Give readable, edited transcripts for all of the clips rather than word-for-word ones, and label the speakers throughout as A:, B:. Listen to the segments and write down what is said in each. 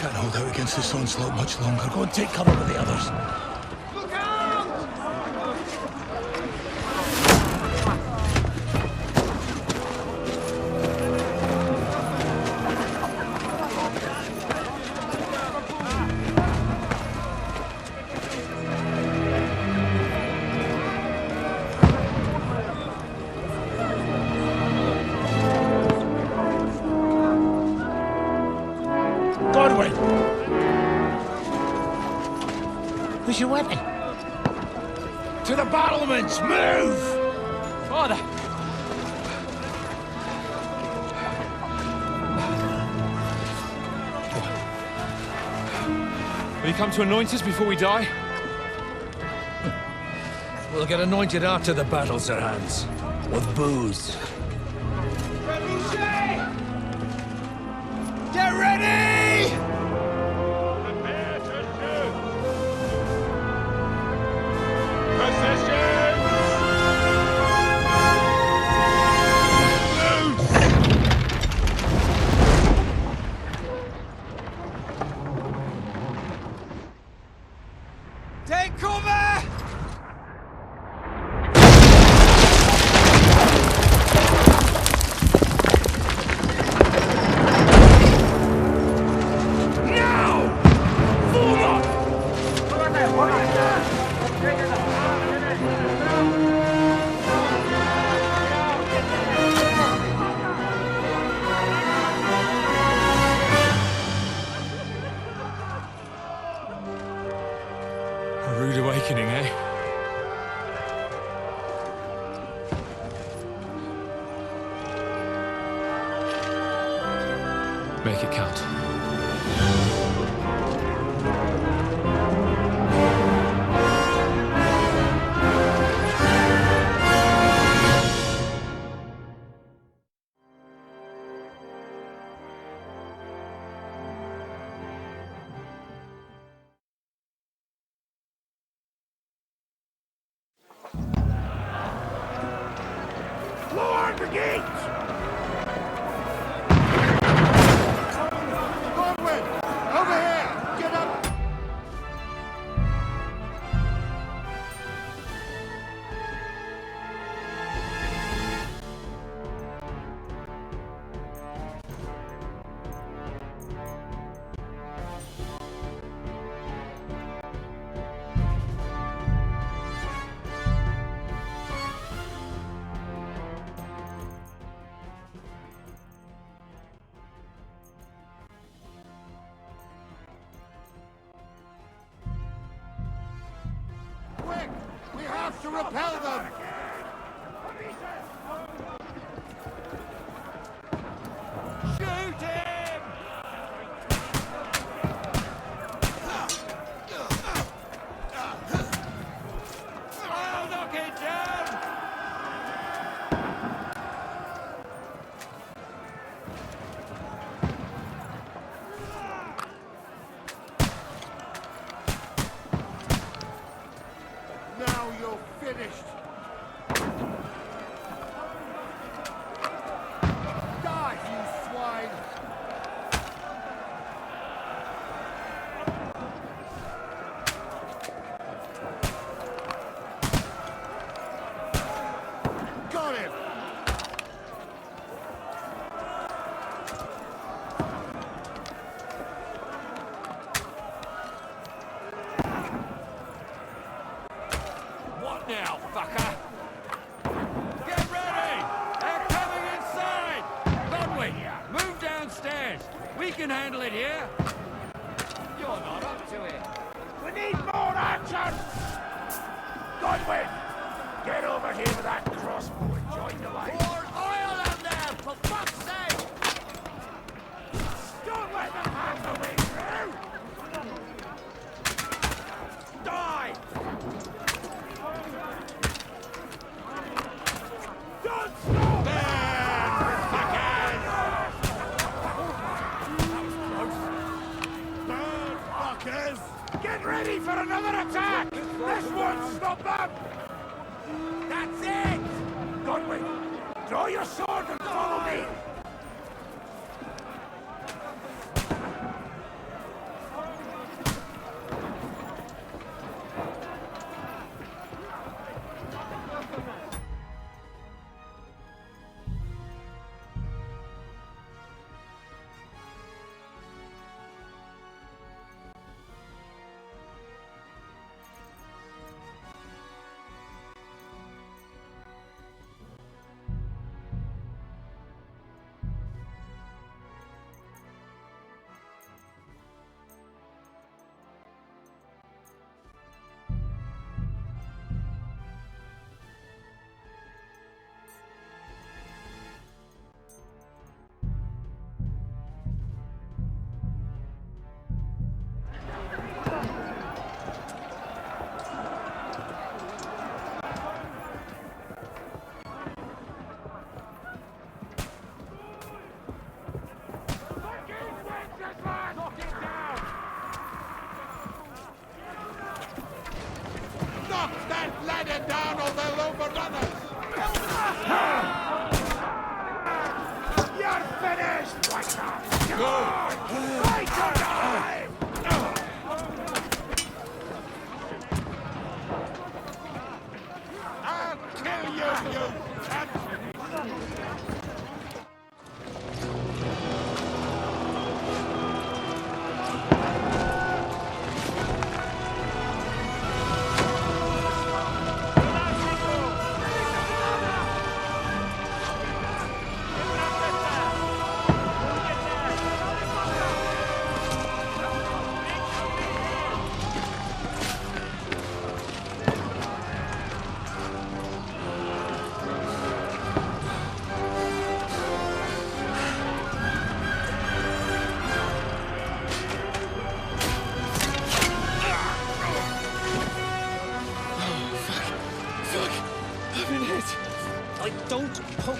A: can't hold out against this onslaught much longer. Go and take cover with the others.
B: Look out!
A: Who's your weapon? To the battlements! Move!
C: Father! Will you come to anoint us before we die?
A: We'll get anointed after the battles are hands. With booze.
B: Get ready!
D: Prepare to shoot! Position!
B: Take cover!
C: A rude awakening, eh? Make it count.
D: Lower the gates! Godwin! Over here! Get up! Quick! We have to repel them! Shoot him! I'll knock it down! Now you're finished! Die, you swine! Got him!
C: What now, fucker?
D: Get ready! They're coming inside! Godwin, move downstairs! We can handle it here!
B: You're not up to it.
D: We need more action! Godwin! Get over here with that crossbow and join the line!
B: Pour oil on them, for fuck's sake!
D: Don't let them have the way through! Die! Don't stop! Burn, fuckers! Get ready for another attack! This won't stop them! That's it! Godwin, draw your sword and follow me!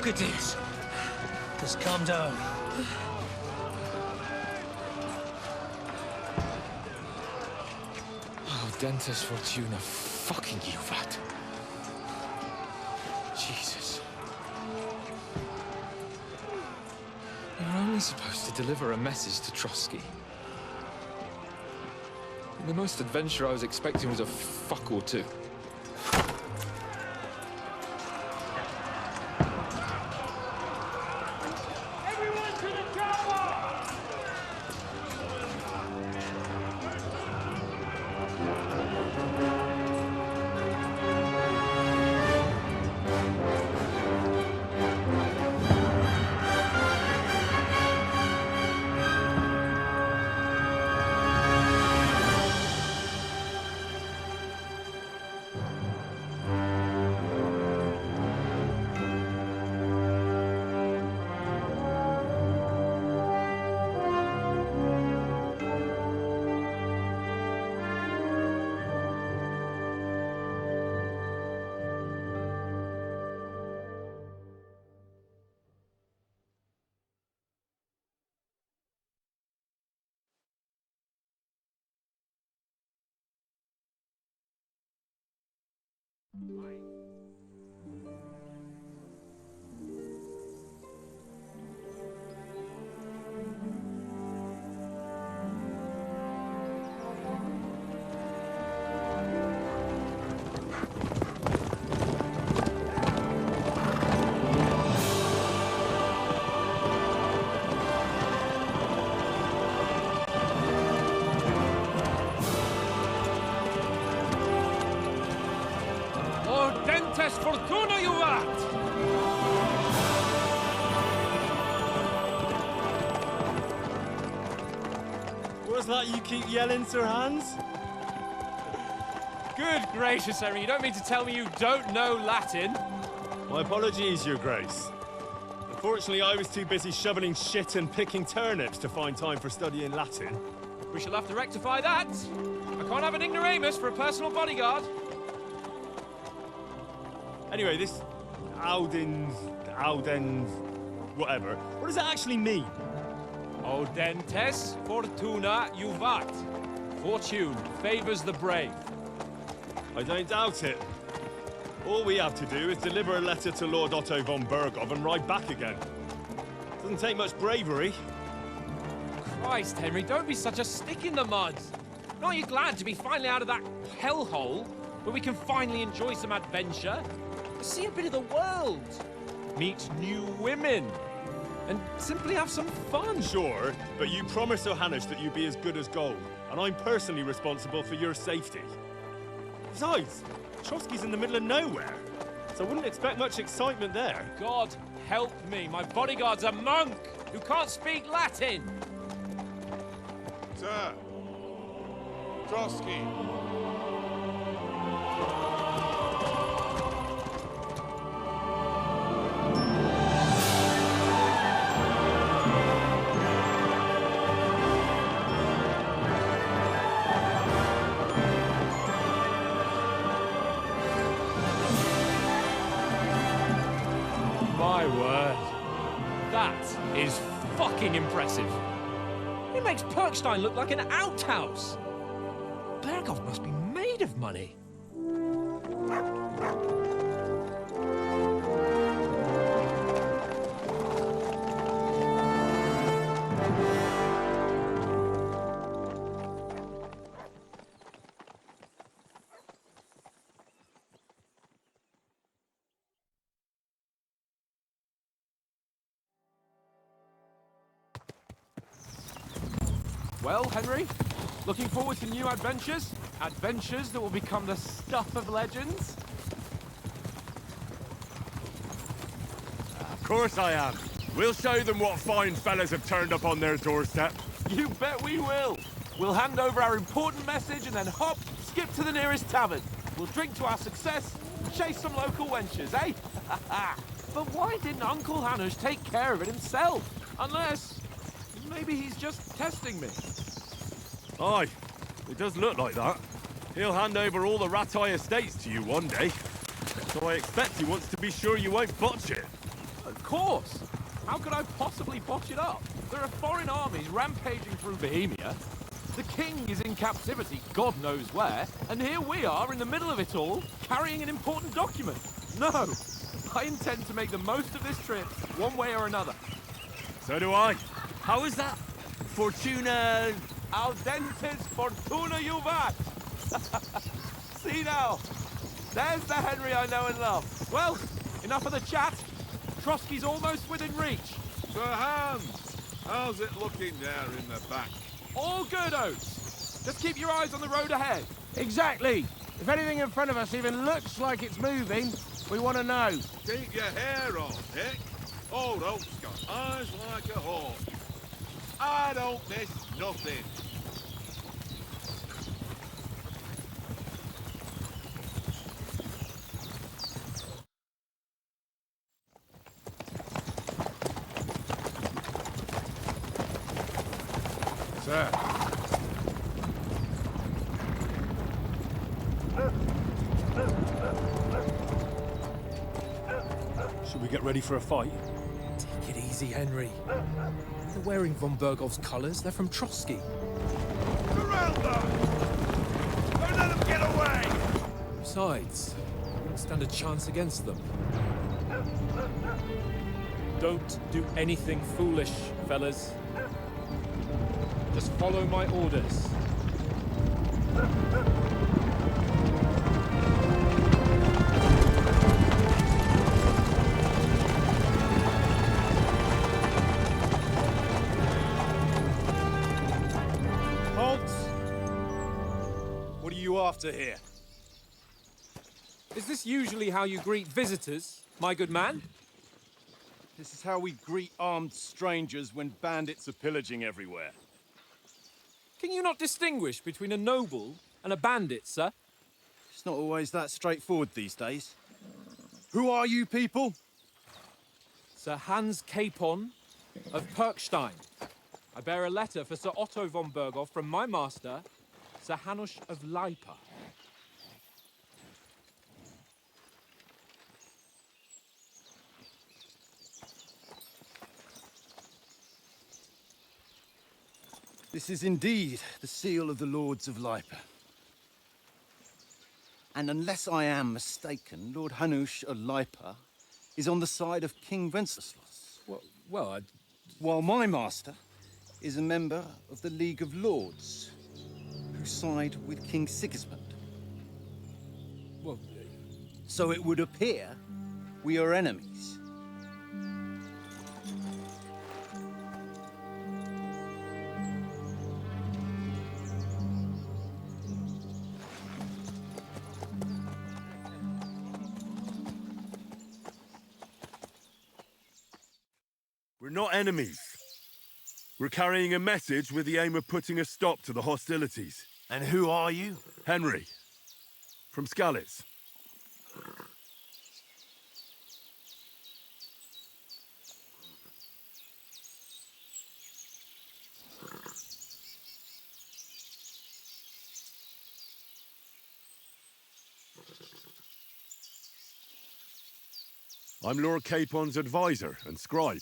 A: Socrates, just calm down.
C: Oh, Dentes Fortuna, fucking Juvat. Jesus. You're only supposed to deliver a message to Trotsky. The most adventure I was expecting was a fuck or two. Dentes Fortuna, Juvat!
E: What's that you keep yelling, Sir Hans?
C: Good gracious, Henry, you don't mean to tell me you don't know Latin?
E: My apologies, Your Grace. Unfortunately, I was too busy shoveling shit and picking turnips to find time for studying Latin.
C: We shall have to rectify that. I can't have an ignoramus for a personal bodyguard.
E: Anyway, this Audens, whatever. What does that actually mean?
C: Audentes Fortuna Juvat. Fortune favors the brave.
E: I don't doubt it. All we have to do is deliver a letter to Lord Otto von Bergov and ride back again. Doesn't take much bravery.
C: Christ, Henry, don't be such a stick in the mud. Aren't you glad to be finally out of that hellhole where we can finally enjoy some adventure? See a bit of the world, meet new women, and simply have some fun.
E: Sure, but you promised Johannes that you'd be as good as gold, and I'm personally responsible for your safety. Besides, Trotsky's in the middle of nowhere, so I wouldn't expect much excitement there.
C: God help me, my bodyguard's a monk who can't speak Latin.
D: Sir! Trotsky!
C: My word. That is fucking impressive. It makes Perkstein look like an outhouse. Bergov must be made of money. Well, Henry, looking forward to new adventures? Adventures that will become the stuff of legends?
D: Of course I am. We'll show them what fine fellas have turned up on their doorstep.
C: You bet we will. We'll hand over our important message and then hop, skip to the nearest tavern. We'll drink to our success and chase some local wenches, eh? But why didn't Uncle Hanush take care of it himself? Unless, maybe he's just testing me.
D: Aye, it does look like that. He'll hand over all the Ratai estates to you one day. So I expect he wants to be sure you won't botch it.
C: Of course! How could I possibly botch it up? There are foreign armies rampaging through Bohemia. The king is in captivity, God knows where, and here we are in the middle of it all, carrying an important document. No! I intend to make the most of this trip, one way or another.
E: So do I.
A: How is that? Fortuna...
C: Al dentes fortuna juvat! See now, there's the Henry I know and love. Well, enough of the chat. Trotsky's almost within reach.
D: Sir Hans, how's it looking there in the back?
C: All good, Oates. Just keep your eyes on the road ahead.
A: Exactly. If anything in front of us even looks like it's moving, we want to know.
D: Keep your hair on, Dick. Old Oak's got eyes like a hawk. I don't miss nothing.
A: Sir.
E: Should we get ready for a fight?
F: Take it easy, Henry. They're wearing von Bergov's colours. They're from Trotsky.
D: Surround them! Don't let them get away!
F: Besides, we won't stand a chance against them.
G: Don't do anything foolish, fellas. Just follow my orders.
E: Halt! What are you after here?
F: Is this usually how you greet visitors, my good man?
E: This is how we greet armed strangers when bandits are pillaging everywhere.
F: Can you not distinguish between a noble and a bandit, sir?
E: It's not always that straightforward these days. Who are you people?
F: Sir Hans Capon of Perkstein. I bear a letter for Sir Otto von Berghoff from my master, Sir Hanush of Lipa.
H: This is indeed the seal of the Lords of Lipa. And unless I am mistaken, Lord Hanush of Lipa is on the side of King Wenceslas,
F: Well,
H: while my master is a member of the League of Lords, who side with King Sigismund.
F: well,
H: So it would appear we are enemies.
D: We're not enemies. We're carrying a message with the aim of putting a stop to the hostilities.
A: And who are you?
D: Henry, from Skalitz. I'm Lord Capon's advisor and scribe,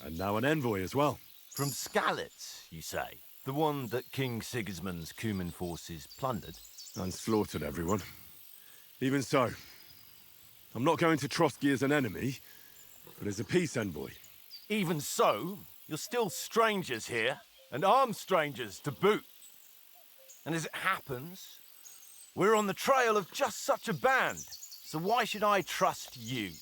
D: and now an envoy as well.
A: From Skalitz, you say? The one that King Sigismund's Cuman forces plundered?
D: And slaughtered everyone. Even so, I'm not going to Trotsky as an enemy, but as a peace envoy.
A: Even so, you're still strangers here, and armed strangers to boot. And as it happens, we're on the trail of just such a band, so why should I trust you?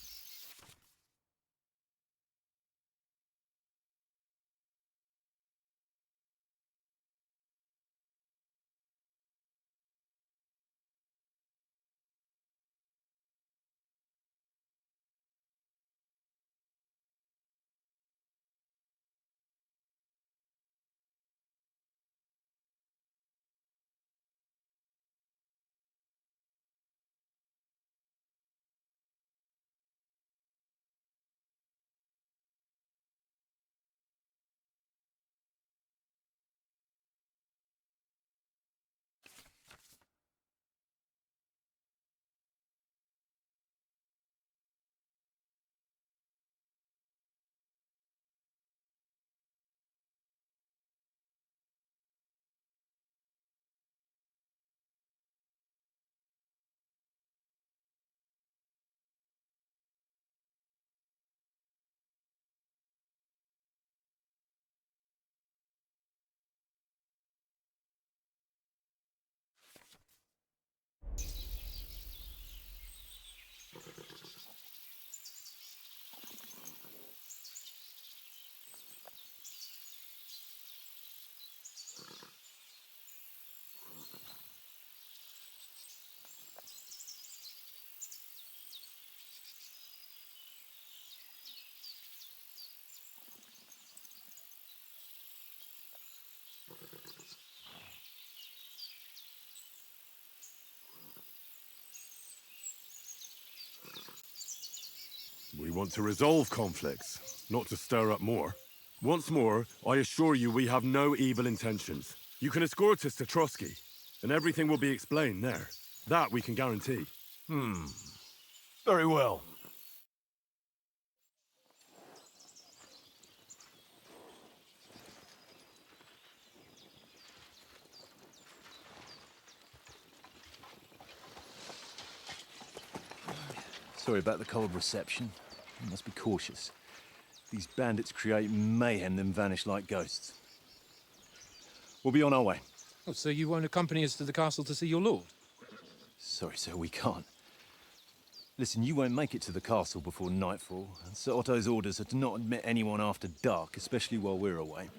I: want to resolve conflicts, not to stir up more. Once more, I assure you we have no evil intentions. You can escort us to Trotsky, and everything will be explained there. That we can guarantee.
A: Very well.
J: Sorry about the cold reception. You must be cautious. These bandits create mayhem, then vanish like ghosts. We'll be on our way.
F: Oh, so you won't accompany us to the castle to see your lord?
J: Sorry, sir, we can't. Listen, you won't make it to the castle before nightfall, and Sir Otto's orders are to not admit anyone after dark, especially while we're away.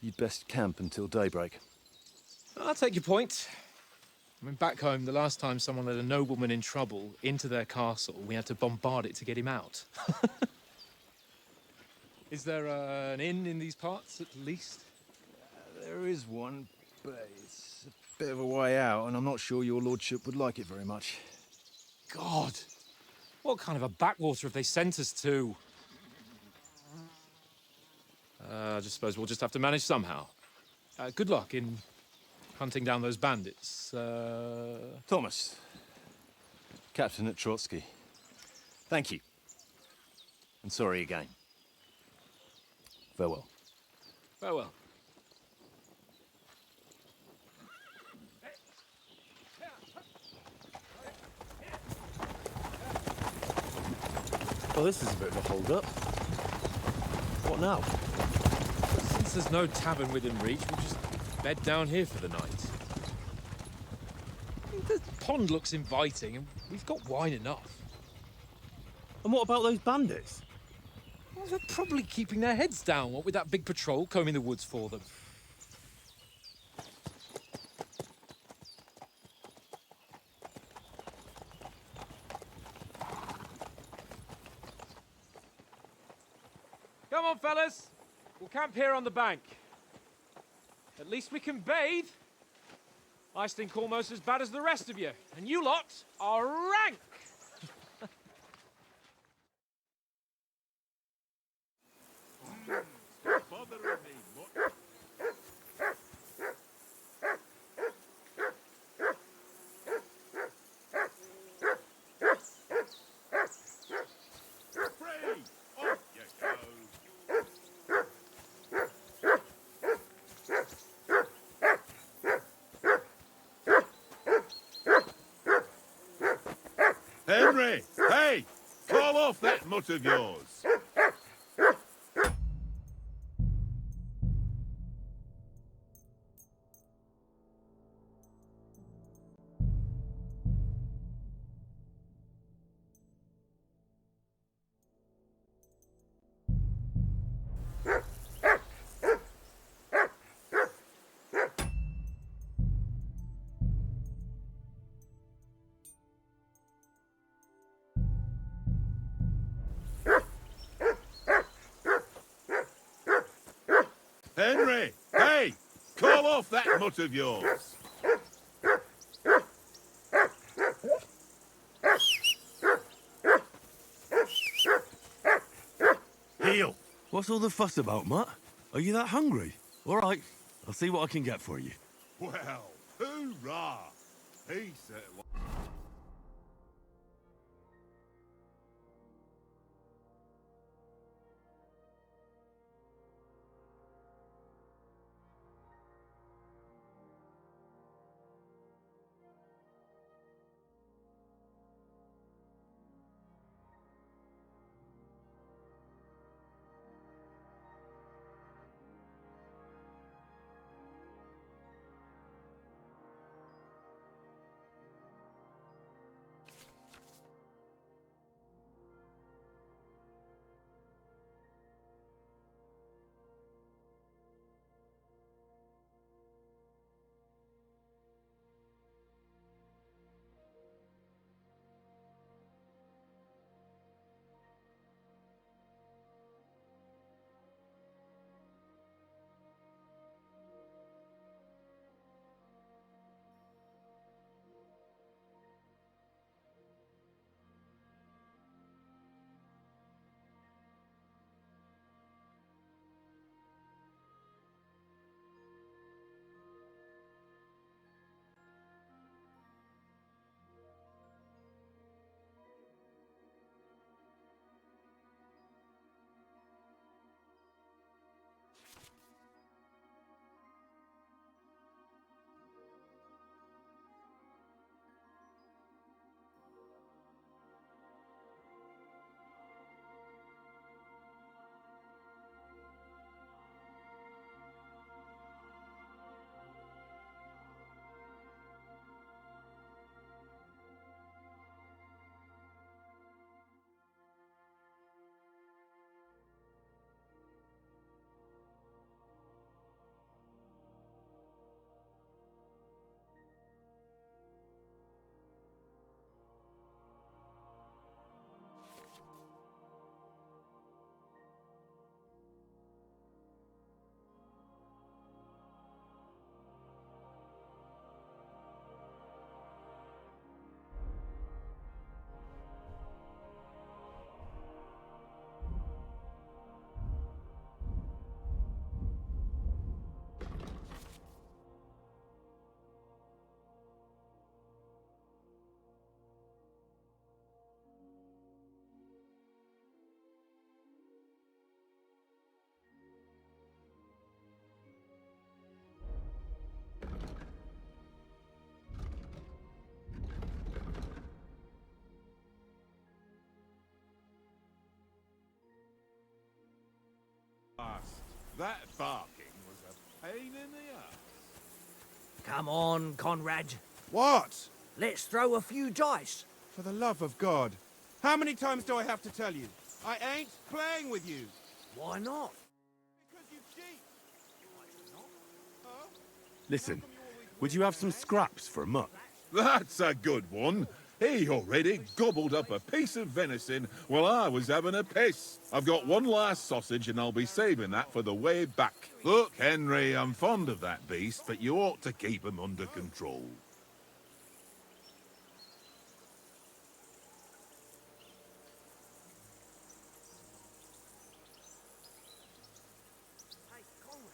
J: You'd best camp until daybreak.
F: I'll take your point. I mean, back home, the last time someone let a nobleman in trouble into their castle, we had to bombard it to get him out. Is there an inn in these parts, at least?
J: There is one, but it's a bit of a way out, and I'm not sure your lordship would like it very much.
F: God! What kind of a backwater have they sent us to? I just suppose we'll just have to manage somehow. Good luck in hunting down those bandits.
J: Thomas, captain at Trotsky. Thank you. And sorry again. Farewell.
F: Farewell.
E: Well, this is a bit of a hold-up. What now?
F: Since there's no tavern within reach, we'll just bed down here for the night. The pond looks inviting, and we've got wine enough.
E: And what about those bandits?
F: Well, they're probably keeping their heads down, what with that big patrol combing the woods for them. Come on, fellas. We'll camp here on the bank. At least we can bathe. I stink almost as bad as the rest of you, and you lot are rank.
D: Henry! Hey! Call off that mutt of yours! Henry! Hey! Call off that mutt of yours!
I: Heel! What's all the fuss about, Mutt? Are you that hungry? All right, I'll see what I can get for you.
D: Well, hoorah! He certainly... That barking was a pain in the ass.
B: Come on, Conrad.
D: What?
B: Let's throw a few dice.
D: For the love of God. How many times do I have to tell you? I ain't playing with you.
B: Why not?
D: Because you cheat.
I: Listen, would you have some scraps for a mutt?
K: That's a good one. He already gobbled up a piece of venison while I was having a piss. I've got one last sausage and I'll be saving that for the way back. Look, Henry, I'm fond of that beast, but you ought to keep him under control.
B: Hey, Conrad,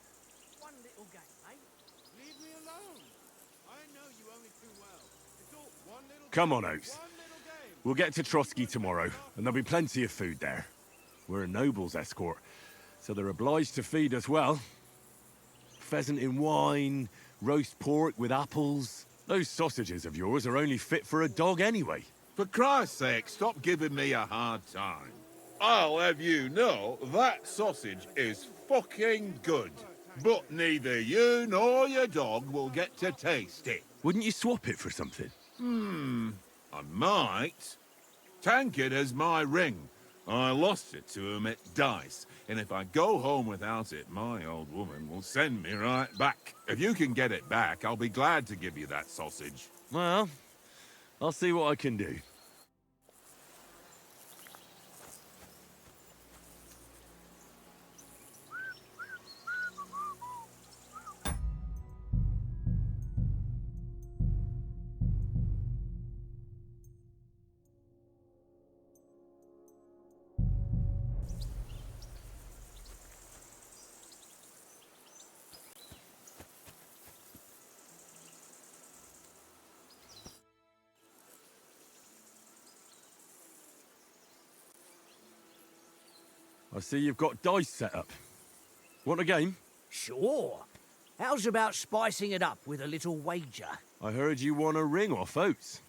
B: one little game, eh?
D: Leave me alone. I know you only too well. It's all one little
I: Come
D: game,
I: on, Oates.
D: one little game.
I: We'll get to Trotsky tomorrow, and there'll be plenty of food there. We're a noble's escort, so they're obliged to feed us well. Pheasant in wine, roast pork with apples. Those sausages of yours are only fit for a dog anyway.
K: For Christ's sake, stop giving me a hard time. I'll have you know that sausage is fucking good. But neither you nor your dog will get to taste it.
I: Wouldn't you swap it for something?
K: I might. Tankard has my ring. I lost it to him at dice, and if I go home without it, my old woman will send me right back. If you can get it back, I'll be glad to give you that sausage.
I: Well, I'll see what I can do. I see you've got dice set up. Want a game?
B: Sure. How's about spicing it up with a little wager?
I: I heard you won a ring off Oates.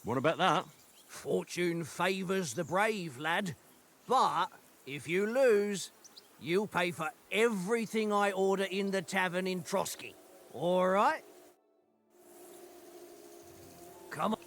I: What about that?
B: Fortune favours the brave, lad. But if you lose, you'll pay for everything I order in the tavern in Trotsky. All right? Come on.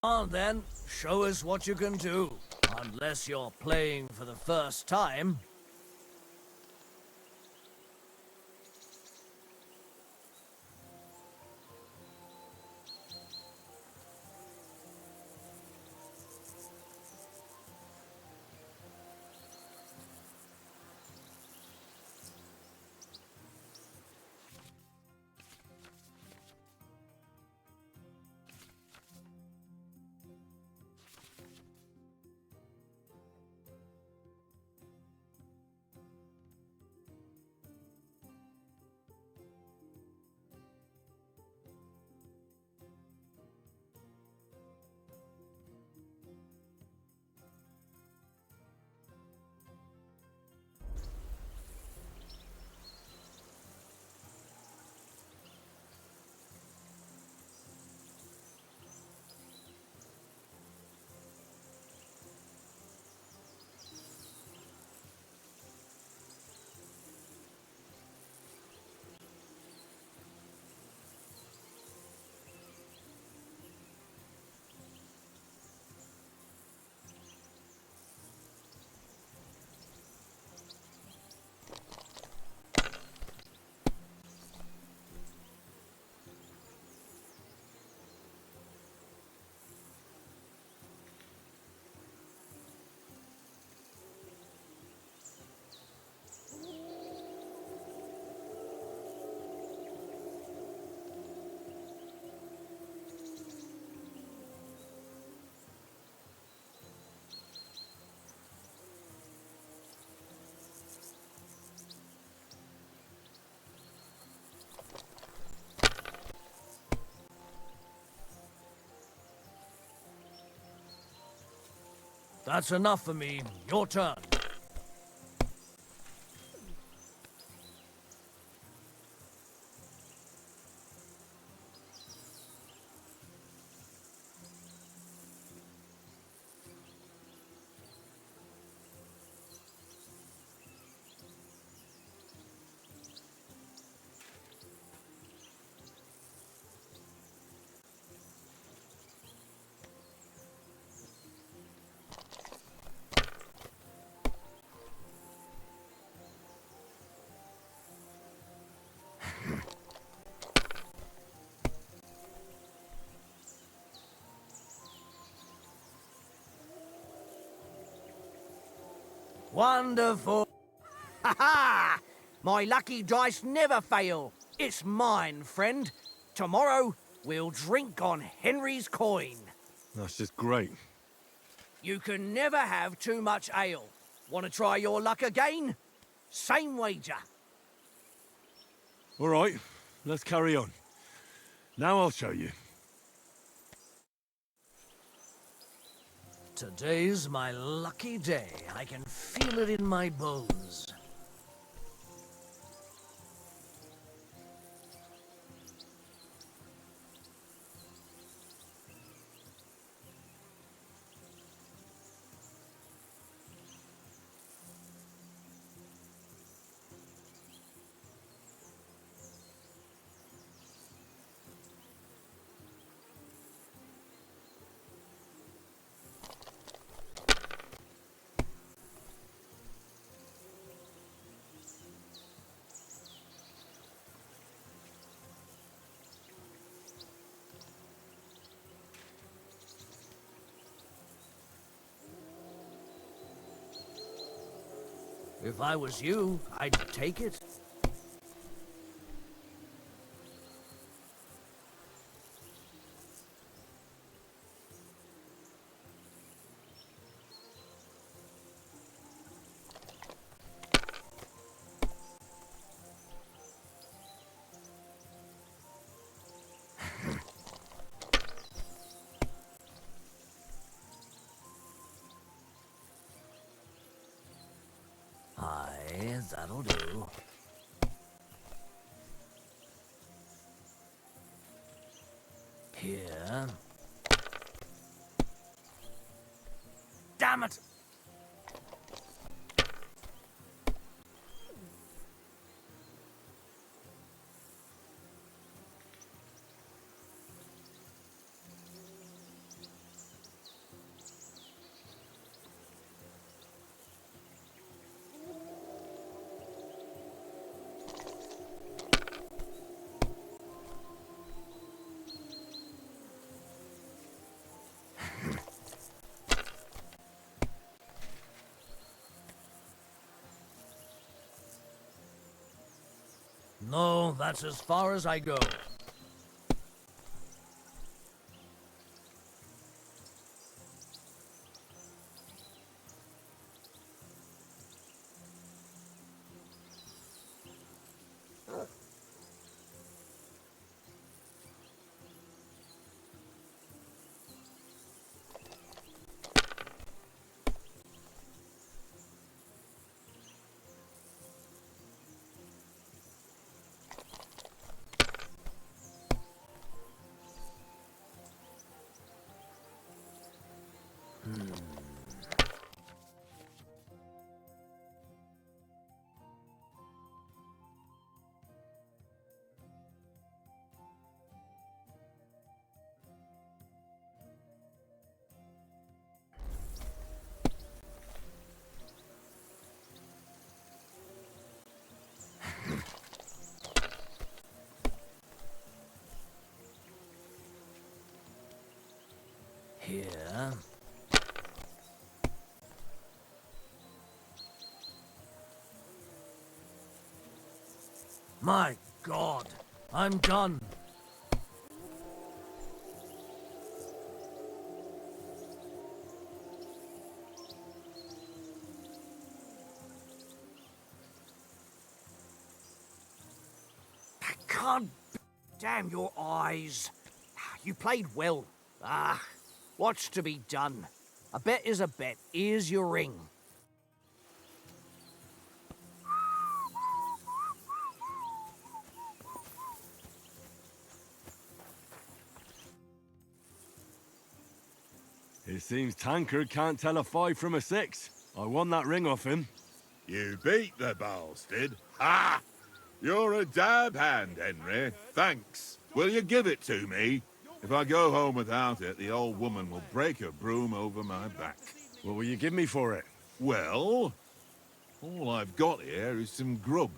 B: On then, show us what you can do. Unless you're playing for the first time. That's enough for me. Your turn. Wonderful. Ha ha! My lucky dice never fail. It's mine, friend. Tomorrow, we'll drink on Henry's coin.
I: That's just great.
B: You can never have too much ale. Want to try your luck again? Same wager.
I: All right, let's carry on. Now I'll show you.
B: Today's my lucky day. I can feel it in my bones. If I was you, I'd take it. Aye, that'll do. Here. Damn it! No, that's as far as I go. Here. My God, I'm done. I can't. Damn your eyes. You played well. What's to be done? A bet is a bet. Here's your ring.
I: It seems Tankard can't tell a 5 from a 6. I won that ring off him.
K: You beat the bastard. Ha! You're a dab hand, Henry. Thanks. Will you give it to me? If I go home without it, the old woman will break her broom over my back.
I: What will you give me for it?
K: Well, all I've got here is some grub.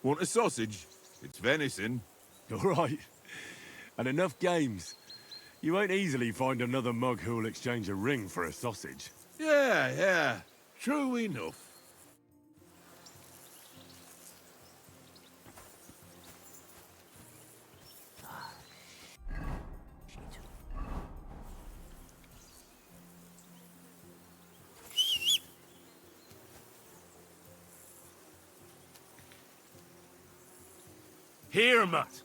K: Want a sausage? It's venison.
I: All right. And enough games. You won't easily find another mug who'll exchange a ring for a sausage.
K: Yeah. True enough.
A: Here, Mutt.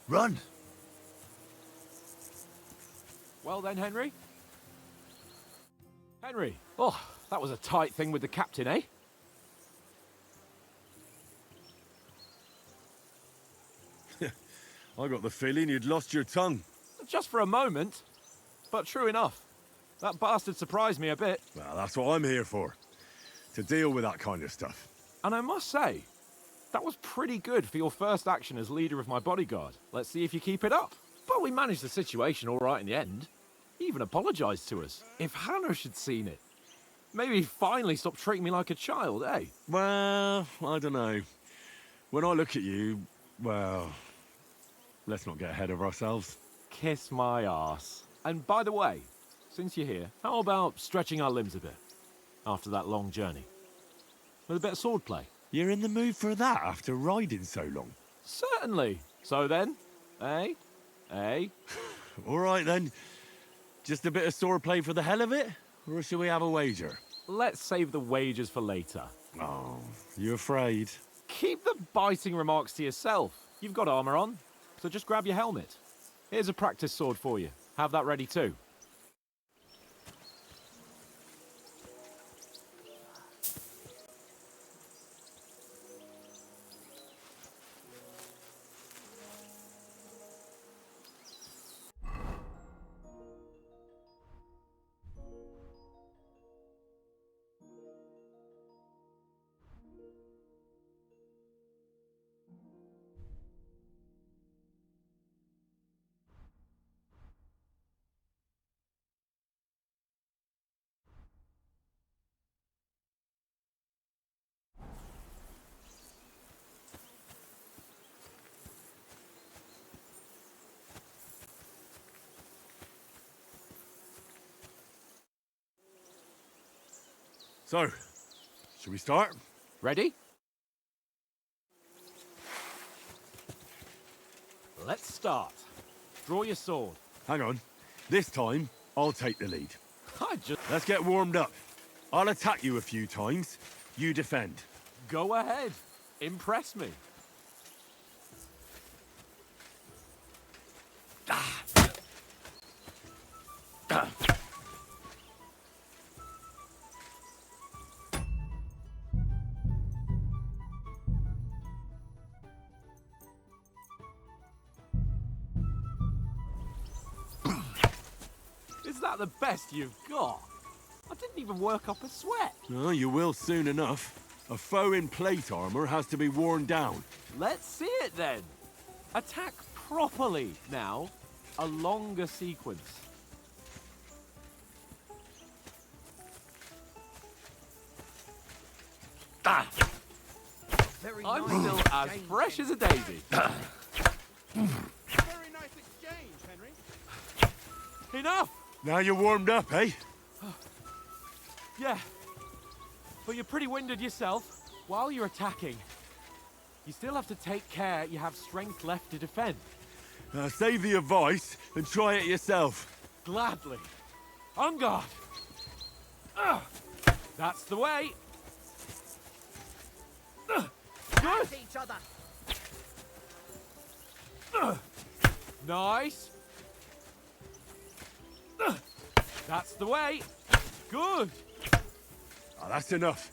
A: Run.
F: Well then, Henry? Henry! Oh, that was a tight thing with the captain, eh?
I: I got the feeling you'd lost your tongue.
F: Just for a moment. But true enough. That bastard surprised me a bit.
I: Well, that's what I'm here for. To deal with that kind of stuff.
F: And I must say, that was pretty good for your first action as leader of my bodyguard. Let's see if you keep it up. But we managed the situation all right in the end. He even apologized to us. If Hanush had seen it, maybe he'd finally stop treating me like a child, eh?
I: Well, I don't know. When I look at you, well, let's not get ahead of ourselves.
F: Kiss my arse. And by the way, since you're here, how about stretching our limbs a bit after that long journey? With a bit of swordplay.
I: You're in the mood for that after riding so long?
F: Certainly. So then, eh? Eh?
I: All right then. Just a bit of swordplay for the hell of it? Or shall we have a wager?
F: Let's save the wagers for later.
I: Oh, you afraid?
F: Keep the biting remarks to yourself. You've got armor on, so just grab your helmet. Here's a practice sword for you. Have that ready too.
I: So, shall we start?
F: Ready? Let's start. Draw your sword.
I: Hang on. This time, I'll take the lead.
F: I just...
I: Let's get warmed up. I'll attack you a few times. You defend.
F: Go ahead. Impress me. Is that the best you've got? I didn't even work up a sweat.
I: Oh, you will soon enough. A foe in plate armor has to be worn down.
F: Let's see it then. Attack properly now. A longer sequence. I'm still as fresh as a daisy.
C: Very nice exchange, Henry.
F: Enough!
I: Now you're warmed up, eh?
F: Yeah. But you're pretty winded yourself. While you're attacking, you still have to take care you have strength left to defend.
I: Save the advice and try it yourself.
F: Gladly. On guard.
C: That's the way.
B: Good. Each other.
C: Nice. That's the way. Good.
I: Ah, that's enough.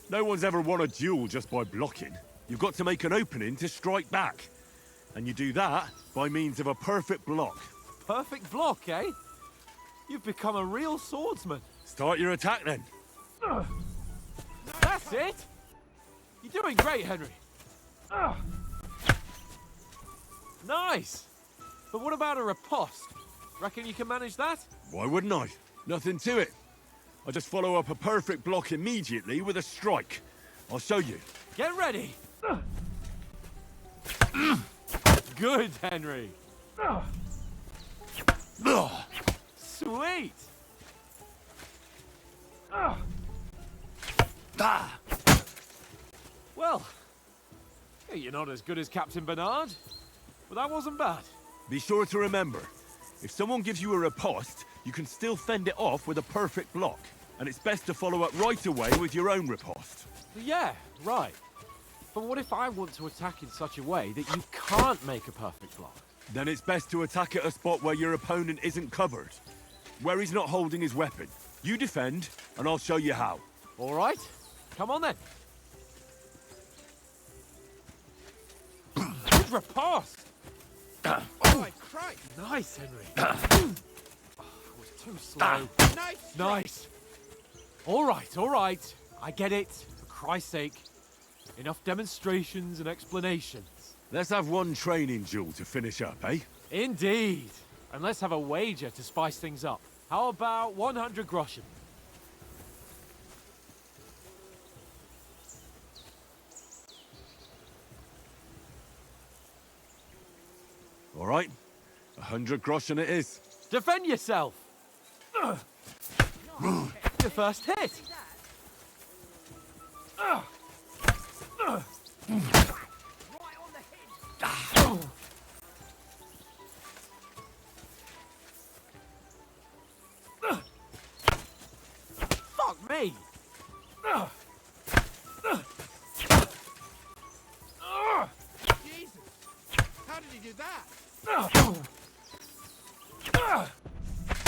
I: No one's ever won a duel just by blocking. You've got to make an opening to strike back. And you do that by means of a perfect block.
C: Perfect block, eh? You've become a real swordsman.
I: Start your attack then.
C: That's it. You're doing great, Henry. Nice. But what about a riposte? Reckon you can manage that?
I: Why wouldn't I? Nothing to it. I just follow up a perfect block immediately with a strike. I'll show you.
C: Get ready. Good, Henry. Sweet. Well, you're not as good as Captain Bernard, but that wasn't bad.
I: Be sure to remember, if someone gives you a riposte, you can still fend it off with a perfect block. And it's best to follow up right away with your own riposte.
C: Yeah, right. But what if I want to attack in such a way that you can't make a perfect block?
I: Then it's best to attack at a spot where your opponent isn't covered. Where he's not holding his weapon. You defend, and I'll show you how.
C: All right. Come on then. Good riposte.
D: Oh my Christ!
C: Nice, Henry. I was too slow.
D: Nice!
C: Nice. All right. I get it. For Christ's sake. Enough demonstrations and explanations.
I: Let's have one training duel to finish up, eh?
C: Indeed. And let's have a wager to spice things up. How about 100 groschen?
I: All right. 100 groschen it is.
C: Defend yourself! Your first hit! Fuck me!
D: Jesus! How did he do that?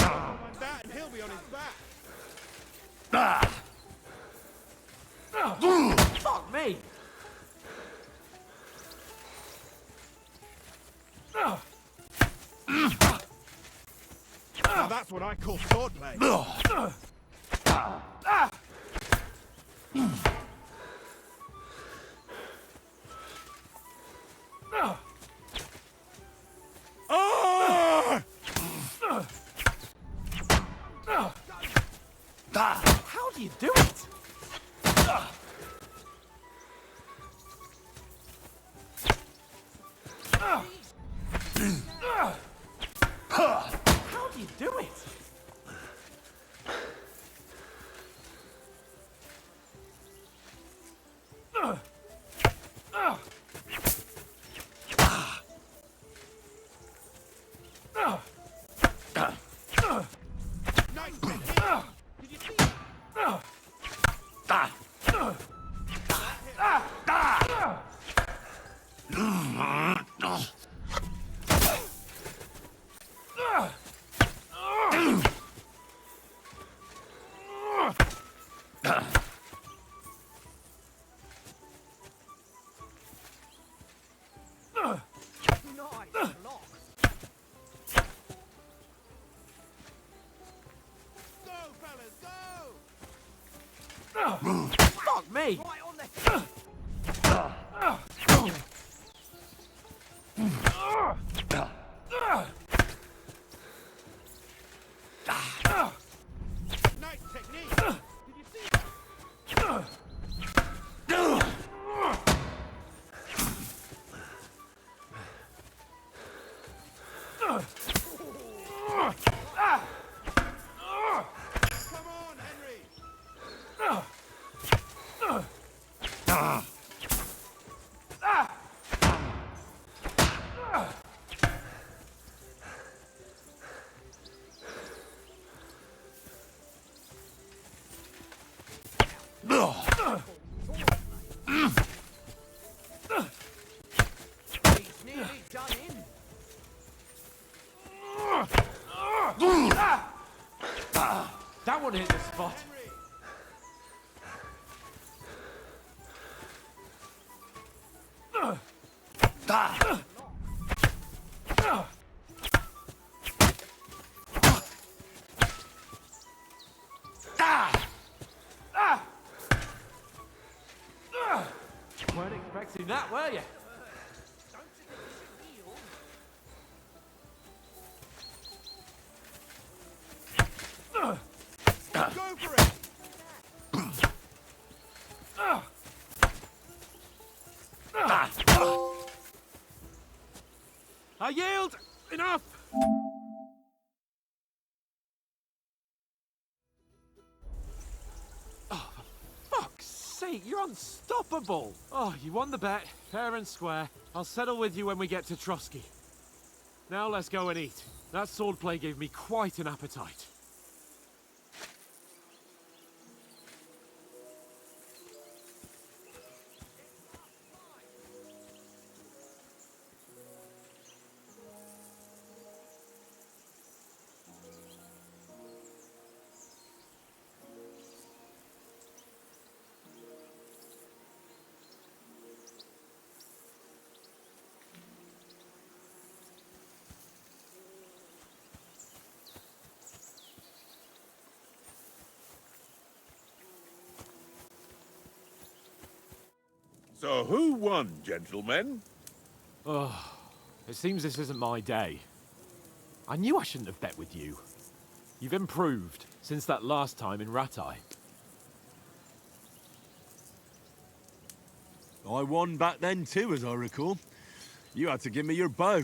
D: Like that, and he'll be on his back.
C: Fuck me!
D: Now that's what I call swordplay.
C: How do you do it? How do you do it?
D: Nice technique. Did you see that?
B: Nice block.
D: Go, fellas, go!
C: Fuck me!
B: Right on the
D: Nice technique. Did you see that? Come on, Henry.
C: Someone hit the spot. Weren't expecting that, were you?
D: Go for it!
C: I yield! Enough! Oh, for fuck's sake, you're unstoppable! Oh, you won the bet, fair and square. I'll settle with you when we get to Trotsky. Now let's go and eat. That swordplay gave me quite an appetite.
K: So who won, gentlemen?
C: Oh, it seems this isn't my day. I knew I shouldn't have bet with you. You've improved since that last time in Ratai.
I: I won back then too, as I recall. You had to give me your bow.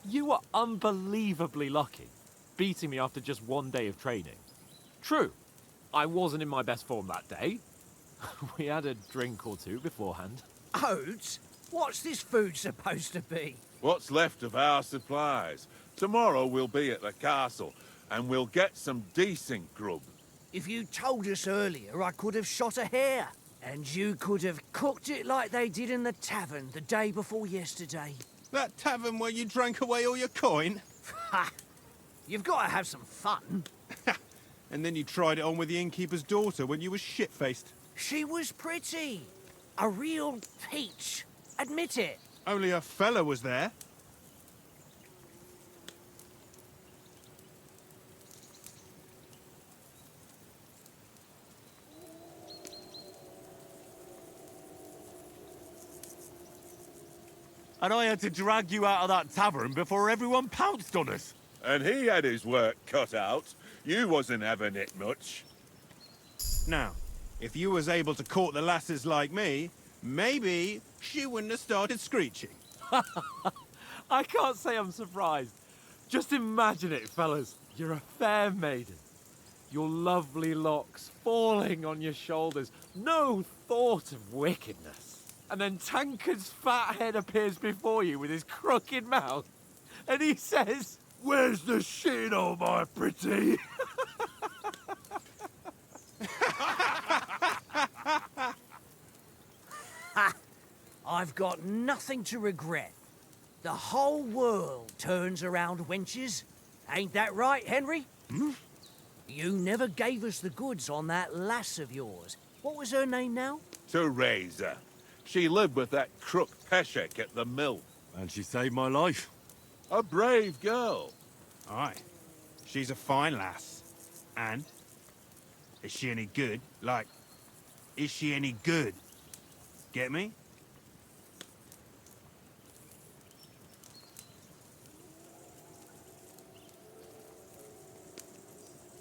C: You were unbelievably lucky, beating me after just one day of training. True, I wasn't in my best form that day. We had a drink or two beforehand.
B: Oats? What's this food supposed to be?
K: What's left of our supplies. Tomorrow we'll be at the castle, and we'll get some decent grub.
B: If you told us earlier, I could have shot a hare. And you could have cooked it like they did in the tavern the day before yesterday.
H: That tavern where you drank away all your coin?
B: Ha! You've got to have some fun.
H: And then you tried it on with the innkeeper's daughter when you were shit-faced.
B: She was pretty. A real peach. Admit it.
H: Only a fella was there.
I: And I had to drag you out of that tavern before everyone pounced on us.
K: And he had his work cut out. You wasn't having it much.
H: Now, if you was able to court the lasses like me, maybe she wouldn't have started screeching.
C: I can't say I'm surprised. Just imagine it, fellas. You're a fair maiden. Your lovely locks falling on your shoulders. No thought of wickedness. And then Tankard's fat head appears before you with his crooked mouth. And he says, "Where's the shit, oh my pretty?"
B: I've got nothing to regret. The whole world turns around wenches. Ain't that right, Henry?
K: Hmm?
B: You never gave us the goods on that lass of yours. What was her name now?
K: Teresa. She lived with that crook Peshek at the mill.
I: And she saved my life.
K: A brave girl.
H: Aye. She's a fine lass. And? Is she any good? Like, is she any good? Get me?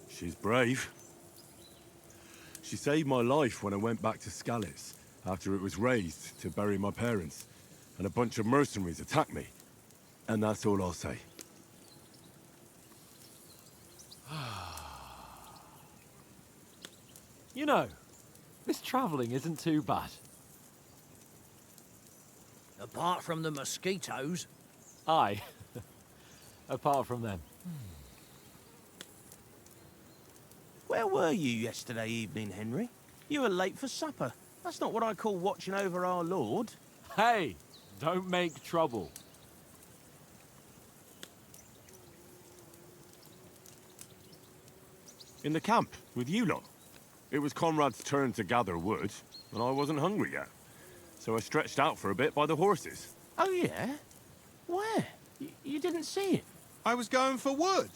I: She's brave. She saved my life when I went back to Skalitz after it was razed to bury my parents, and a bunch of mercenaries attacked me. And that's all I'll say.
C: You know, this travelling isn't too bad.
B: Apart from the mosquitoes.
C: Aye. Apart from them.
L: Where were you yesterday evening, Henry? You were late for supper. That's not what I call watching over our Lord.
C: Hey, don't make trouble.
I: In the camp, with you lot. It was Conrad's turn to gather wood, and I wasn't hungry yet. So I stretched out for a bit by the horses.
L: Oh, yeah? Where? You didn't see it?
H: I was going for wood.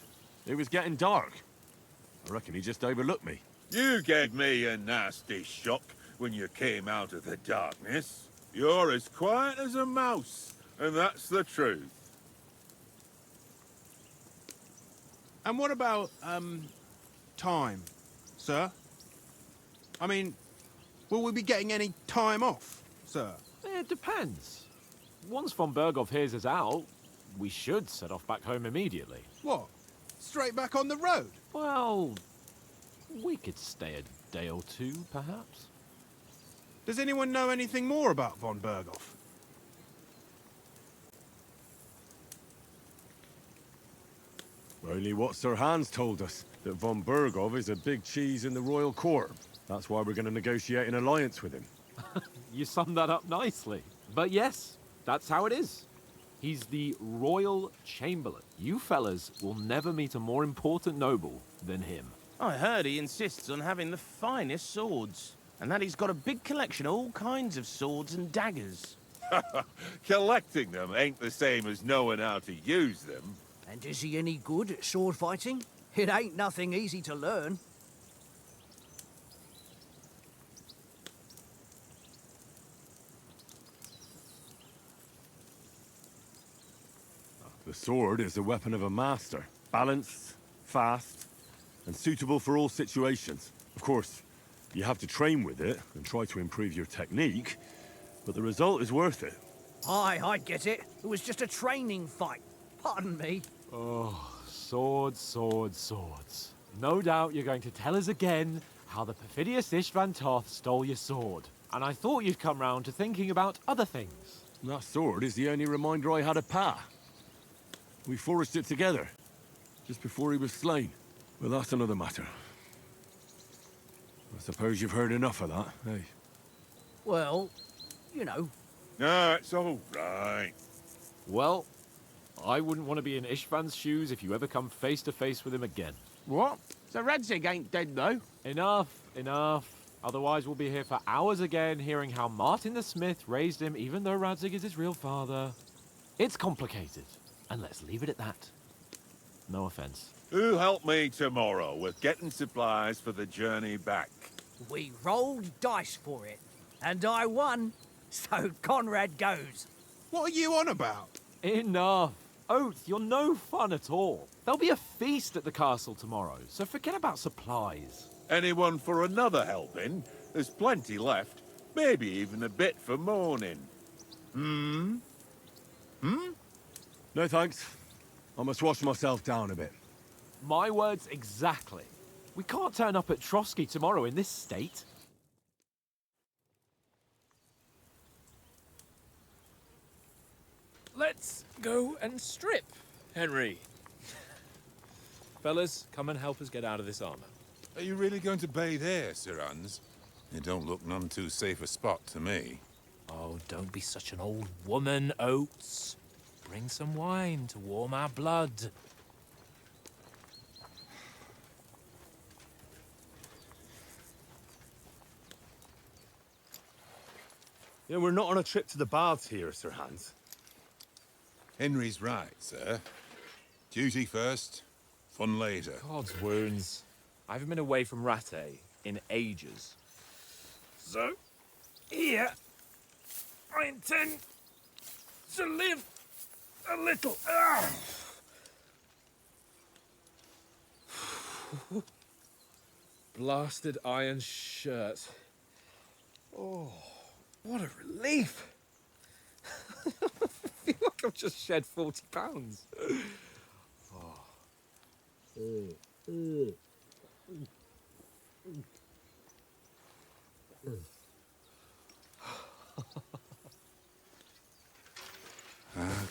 I: It was getting dark. I reckon he just overlooked me.
K: You gave me a nasty shock when you came out of the darkness. You're as quiet as a mouse, and that's the truth.
H: And what about, time, sir? I mean, will we be getting any time off, sir?
F: It depends. Once von Berghoff hears us out, we should set off back home immediately.
H: What? Straight back on the road?
F: Well, we could stay a day or two, perhaps.
H: Does anyone know anything more about von Berghoff?
I: Only what Sir Hans told us, that von Berghoff is a big cheese in the royal court. That's why we're going to negotiate an alliance with him.
F: You summed that up nicely. But yes, that's how it is. He's the Royal Chamberlain. You fellas will never meet a more important noble than him.
L: I heard he insists on having the finest swords, and that he's got a big collection of all kinds of swords and daggers.
K: Collecting them ain't the same as knowing how to use them.
B: And is he any good at sword fighting? It ain't nothing easy to learn.
I: The sword is the weapon of a master. Balanced, fast, and suitable for all situations. Of course, you have to train with it and try to improve your technique, but the result is worth it.
B: Aye, I get it. It was just a training fight. Pardon me.
F: Oh, swords, swords, swords. No doubt you're going to tell us again how the perfidious Istvan Toth stole your sword. And I thought you'd come round to thinking about other things.
I: That sword is the only reminder I had of Pa. We forged it together, just before he was slain. Well, that's another matter. I suppose you've heard enough of that, eh?
B: Well, you know.
K: No, it's all right.
F: Well, I wouldn't want to be in Istvan's shoes if you ever come face to face with him again.
L: What? So Radzig ain't dead, though?
F: Enough, enough. Otherwise we'll be here for hours again hearing how Martin the Smith raised him even though Radzig is his real father. It's complicated. And let's leave it at that. No offense.
K: Who'll help me tomorrow with getting supplies for the journey back?
B: We rolled dice for it, and I won, so Conrad goes.
H: What are you on about?
F: Enough. Oath, you're no fun at all. There'll be a feast at the castle tomorrow, so forget about supplies.
K: Anyone for another helping? There's plenty left. Maybe even a bit for morning. Hmm?
I: No thanks. I must wash myself down a bit.
F: My words exactly. We can't turn up at Trotsky tomorrow in this state.
G: Let's go and strip, Henry. Fellas, come and help us get out of this armor.
M: Are you really going to bathe here, Sir Hans? It don't look none too safe a spot to me.
G: Oh, don't be such an old woman, Oates. Bring some wine to warm our blood.
I: Yeah, we're not on a trip to the baths here, Sir Hans.
M: Henry's right, sir. Duty first, fun later.
G: God's wounds. I haven't been away from Rattay in ages. So, here, I intend to live a little. Blasted iron shirt. Oh, what a relief. I feel like I've just shed 40 pounds.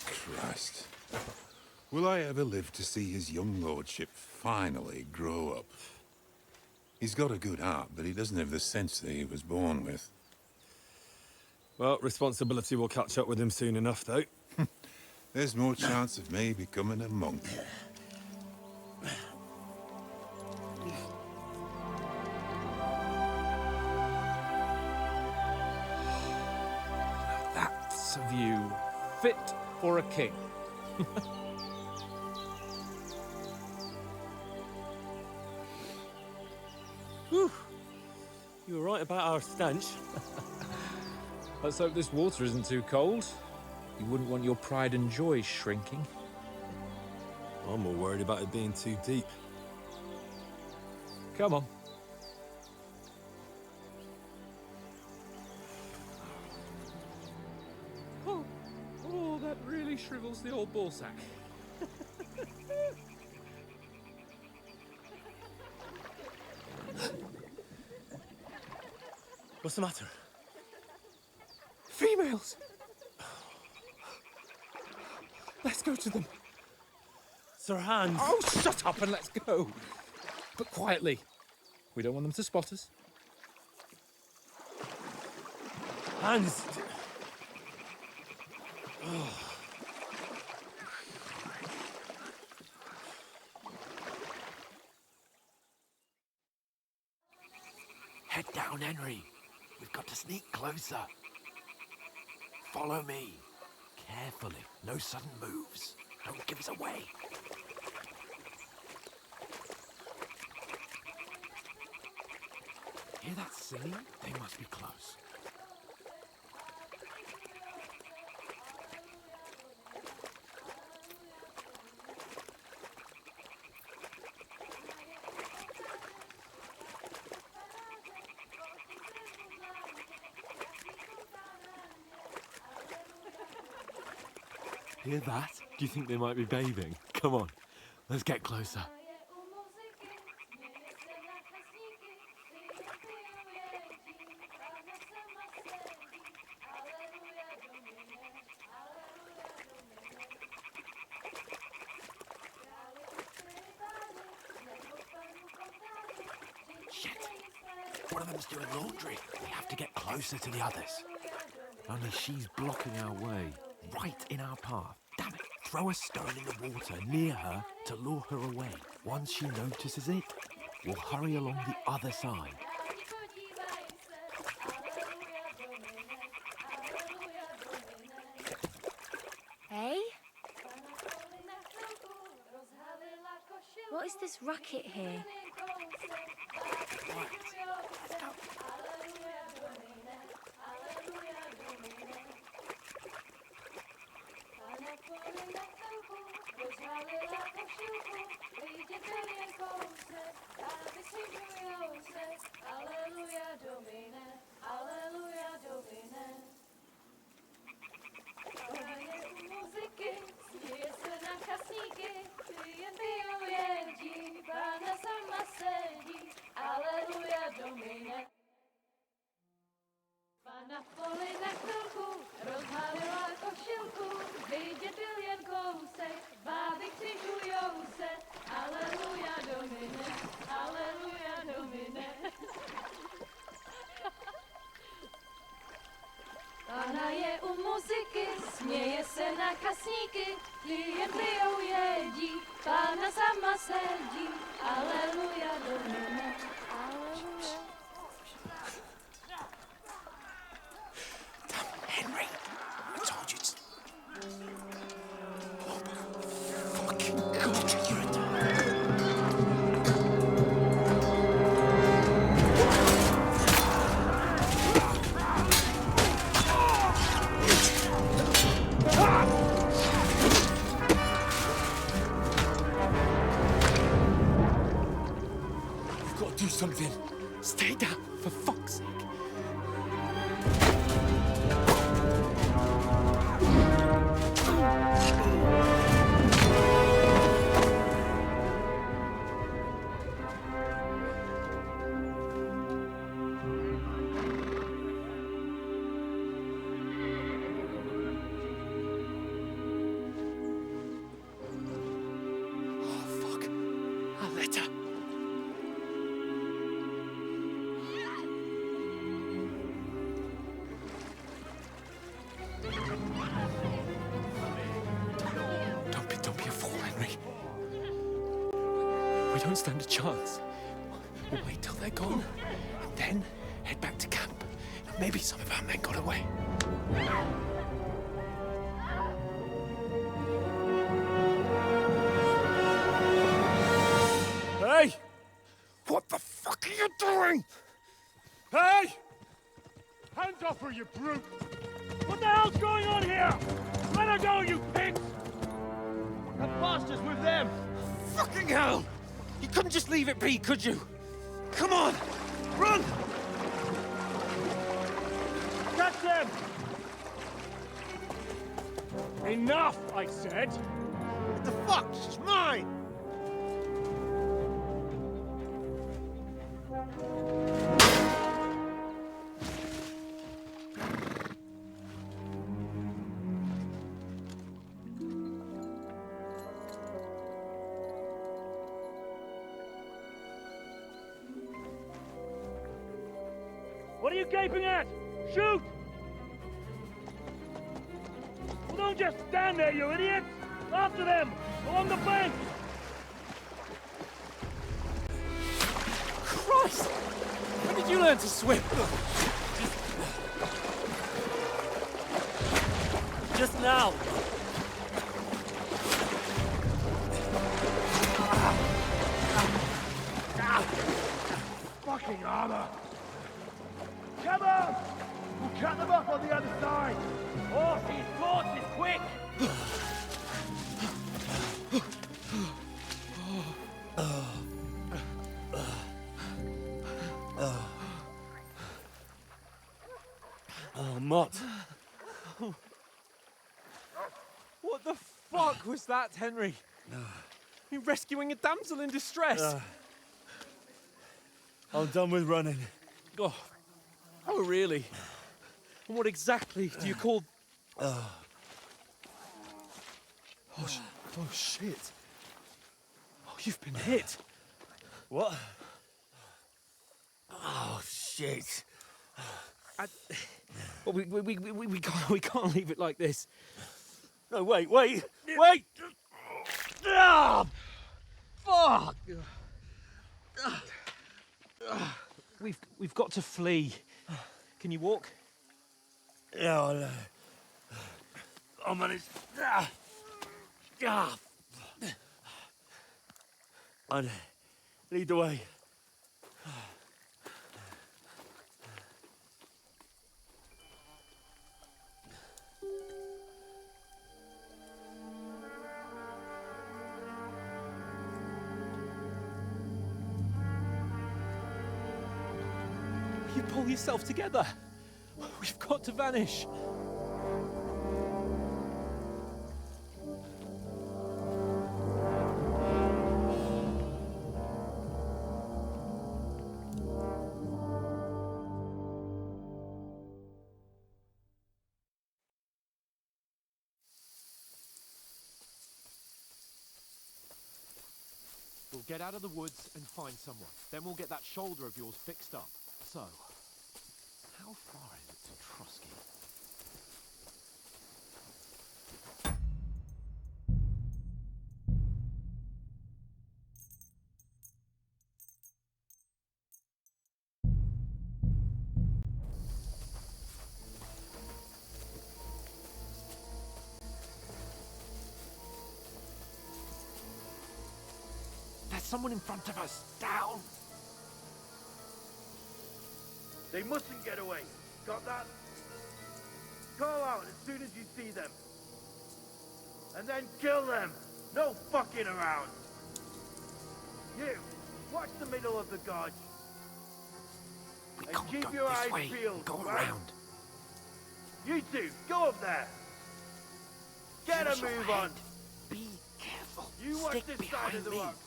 M: Christ. Will I ever live to see his young lordship finally grow up? He's got a good heart, but he doesn't have the sense that he was born with.
I: Well, responsibility will catch up with him soon enough, though.
M: There's more chance of me becoming a monk.
G: you fit for a king.
E: Whew. You were right about our stench.
G: Let's hope this water isn't too cold. You wouldn't want your pride and joy shrinking.
E: I'm more worried about it being too deep.
G: Come on. Oh, that really shrivels the old ball sack.
E: What's the matter?
G: Females! Let's go to them.
E: Sir Hans!
G: Oh, shut up and let's go. But quietly. We don't want them to spot us.
E: Hans!
A: Head down, Henry. We've got to sneak closer. Follow me. Carefully. No sudden moves. Don't give us away. Hear that singing? They must be close.
E: Hear that? Do you think they might be bathing? Come on, let's get closer.
A: Shit! One of them's doing laundry. We have to get closer to the others.
F: Only she's blocking our way, right in our path.
A: Damn it! Throw a stone in the water near her to lure her away.
F: Once she notices it, we'll hurry along the other side.
N: Hey? What is this racket here?
O: Na poli na chvilku rozhalila košilku, vidět byl jen kousek, báby křižujou se, aleluja Domine, aleluja Domine. Pána je u muziky, směje se na kasníky, klienty jen jedí, Pána sama sedí, aleluja Domine, aleluja.
A: Henry, I told you to... Oh, fucking God, you're a...
E: We've got to do something. Stay down, for fuck's sake. Don't be a fool, Henry. We don't stand a chance. We'll wait till they're gone, and then head back to camp. Maybe some of our men got away.
D: What the fuck are you doing?
E: Hey! Hands off her, you brute! What the hell's going on here? Let her go, you pigs!
L: That bastard's with them!
D: Fucking hell! You couldn't just leave it be, could you? Come on! Run!
E: Catch them! Enough, I said!
D: What the fuck? She's mine!
E: What are you gaping at? Shoot! Well, don't just stand there, you idiots! After them! Along the bank!
G: Christ! When did you learn to swim? Just now.
D: Fucking armor! Come on! We'll cut them off on the other side!
L: Horses, horses, quick!
G: Oh, Mott.
C: What the fuck was that, Henry? You rescuing a damsel in distress?
G: I'm done with running.
C: Oh, really? And what exactly do you call...
G: Oh, shit.
C: Oh, you've been hit.
G: What? Oh, shit.
C: Well, we can't leave it like this.
G: No, wait!
C: Ah! Fuck! We've got to flee. Can you walk?
G: Yeah, I'll manage. I'd lead the way.
C: You pull yourself together. We've got to vanish. We'll get out of the woods and find someone. Then we'll get that shoulder of yours fixed up. So, how far is it to Trotsky? There's someone in front of us. Down!
A: They mustn't get away. Got that? Call out as soon as you see them. And then kill them. No fucking around. You, watch the middle of the gorge. And keep your eyes peeled.
G: Go
A: right?
G: around.
A: You two, go up there. Get a move on.
G: Be careful.
A: You watch
G: Stick
A: this side
G: behind
A: of the
G: me.
A: rocks.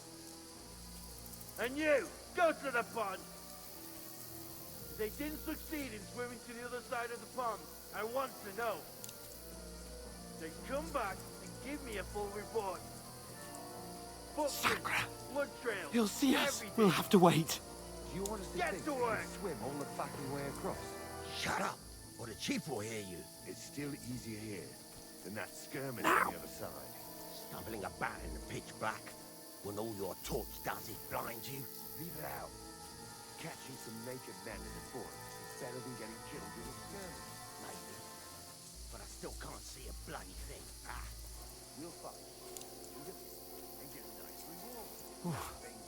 A: And you, go to the pond. They didn't succeed in swimming to the other side of the pond. I want to know. Then come back and give me a full report. Footprints, blood trails,
C: He'll see us.
A: everything.
C: We'll have to wait.
P: Do you want us to
A: Get
P: think
A: to
P: you can
A: work.
P: swim all the fucking way across?
D: Shut up, or the chief will hear you.
P: It's still easier here than that skirmish on the other side.
D: Stumbling about in the pitch black, when all your torch does is blind you.
P: Leave it out. Catching some naked men in the forest is better than getting killed in a skirmish.
D: Maybe. But I still can't see a bloody thing. Ah.
P: We'll fight. And get a nice reward.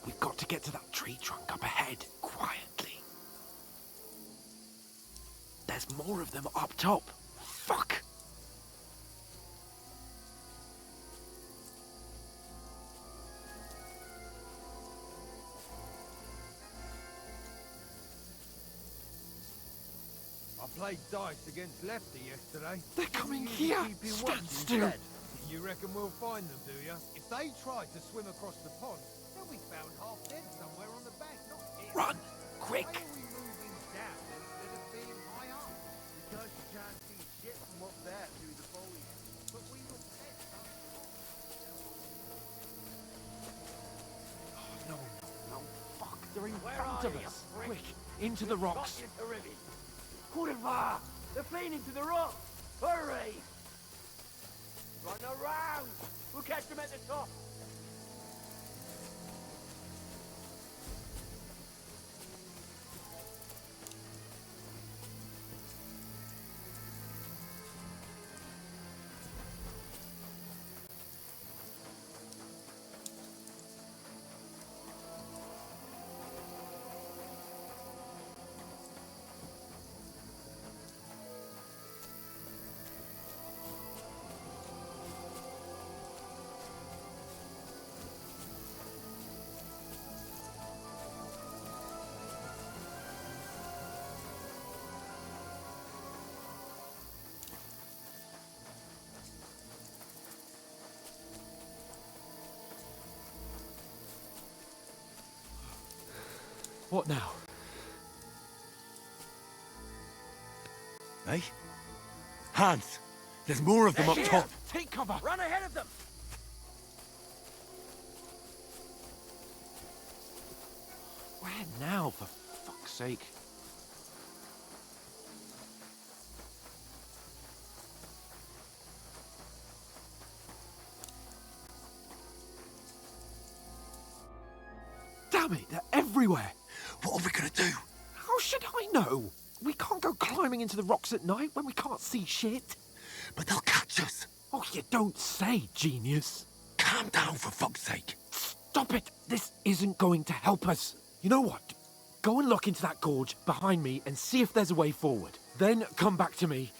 F: We've got to get to that tree trunk up ahead, quietly. There's more of them up top. Fuck!
D: I played dice against Lefty yesterday.
F: They're coming here! Stand still!
D: You reckon we'll find them, do you? If they try to swim across the pond, they'll be found half dead somewhere on the bank, not here.
F: Run! Quick!
D: Why are we moving down instead of being high up? Because you can't see shit from up there through the foliage. But we were set up.
F: No, fuck, they're in front of us! Quick, into the rocks!
B: Kurwa! They're fleeing into the rock! Hurry! Run around! We'll catch them at the top!
F: What now?
I: Eh? Hans! There's more of them up top!
F: Take cover!
B: Run ahead of them!
F: Where now, for fuck's sake? Damn it, they're everywhere!
I: What are we gonna do?
F: How should I know? We can't go climbing into the rocks at night when we can't see shit.
I: But they'll catch us!
F: Oh, you don't say, genius.
I: Calm down, for fuck's sake!
F: Stop it! This isn't going to help us. You know what? Go and look into that gorge behind me and see if there's a way forward. Then come back to me.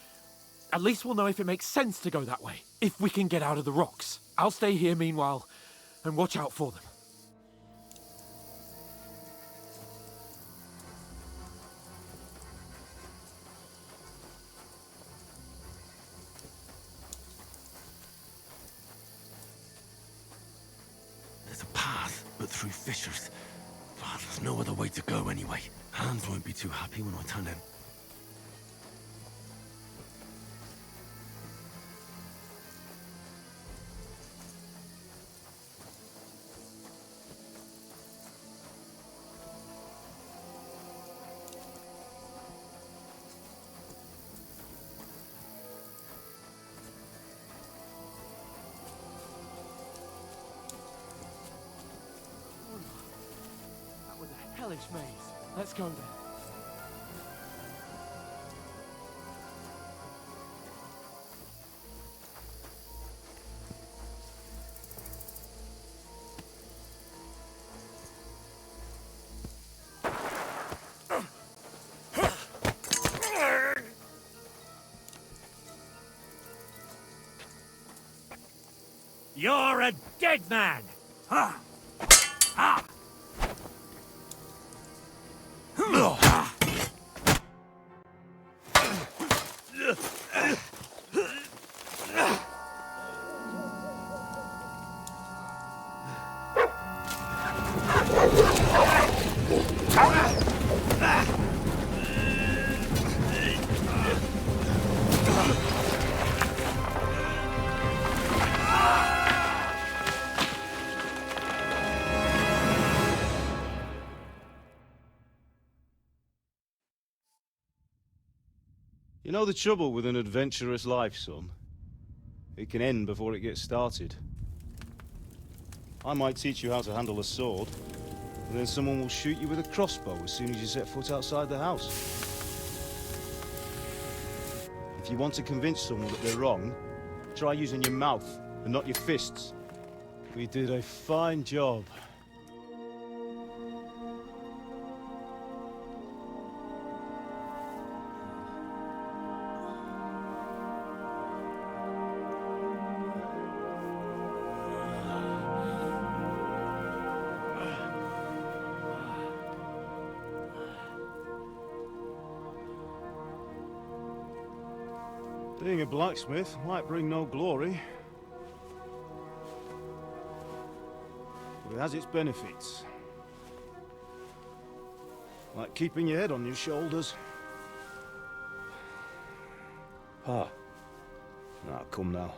F: At least we'll know if it makes sense to go that way. If we can get out of the rocks. I'll stay here meanwhile and watch out for them.
I: There's a path, but through fissures. Ah, there's no other way to go anyway. Hans won't be too happy when I turn in.
F: That was a hellish maze. Let's go then.
B: You're a dead man! Ha! Ha!
Q: You know the trouble with an adventurous life, son? It can end before it gets started. I might teach you how to handle a sword, and then someone will shoot you with a crossbow as soon as you set foot outside the house. If you want to convince someone that they're wrong, try using your mouth and not your fists. We did a fine job. Being a blacksmith might bring no glory, but it has its benefits. Like keeping your head on your shoulders.
J: Pa.
Q: Ah, come now.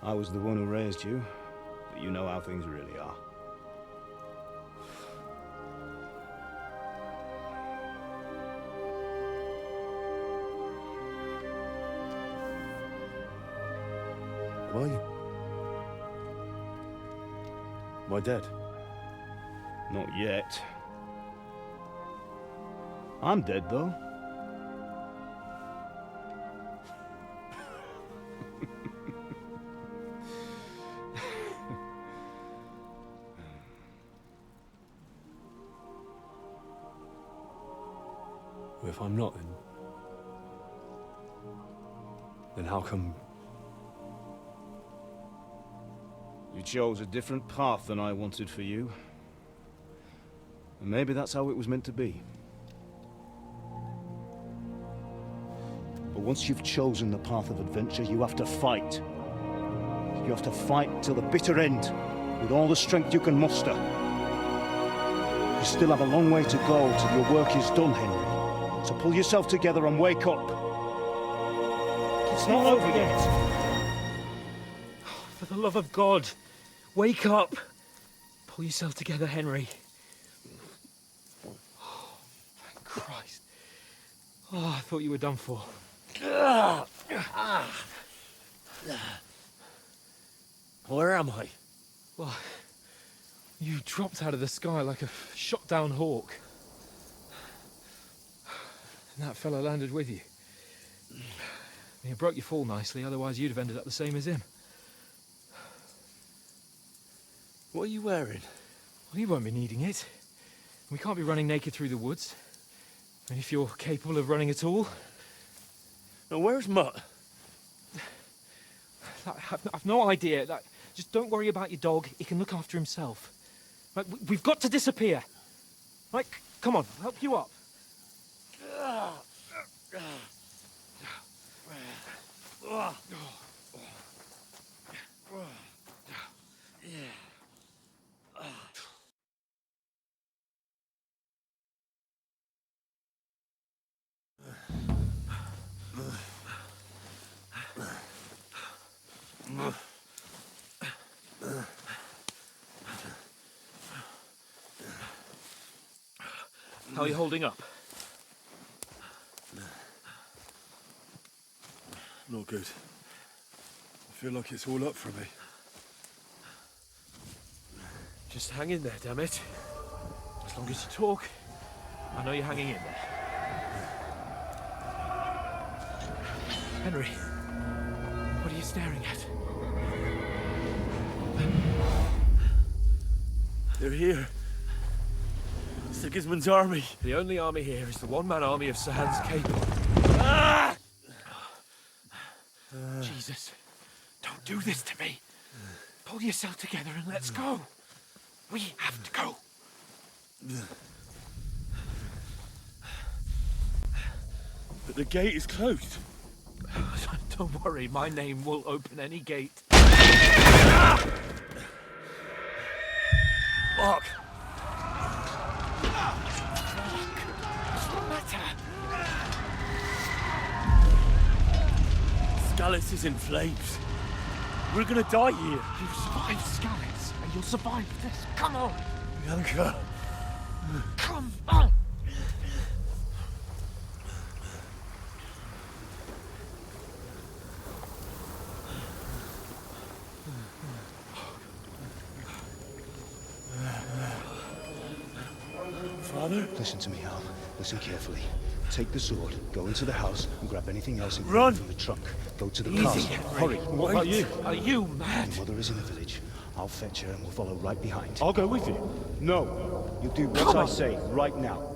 Q: I was the one who raised you, but you know how things really are.
J: Who are you? Am I dead?
Q: Not yet. I'm dead, though.
J: Well, if I'm not, then how come...
Q: You chose a different path than I wanted for you. And maybe that's how it was meant to be. But once you've chosen the path of adventure, you have to fight. You have to fight till the bitter end, with all the strength you can muster. You still have a long way to go till your work is done, Henry. So pull yourself together and wake up. It's not over yet.
G: For the love of God, wake up! Pull yourself together, Henry. Oh, thank Christ. Oh, I thought you were done for.
L: Where am I?
G: Well, you dropped out of the sky like a shot-down hawk. And that fella landed with you. You broke your fall nicely, otherwise you'd have ended up the same as him.
L: What are you wearing?
G: Well, you won't be needing it. We can't be running naked through the woods. And if you're capable of running at all...
L: Now, where's Mutt?
G: I've no idea. Just don't worry about your dog. He can look after himself. Right, we've got to disappear. Right, come on, I'll help you up. How are you holding up?
J: Not good. I feel like it's all up for me.
G: Just hang in there, damn it. As long as you talk, I know you're hanging in there. Henry, what are you staring at?
L: They're here. Sigismund's army.
G: The only army here is the one-man army of Sir Hans Cable.
L: Ah!
G: Jesus, don't do this to me. Pull yourself together and let's go. We have to go.
L: But the gate is closed.
G: Don't worry, my name will open any gate.
L: Fuck.
G: What's the matter?
L: Scallis is in flames. We're gonna die here.
G: You've survived Scallis, and you'll survive this. Come on!
L: Bianca.
G: Come on!
L: Father?
Q: Listen to me, Hal. Listen carefully. Take the sword, go into the house, and grab anything else
L: Run!
Q: from the trunk. Go to the
G: Easy,
Q: castle.
G: Henry.
Q: Hurry.
J: What about you?
G: Are you mad?
Q: Your mother is in the village. I'll fetch her and we'll follow right behind.
J: I'll go with you.
Q: No. You do what
G: Come
Q: I
G: on.
Q: say right now.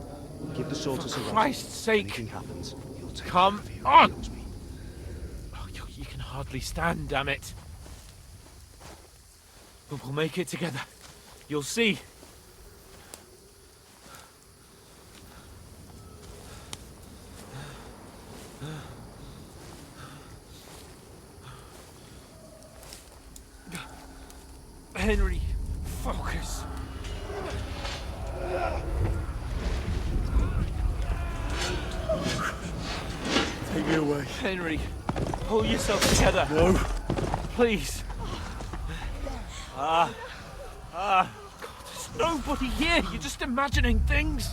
Q: Give the sword to Sir Roger.
G: Christ's sake.
Q: If anything happens, you'll take
G: Come
Q: care of
G: on.
Q: who knows me.
G: Oh, you can hardly stand, damn it. But we'll make it together. You'll see.
E: away.
G: Henry, pull yourself together.
E: No.
G: Please. God, there's nobody here. You're just imagining things.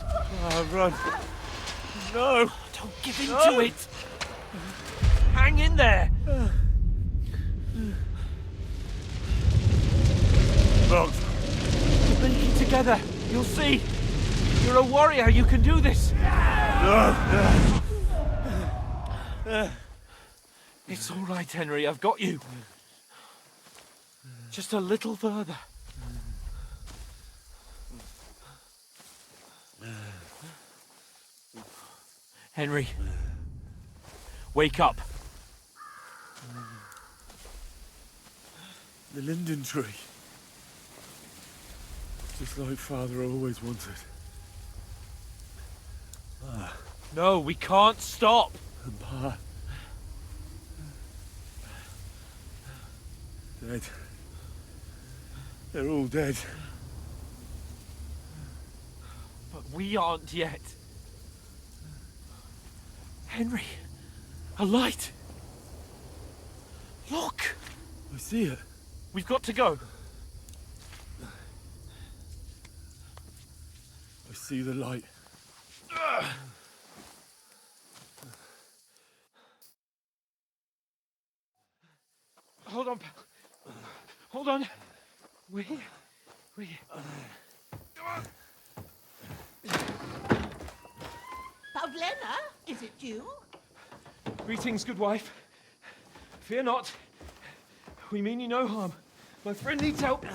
E: Run. No.
G: Don't give in to it. Hang in there.
E: Both.
G: Make it together. You'll see. You're a warrior. You can do this. It's all right, Henry. I've got you. Just a little further. Henry, wake up.
E: The linden tree. Just like Father always wanted.
G: No, we can't stop.
E: And Pa. Dead. They're all dead.
G: But we aren't yet. Henry, a light. Look.
E: I see it.
G: We've got to go.
E: I see the light.
G: Hold on, pal. Hold on. We.
R: Pavlena, is it you?
G: Greetings, good wife. Fear not. We mean you no harm. My friend needs help.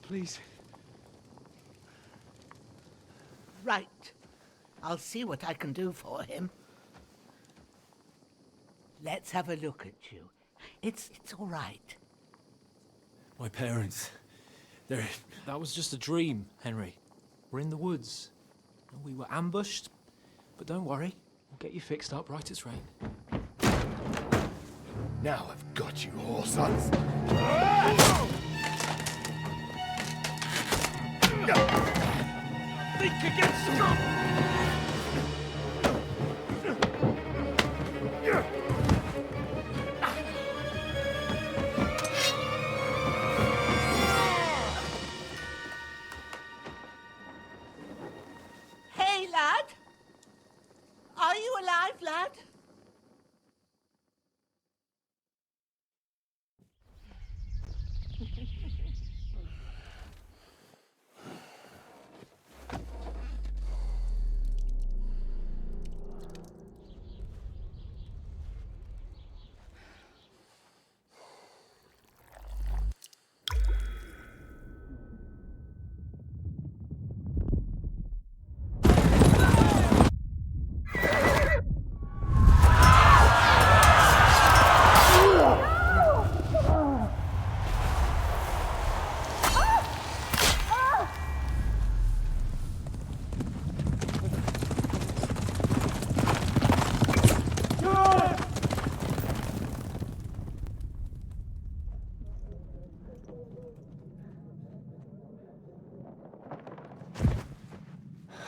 G: Please.
R: Right. I'll see what I can do for him. Let's have a look at you. It's all right.
E: My parents. They're...
G: That was just a dream, Henry. We're in the woods. We were ambushed, but don't worry. We'll get you fixed up right as rain.
D: Now I've got you, whore sons.
G: Think against strong!
R: Hey, lad! Are you alive, lad?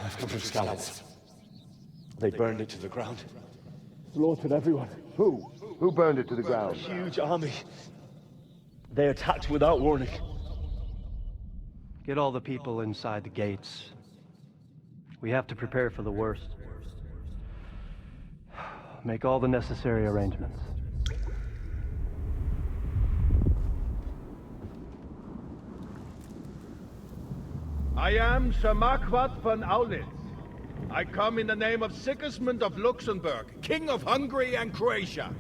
Q: I've come from Scallops. They burned it to the ground. Slaughtered everyone.
P: Who? Who burned it to the
Q: A
P: ground?
Q: huge army. They attacked without warning.
S: Get all the people inside the gates. We have to prepare for the worst. Make all the necessary arrangements.
T: I am Sir Marquardt von Aulitz. I come in the name of Sigismund of Luxembourg, King of Hungary and Croatia.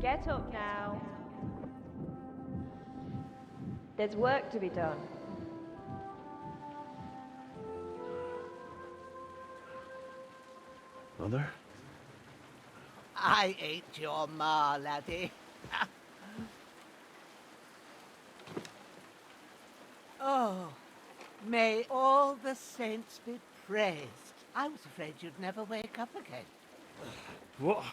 U: Get up now. There's work to be done.
Q: Mother?
R: I ain't your ma, laddie. Oh, may all the saints be praised. I was afraid you'd never wake up again.
E: What?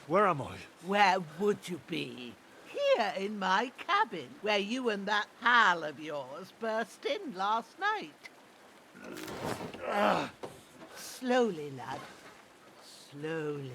A: Where am I?
R: Where would you be? Here in my cabin, where you and that pal of yours burst in last night. Slowly, lad. Slowly.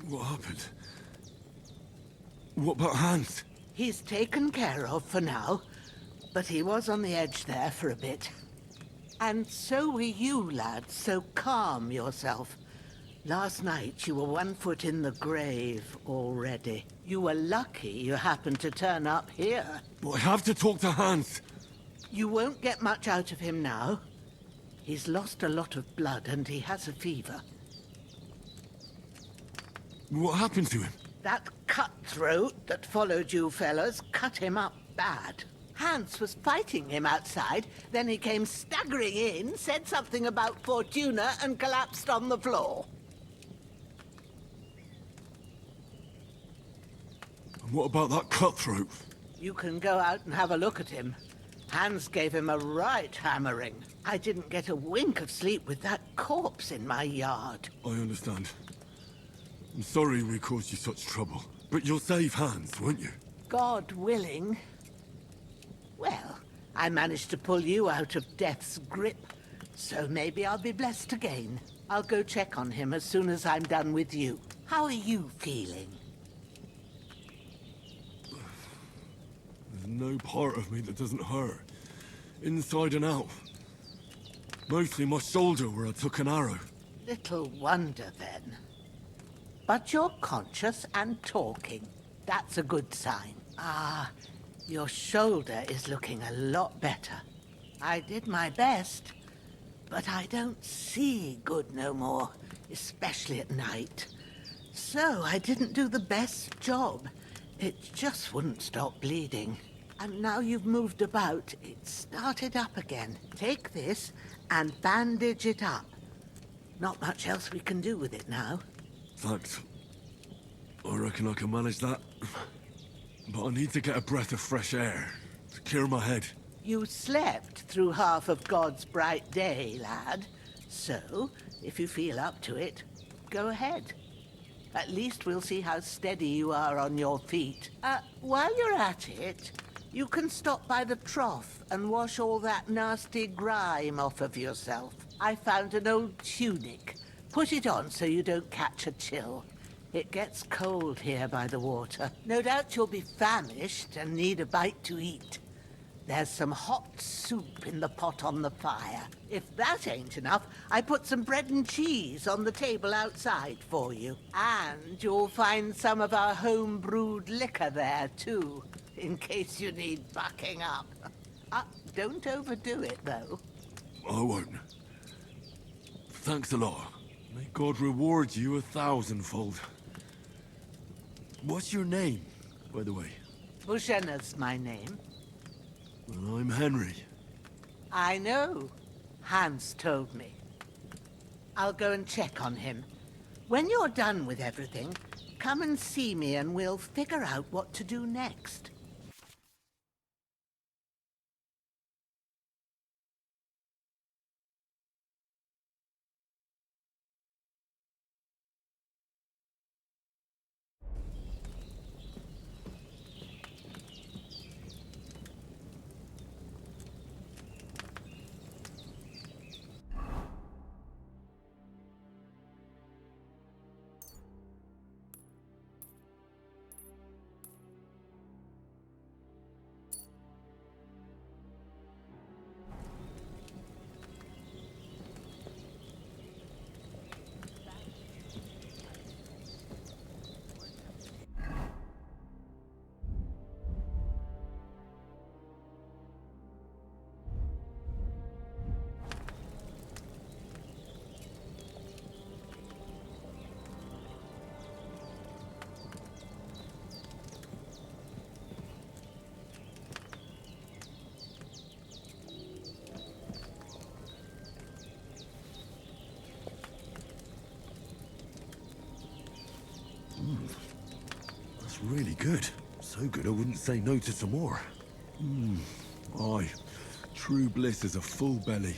I: What happened? What about Hans?
R: He's taken care of for now, but he was on the edge there for a bit. And so were you, lad, so calm yourself. Last night you were 1 foot in the grave already. You were lucky you happened to turn up here.
I: But I have to talk to Hans.
R: You won't get much out of him now. He's lost a lot of blood and he has a fever.
I: What happened to him?
R: That cutthroat that followed you fellas cut him up bad. Hans was fighting him outside, then he came staggering in, said something about Fortuna, and collapsed on the floor.
I: And what about that cutthroat?
R: You can go out and have a look at him. Hans gave him a right hammering. I didn't get a wink of sleep with that corpse in my yard.
I: I understand. I'm sorry we caused you such trouble. But you'll save Hans, won't you?
R: God willing. Well, I managed to pull you out of death's grip, so maybe I'll be blessed again. I'll go check on him as soon as I'm done with you. How are you feeling?
I: There's no part of me that doesn't hurt. Inside and out. Mostly my shoulder where I took an arrow.
R: Little wonder then. But you're conscious and talking. That's a good sign. Ah, your shoulder is looking a lot better. I did my best, but I don't see good no more, especially at night. So I didn't do the best job. It just wouldn't stop bleeding. And now you've moved about, it started up again. Take this and bandage it up. Not much else we can do with it now.
I: Thanks. I reckon I can manage that. But I need to get a breath of fresh air to clear my head.
R: You slept through half of God's bright day, lad. So, if you feel up to it, go ahead. At least we'll see how steady you are on your feet. While you're at it, you can stop by the trough and wash all that nasty grime off of yourself. I found an old tunic. Put it on so you don't catch a chill. It gets cold here by the water. No doubt you'll be famished and need a bite to eat. There's some hot soup in the pot on the fire. If that ain't enough, I put some bread and cheese on the table outside for you. And you'll find some of our home-brewed liquor there, too, in case you need bucking up. Don't overdo it, though.
I: I won't. Thanks a lot. May God reward you 1,000-fold. What's your name, by the way?
R: Bushenna's my name.
I: Well, I'm Henry.
R: I know. Hans told me. I'll go and check on him. When you're done with everything, come and see me and we'll figure out what to do next.
I: It's really good. So good I wouldn't say no to some more. Aye. True bliss is a full belly.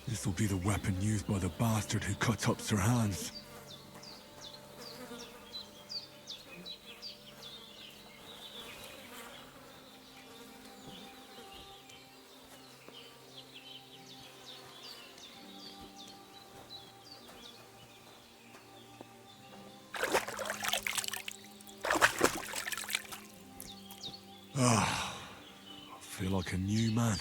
I: This'll be the weapon used by the bastard who cut up Sir Hans. Ah, I feel like a new man.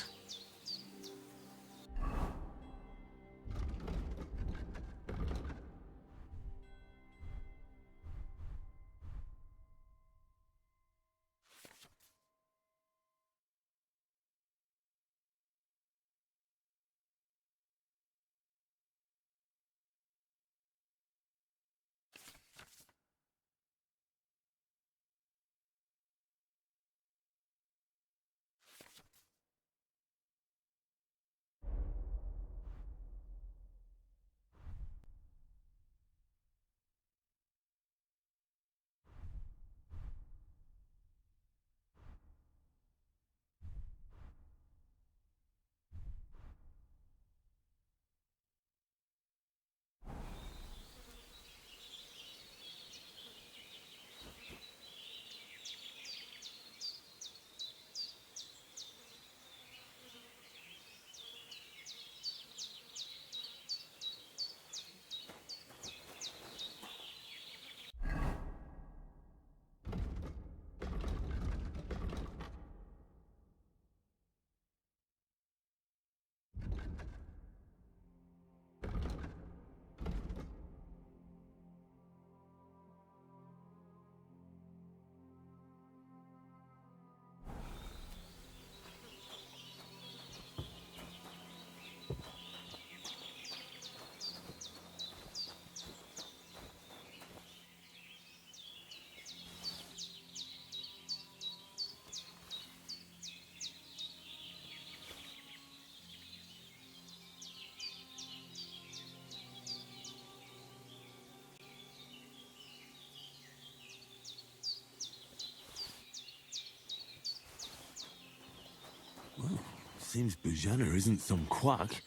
I: Seems Bujana isn't some quack.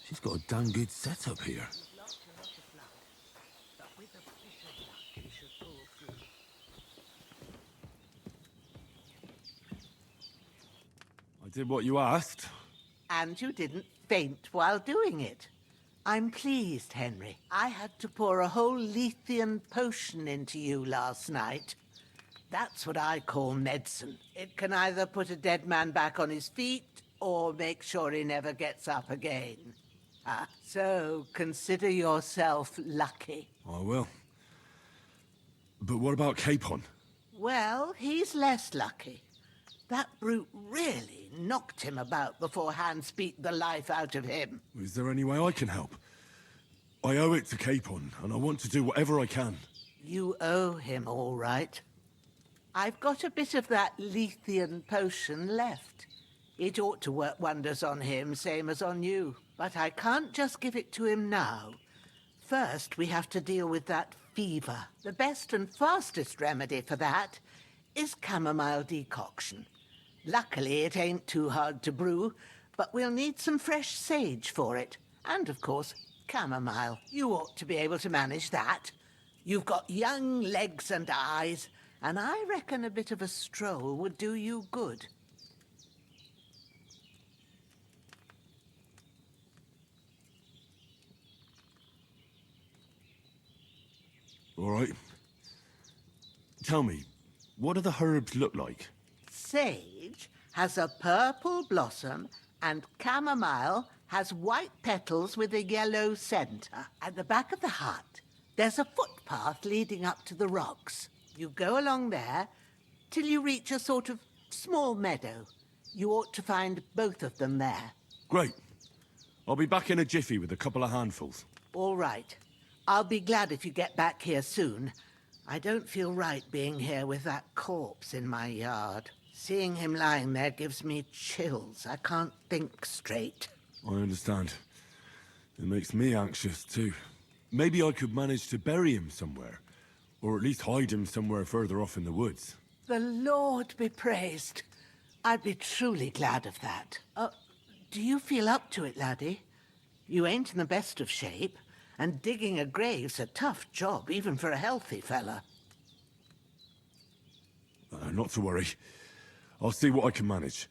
I: She's got a damn good setup here. I did what you asked.
R: And you didn't faint while doing it. I'm pleased, Henry. I had to pour a whole Lethean potion into you last night. That's what I call medicine. It can either put a dead man back on his feet or make sure he never gets up again. So consider yourself lucky.
I: I will. But what about Capon?
R: Well, he's less lucky. That brute really knocked him about before Hans beat the life out of him.
I: Is there any way I can help? I owe it to Capon, and I want to do whatever I can.
R: You owe him, all right. I've got a bit of that Lethean potion left. It ought to work wonders on him, same as on you. But I can't just give it to him now. First, we have to deal with that fever. The best and fastest remedy for that is chamomile decoction. Luckily, it ain't too hard to brew, but we'll need some fresh sage for it. And, of course, chamomile. You ought to be able to manage that. You've got young legs and eyes, and I reckon a bit of a stroll would do you good.
I: All right. Tell me, what do the herbs look like?
R: Sage has a purple blossom, and chamomile has white petals with a yellow centre. At the back of the hut, there's a footpath leading up to the rocks. You go along there till you reach a sort of small meadow. You ought to find both of them there.
I: Great. I'll be back in a jiffy with a couple of handfuls.
R: All right. I'll be glad if you get back here soon. I don't feel right being here with that corpse in my yard. Seeing him lying there gives me chills. I can't think straight.
I: I understand. It makes me anxious, too. Maybe I could manage to bury him somewhere. Or at least hide him somewhere further off in the woods.
R: The Lord be praised. I'd be truly glad of that. Do you feel up to it, laddie? You ain't in the best of shape, and digging a grave's a tough job, even for a healthy fella.
I: Not to worry. I'll see what I can manage.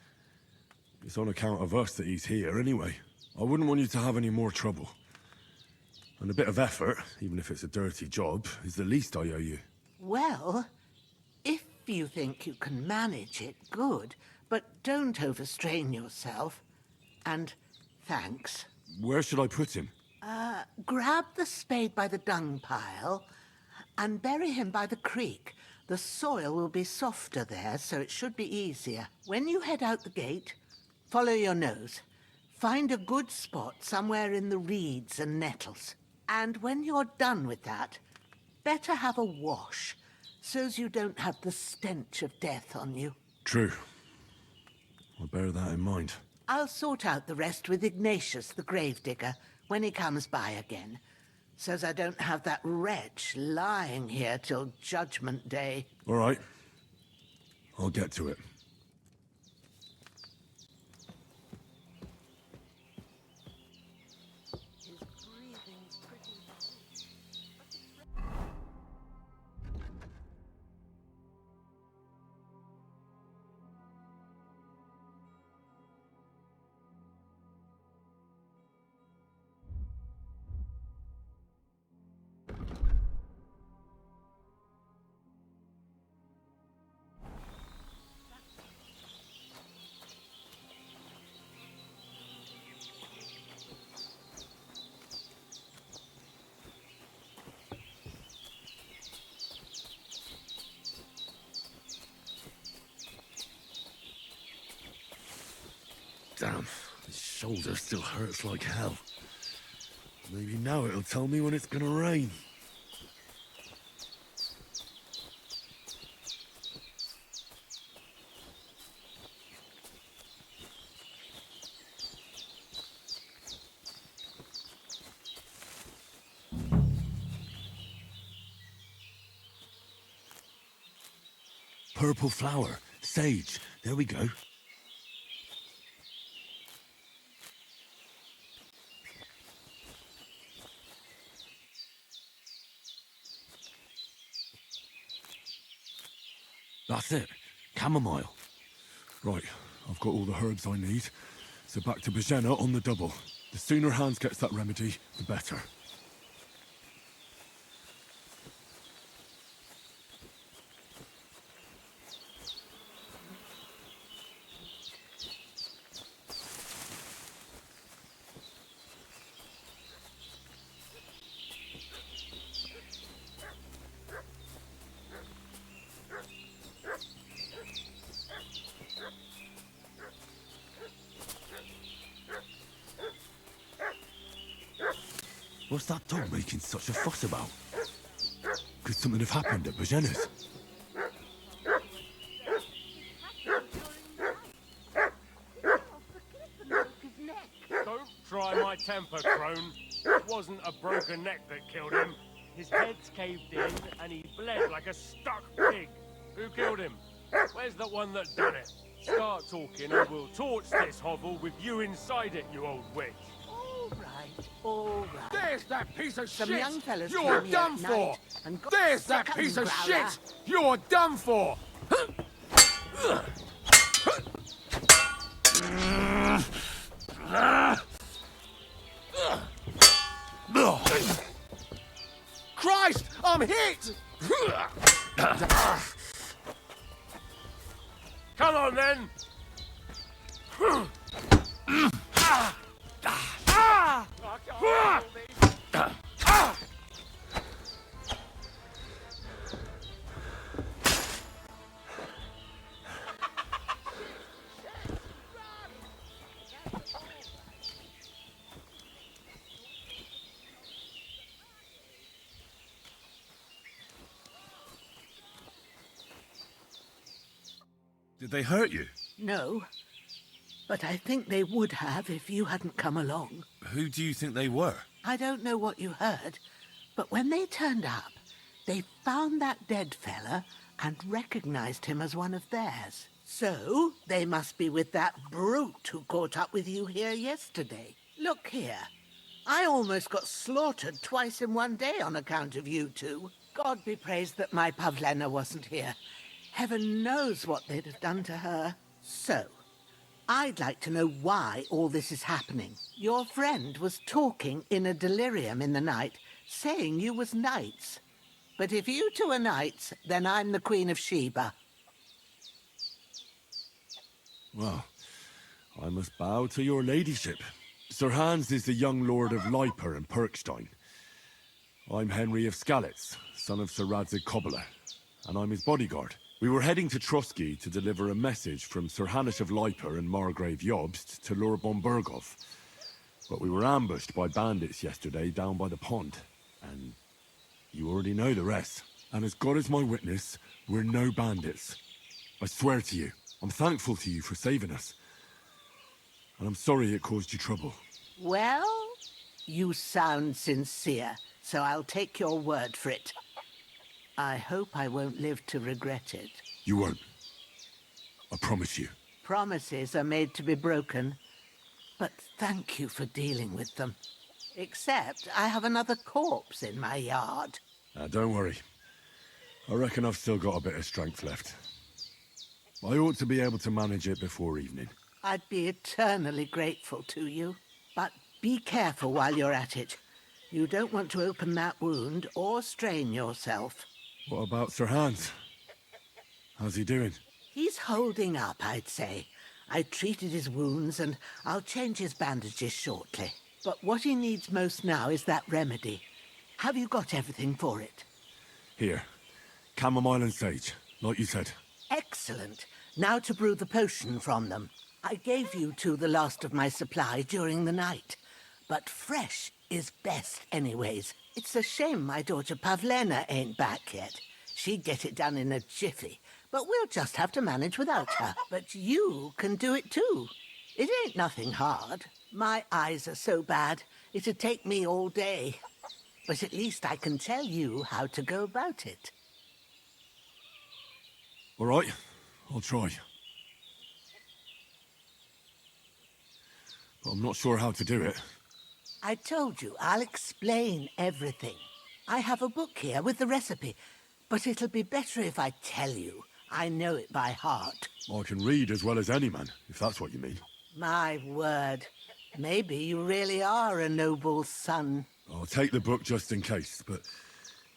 I: It's on account of us that he's here, anyway. I wouldn't want you to have any more trouble. And a bit of effort, even if it's a dirty job, is the least I owe you.
R: Well, if you think you can manage it, good. But don't overstrain yourself. And thanks.
I: Where should I put him?
R: Grab the spade by the dung pile and bury him by the creek. The soil will be softer there, so it should be easier. When you head out the gate, follow your nose. Find a good spot somewhere in the reeds and nettles. And when you're done with that, better have a wash, so's you don't have the stench of death on you.
I: True. I'll bear that in mind.
R: I'll sort out the rest with Ignatius, the gravedigger, when he comes by again, so's I don't have that wretch lying here till Judgment Day.
I: All right. I'll get to it. Damn, his shoulder still hurts like hell. Maybe now it'll tell me when it's gonna rain. Purple flower, sage, there we go. That's it. Chamomile. Right, I've got all the herbs I need. So back to Bajena on the double. The sooner Hans gets that remedy, the better. What's that dog making such a fuss about? Could something have happened at Bajena's?
C: Don't try my
H: temper, crone. It wasn't a broken neck that killed him. His head's caved in, and he bled like a stuck pig. Who killed him? Where's the one that done it? Start talking, and we'll torch this hovel with you inside it, you old witch.
R: All right.
D: There's that piece of
R: Some
D: shit!
R: young fellas
D: You're
R: came here
D: done
R: at
D: for!
R: night and got
D: There's that
R: stuck
D: piece
R: up
D: of
R: in Growler.
D: shit! You're done for! Christ! I'm hit!
H: Come on, then!
I: Did they hurt you?
R: No, but I think they would have if you hadn't come along.
I: Who do you think they were?
R: I don't know what you heard, but when they turned up, they found that dead fella and recognized him as one of theirs. So, they must be with that brute who caught up with you here yesterday. Look here. I almost got slaughtered twice in one day on account of you two. God be praised that my Pavlena wasn't here. Heaven knows what they'd have done to her. So, I'd like to know why all this is happening. Your friend was talking in a delirium in the night, saying you was knights. But if you two are knights, then I'm the Queen of Sheba.
I: Well, I must bow to your ladyship. Sir Hans is the young lord of Leiper and Perkstein. I'm Henry of Skalitz, son of Sir Radzig Kobyla, and I'm his bodyguard. We were heading to Trotsky to deliver a message from Sir Hanush of Leiper and Margrave Jobst to Lord Bombergov. But we were ambushed by bandits yesterday down by the pond, and you already know the rest. And as God is my witness, we're no bandits. I swear to you, I'm thankful to you for saving us. And I'm sorry it caused you trouble.
R: Well, you sound sincere, so I'll take your word for it. I hope I won't live to regret it.
I: You won't. I promise you.
R: Promises are made to be broken, but thank you for dealing with them. Except I have another corpse in my yard.
I: Don't worry. I reckon I've still got a bit of strength left. I ought to be able to manage it before evening.
R: I'd be eternally grateful to you. But be careful while you're at it. You don't want to open that wound or strain yourself.
I: What about Sir Hans? How's he doing?
R: He's holding up, I'd say. I treated his wounds and I'll change his bandages shortly. But what he needs most now is that remedy. Have you got everything for it?
I: Here. Chamomile and sage, like you said.
R: Excellent. Now to brew the potion from them. I gave you two the last of my supply during the night. But fresh is best anyways. It's a shame my daughter Pavlena ain't back yet. She'd get it done in a jiffy. But we'll just have to manage without her. But you can do it too. It ain't nothing hard. My eyes are so bad, it'd take me all day. But at least I can tell you how to go about it.
I: All right, I'll try. But I'm not sure how to do it.
R: I told you, I'll explain everything. I have a book here with the recipe, but it'll be better if I tell you. I know it by heart.
I: I can read as well as any man, if that's what you mean.
R: My word. Maybe you really are a noble son.
I: I'll take the book just in case, but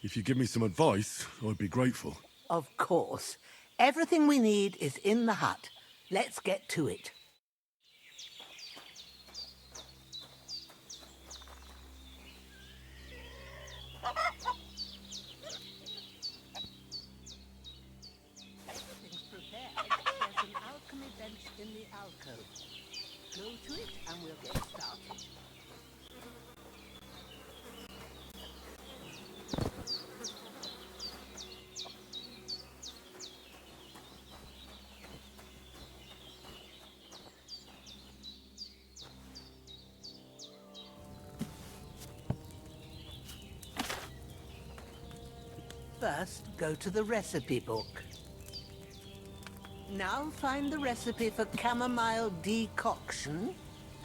I: if you give me some advice, I'd be grateful.
R: Of course. Everything we need is in the hut. Let's get to it. Everything's prepared. There's an alchemy bench in the alcove. Go to it and we'll get started. First, go to the recipe book. Now find the recipe for chamomile decoction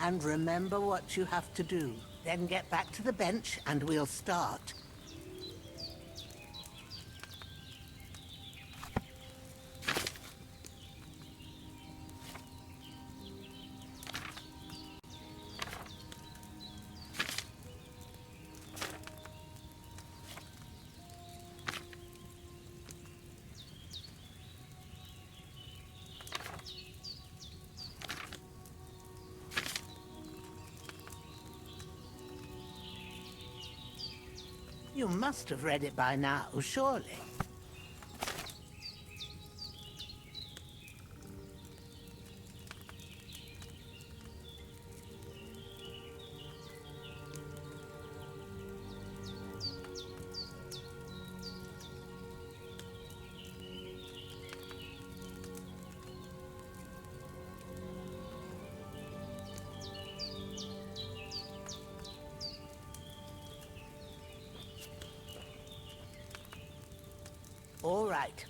R: and remember what you have to do. Then get back to the bench and we'll start. You must have read it by now, surely. All right.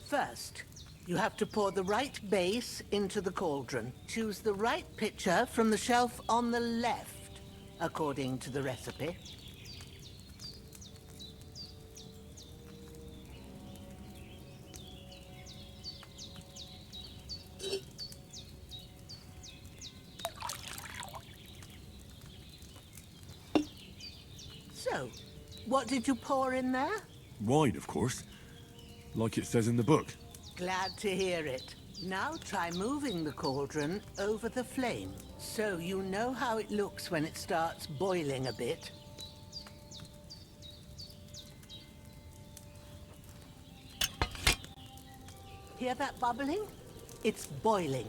R: First, you have to pour the right base into the cauldron. Choose the right pitcher from the shelf on the left, according to the recipe. So, what did you pour in there?
I: Wine, of course. Like it says in the book.
R: Glad to hear it. Now try moving the cauldron over the flame, so you know how it looks when it starts boiling a bit. Hear that bubbling? It's boiling.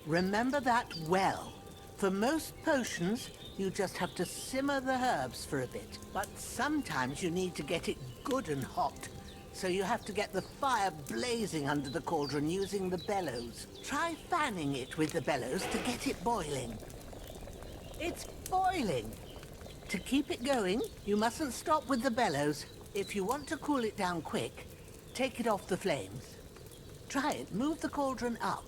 R: Remember that well. For most potions, you just have to simmer the herbs for a bit. But sometimes you need to get it good and hot. So you have to get the fire blazing under the cauldron using the bellows. Try fanning it with the bellows to get it boiling. It's boiling! To keep it going, you mustn't stop with the bellows. If you want to cool it down quick, take it off the flames. Try it. Move the cauldron up.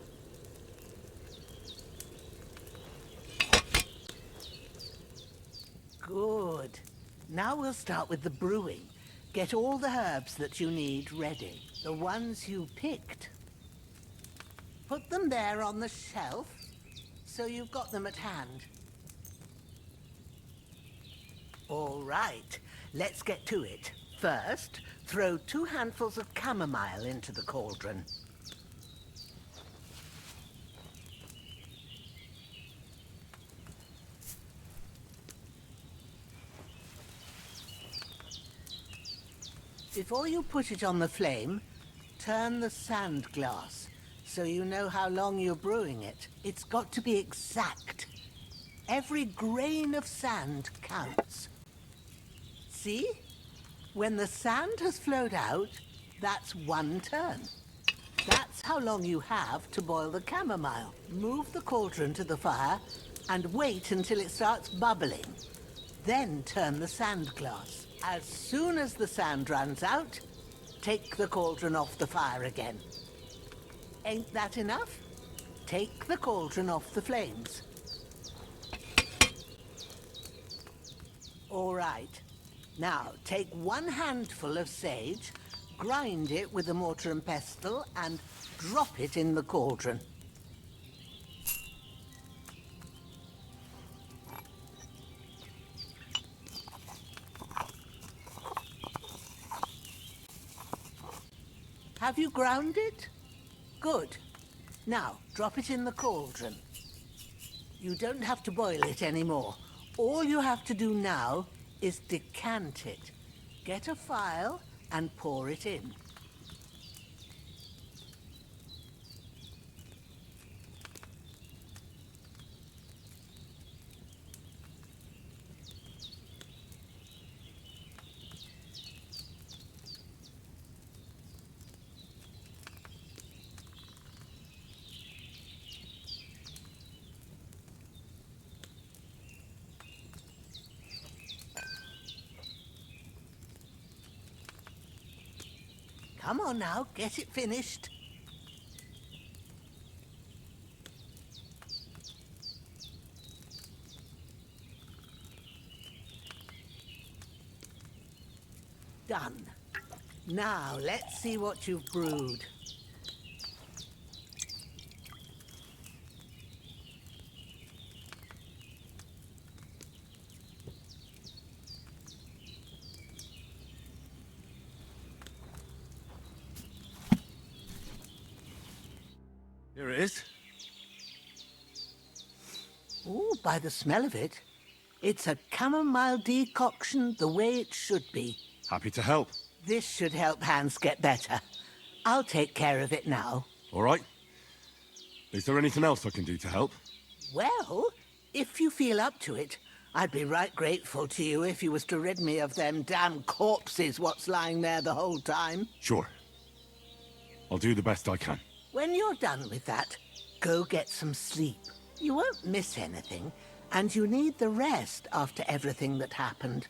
R: Good. Now we'll start with the brewing. Get all the herbs that you need ready. The ones you picked. Put them there on the shelf, so you've got them at hand. All right, let's get to it. First, throw 2 handfuls of chamomile into the cauldron. Before you put it on the flame, turn the sand glass so you know how long you're brewing it. It's got to be exact. Every grain of sand counts. See? When the sand has flowed out, that's 1 turn. That's how long you have to boil the chamomile. Move the cauldron to the fire and wait until it starts bubbling. Then turn the sand glass. As soon as the sand runs out, take the cauldron off the fire again. Ain't that enough? Take the cauldron off the flames. All right. Now, take 1 handful of sage, grind it with a mortar and pestle, and drop it in the cauldron. Have you ground it? Good. Now, drop it in the cauldron. You don't have to boil it anymore. All you have to do now is decant it. Get a phial and pour it in. Come on now, get it finished. Done. Now, let's see what you've brewed.
I: Here it is.
R: Ooh, by the smell of it, it's a chamomile decoction the way it should be.
I: Happy to help.
R: This should help Hans get better. I'll take care of it now.
I: All right. Is there anything else I can do to help?
R: Well, if you feel up to it, I'd be right grateful to you if you was to rid me of them damn corpses what's lying there the whole time.
I: Sure. I'll do the best I can.
R: When you're done with that, go get some sleep. You won't miss anything, and you need the rest after everything that happened.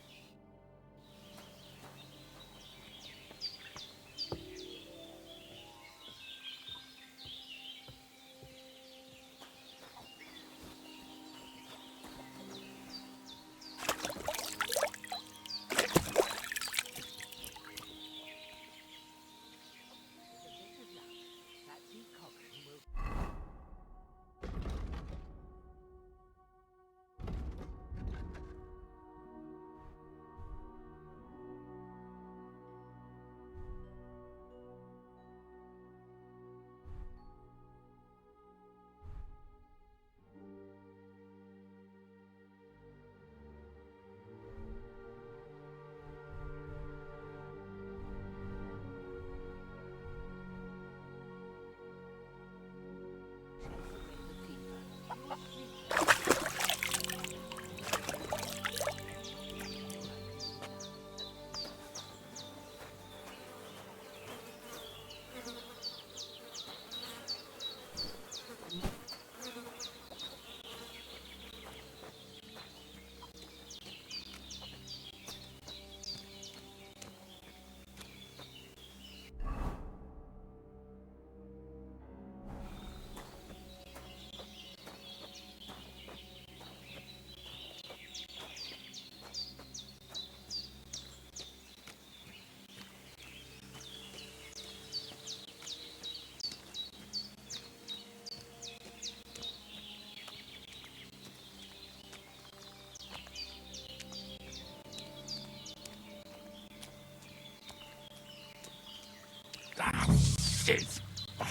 I: Shit! My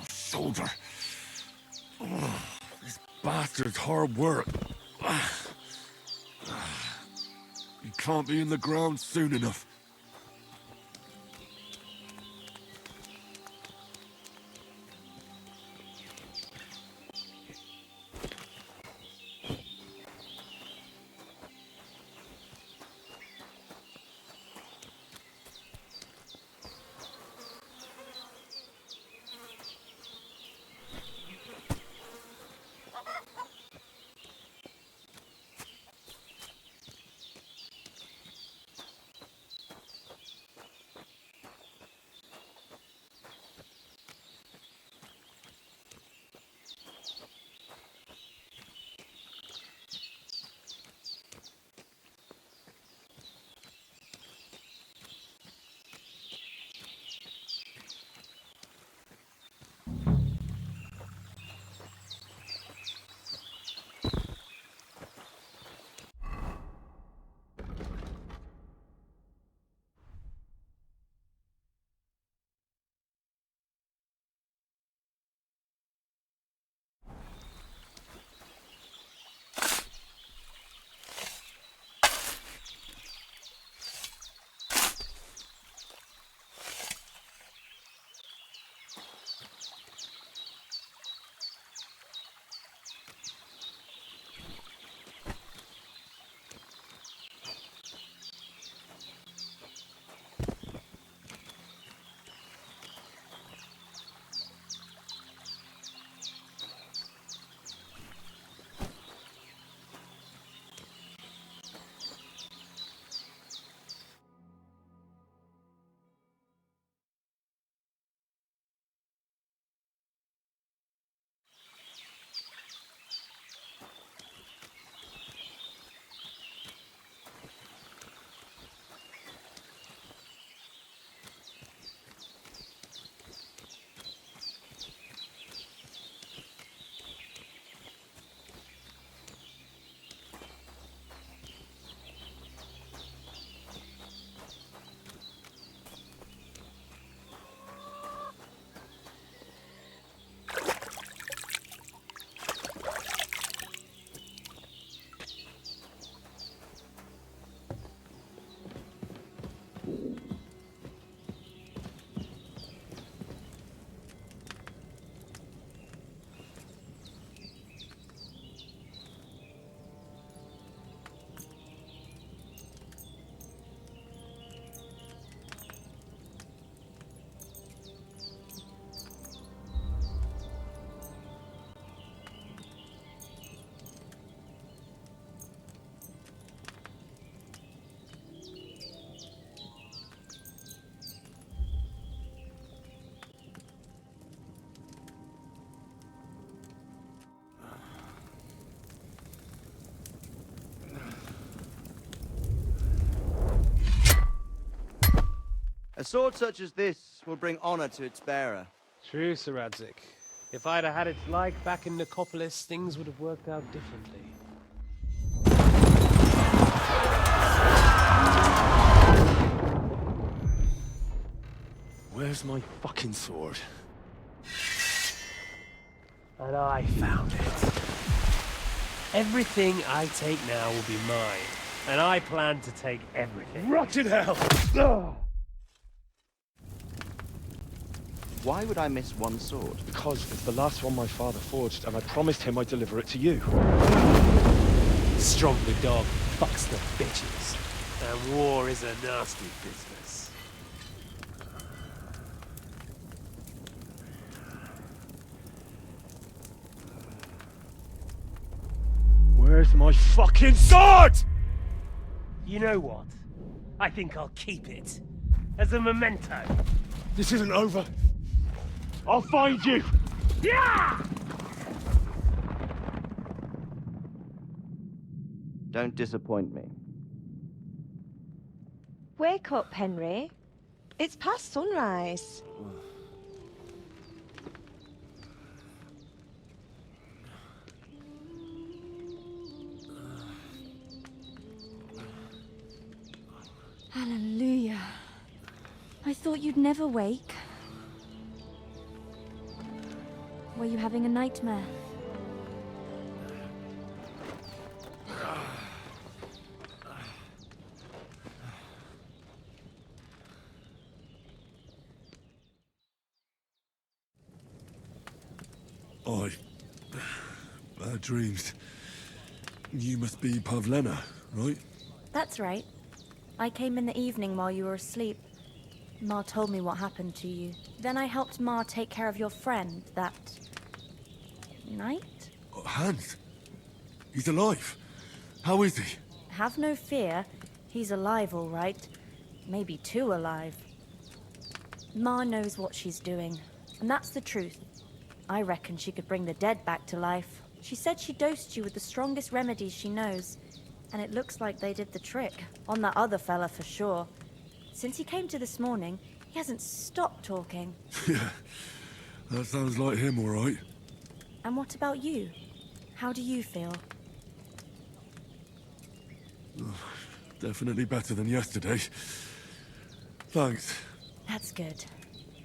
I: shoulder. This bastard's hard work. He can't be in the ground soon enough.
K: A sword such as this will bring honor to its bearer.
H: True, Sir Radzik. If I'd have had its like back in Nicopolis, things would have worked out differently.
I: Where's my fucking sword?
H: And I found it. Everything I take now will be mine, and I plan to take everything.
I: Rotten hell!
K: Why would I miss one sword?
E: Because it's the last one my father forged, and I promised him I'd deliver it to you.
H: Strong the dog fucks the bitches, and war is a nasty business.
E: Where's my fucking sword?
H: You know what? I think I'll keep it. As a memento.
E: This isn't over. I'll find you!
H: Yeah!
K: Don't disappoint me.
U: Wake up, Henry. It's past sunrise.
N: Hallelujah. I thought you'd never wake. Were you having a nightmare?
I: Bad dreams. You must be Pavlena, right?
N: That's right. I came in the evening while you were asleep. Ma told me what happened to you. Then I helped Ma take care of your friend that night?
I: Hans? He's alive. How is he?
N: Have no fear. He's alive, all right. Maybe too alive. Ma knows what she's doing, and that's the truth. I reckon she could bring the dead back to life. She said she dosed you with the strongest remedies she knows, and it looks like they did the trick. On that other fella for sure. Since he came to this morning, he hasn't stopped talking.
I: Yeah, that sounds like him, all right.
N: And what about you? How do you feel?
I: Definitely better than yesterday. Thanks.
N: That's good.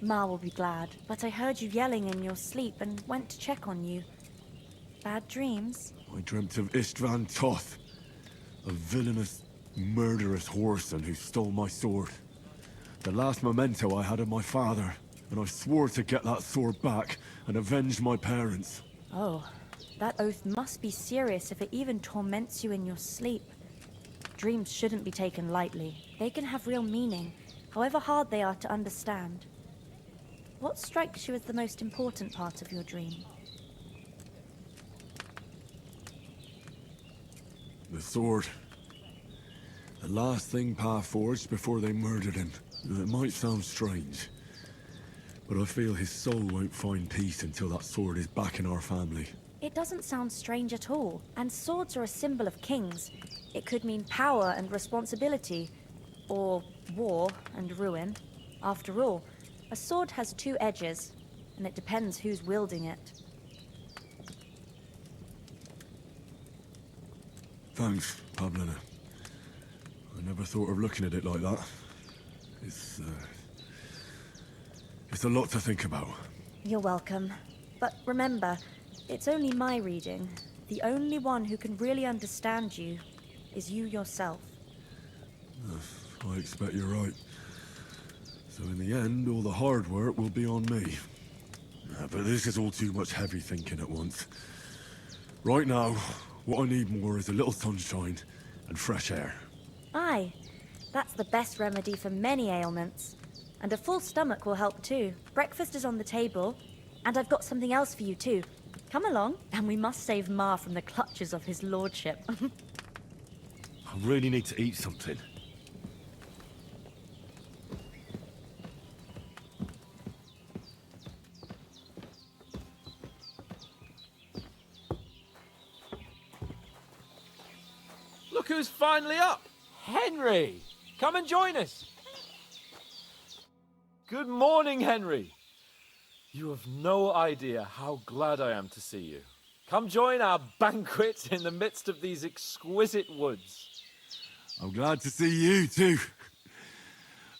N: Ma will be glad, but I heard you yelling in your sleep and went to check on you. Bad dreams?
I: I dreamt of Istvan Toth, a villainous, murderous whoreson who stole my sword. The last memento I had of my father, and I swore to get that sword back and avenge my parents.
N: Oh, that oath must be serious if it even torments you in your sleep. Dreams shouldn't be taken lightly. They can have real meaning, however hard they are to understand. What strikes you as the most important part of your dream?
I: The sword. The last thing Pa forged before they murdered him. It might sound strange, but I feel his soul won't find peace until that sword is back in our family.
N: It doesn't sound strange at all, and swords are a symbol of kings. It could mean power and responsibility, or war and ruin. After all, a sword has two edges, and it depends who's wielding it.
I: Thanks, Pavlena. I never thought of looking at it like that. It's a lot to think about.
N: You're welcome. But remember, it's only my reading. The only one who can really understand you is you yourself.
I: I expect you're right. So in the end, all the hard work will be on me. But this is all too much heavy thinking at once. Right now, what I need more is a little sunshine and fresh air.
N: Aye, that's the best remedy for many ailments. And a full stomach will help too. Breakfast is on the table, and I've got something else for you too. Come along, and we must save Ma from the clutches of his lordship.
I: I really need to eat something.
C: Look who's finally up! Henry! Come and join us!
F: Good morning, Henry. You have no idea how glad I am to see you. Come join our banquet in the midst of these exquisite woods.
I: I'm glad to see you too.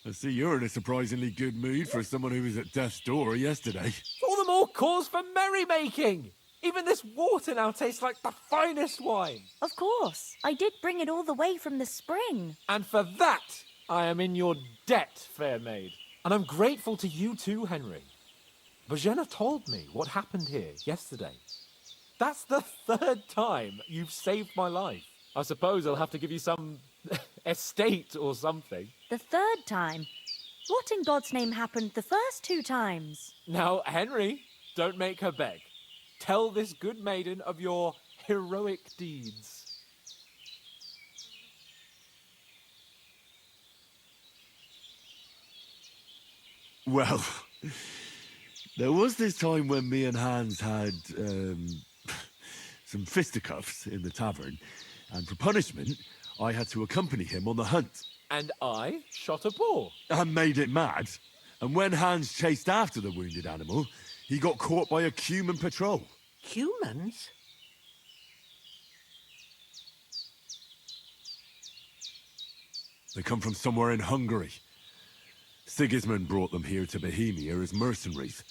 I: I see you're in a surprisingly good mood for someone who was at death's door yesterday.
F: All the more cause for merrymaking. Even this water now tastes like the finest wine.
N: Of course. I did bring it all the way from the spring.
F: And for that, I am in your debt, fair maid. And I'm grateful to you too, Henry. Bojena told me what happened here yesterday. That's the 3rd time you've saved my life. I suppose I'll have to give you some estate or something.
N: The 3rd time? What in God's name happened the first 2 times?
F: Now, Henry, don't make her beg. Tell this good maiden of your heroic deeds.
I: Well, there was this time when me and Hans had some fisticuffs in the tavern, and for punishment, I had to accompany him on the hunt.
F: And I shot a boar.
I: And made it mad. And when Hans chased after the wounded animal, he got caught by a human patrol.
R: Humans?
I: They come from somewhere in Hungary. Sigismund brought them here to Bohemia as mercenaries.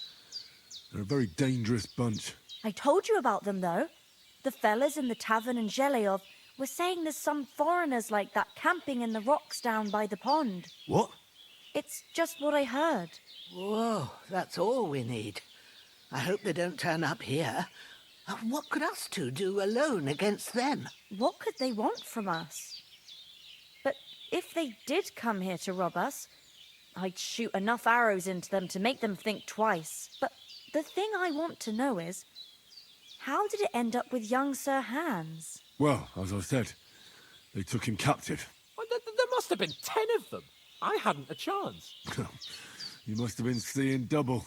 I: They're a very dangerous bunch.
N: I told you about them, though. The fellas in the tavern in Zheleov were saying there's some foreigners like that camping in the rocks down by the pond.
I: What?
N: It's just what I heard.
R: Whoa, that's all we need. I hope they don't turn up here. What could us two do alone against them?
N: What could they want from us? But if they did come here to rob us, I'd shoot enough arrows into them to make them think twice. But the thing I want to know is, how did it end up with young Sir Hans?
I: Well, as I said, they took him captive.
F: Well, there must have been 10 of them. I hadn't a chance.
I: You must have been seeing double.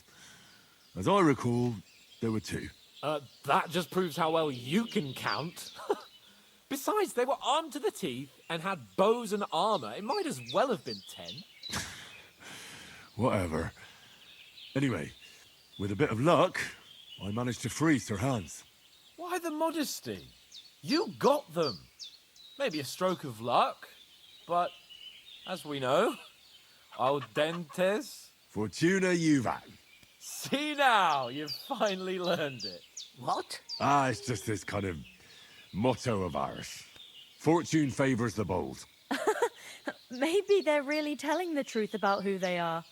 I: As I recall, there were 2.
F: That just proves how well you can count. Besides, they were armed to the teeth and had bows and armor. It might as well have been 10.
I: Whatever. Anyway, with a bit of luck, I managed to free Sir Hans.
F: Why the modesty? You got them. Maybe a stroke of luck, but as we know, audentes.
I: Fortuna juvat.
F: See now, you've finally learned it.
R: What?
I: It's just this kind of motto of ours. Fortune favours the bold.
N: Maybe they're really telling the truth about who they are.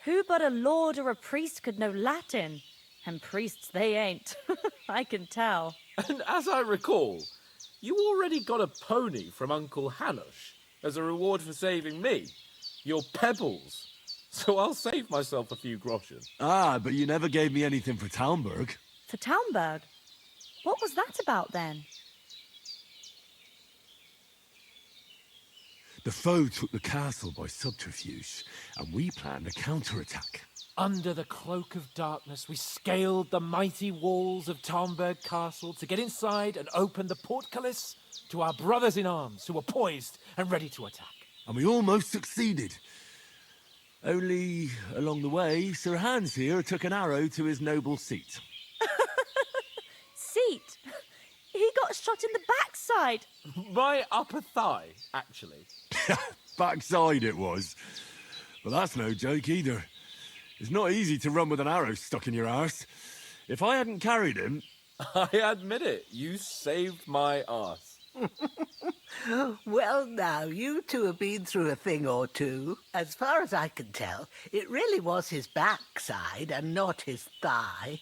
N: Who but a lord or a priest could know Latin? And priests they ain't. I can tell.
F: And as I recall, you already got a pony from Uncle Hanush as a reward for saving me. Your pebbles. So I'll save myself a few groschen.
I: But you never gave me anything for Talmberg.
N: For Talmberg? What was that about then?
I: The foe took the castle by subterfuge, and we planned a counterattack.
F: Under the cloak of darkness, we scaled the mighty walls of Talmberg Castle to get inside and open the portcullis to our brothers in arms who were poised and ready to attack.
I: And we almost succeeded. Only, along the way, Sir Hans here took an arrow to his noble seat.
N: Seat? He got shot in the backside.
F: My upper thigh, actually.
I: Backside it was. But that's no joke either. It's not easy to run with an arrow stuck in your arse. If I hadn't carried him...
F: I admit it, you saved my arse.
R: Well, now, you two have been through a thing or two. As far as I can tell, it really was his backside and not his thigh.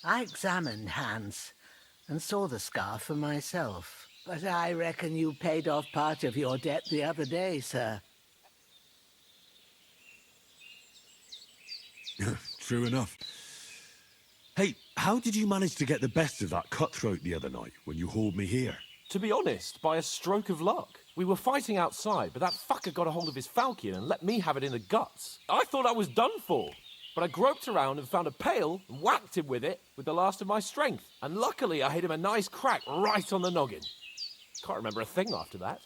R: I examined Hans and saw the scar for myself. But I reckon you paid off part of your debt the other day, sir.
I: True enough. Hey, how did you manage to get the best of that cutthroat the other night when you hauled me here?
F: To be honest, by a stroke of luck. We were fighting outside, but that fucker got a hold of his falchion and let me have it in the guts. I thought I was done for, but I groped around and found a pail and whacked him with it with the last of my strength. And luckily, I hit him a nice crack right on the noggin. Can't remember a thing after that.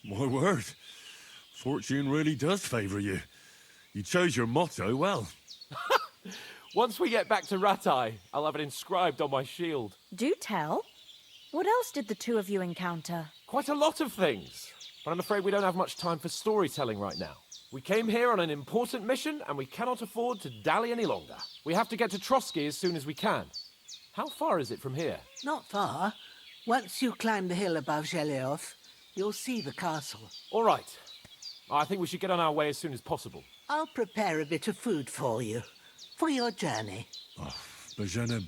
I: My word. Fortune really does favour you. You chose your motto well.
C: Once we get back to Ratai, I'll have it inscribed on my shield.
N: Do tell. What else did the two of you encounter?
C: Quite a lot of things, but I'm afraid we don't have much time for storytelling right now. We came here on an important mission, and we cannot afford to dally any longer. We have to get to Trotsky as soon as we can. How far is it from here?
R: Not far. Once you climb the hill above Zhelioth, you'll see the castle.
C: All right. I think we should get on our way as soon as possible.
R: I'll prepare a bit of food for you, for your journey.
I: Oh, Bozhena,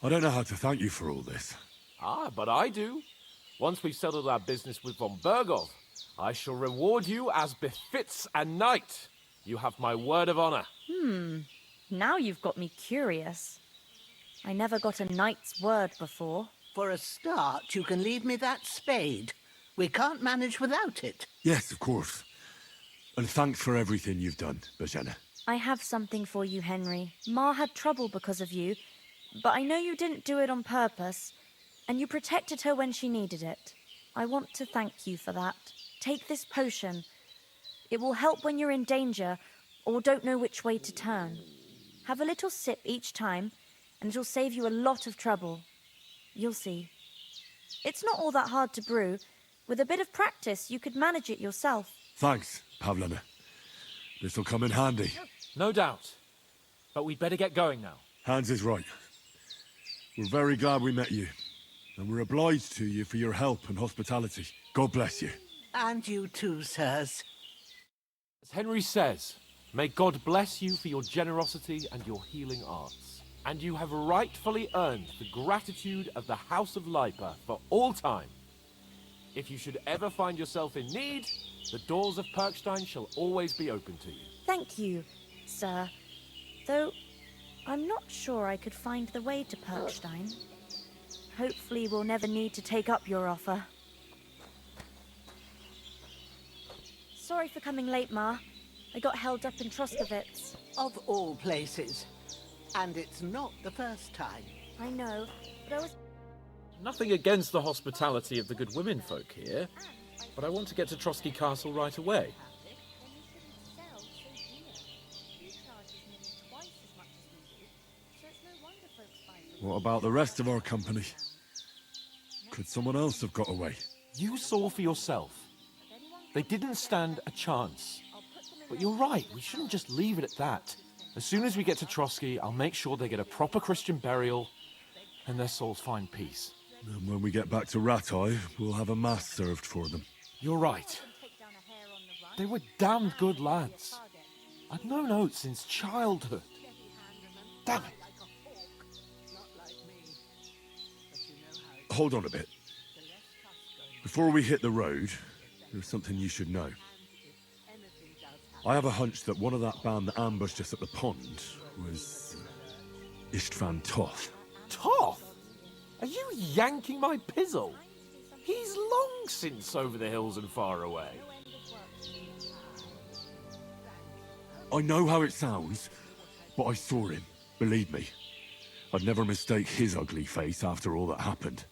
I: I don't know how to thank you for all this.
C: Ah, but I do. Once we've settled our business with von Bergov, I shall reward you as befits a knight. You have my word of honor.
N: Now you've got me curious. I never got a knight's word before.
R: For a start, you can leave me that spade. We can't manage without it.
I: Yes, of course. And thanks for everything you've done, Bozhena.
N: I have something for you, Henry. Ma had trouble because of you, but I know you didn't do it on purpose, and you protected her when she needed it. I want to thank you for that. Take this potion. It will help when you're in danger or don't know which way to turn. Have a little sip each time, and it'll save you a lot of trouble. You'll see. It's not all that hard to brew. With a bit of practice, you could manage it yourself.
I: Thanks, Pavlana. This'll come in handy.
C: No doubt. But we'd better get going now.
I: Hans is right. We're very glad we met you. And we're obliged to you for your help and hospitality. God bless you.
R: And you too, sirs.
C: As Henry says, may God bless you for your generosity and your healing arts. And you have rightfully earned the gratitude of the House of Lipa for all time. If you should ever find yourself in need, the doors of Perkstein shall always be open to you.
N: Thank you, sir. Though, I'm not sure I could find the way to Perkstein. Hopefully we'll never need to take up your offer. Sorry for coming late, Ma. I got held up in Troskowitz.
R: Of all places. And it's not the first time.
N: I know, but I was...
C: Nothing against the hospitality of the good women folk here, but I want to get to Trotsky Castle right away.
I: What about the rest of our company? Could someone else have got away?
C: You saw for yourself. They didn't stand a chance. But you're right, we shouldn't just leave it at that. As soon as we get to Trotsky, I'll make sure they get a proper Christian burial and their souls find peace.
I: And when we get back to Ratai, we'll have a mass served for them.
C: You're right. They were damned good lads. I'd known Oates since childhood. Damn it.
I: Hold on a bit. Before we hit the road, there's something you should know. I have a hunch that one of that band that ambushed us at the pond was Istvan Toth.
C: Toth? Are you yanking my pizzle? He's long since over the hills and far away.
I: I know how it sounds, but I saw him, believe me. I'd never mistake his ugly face after all that happened.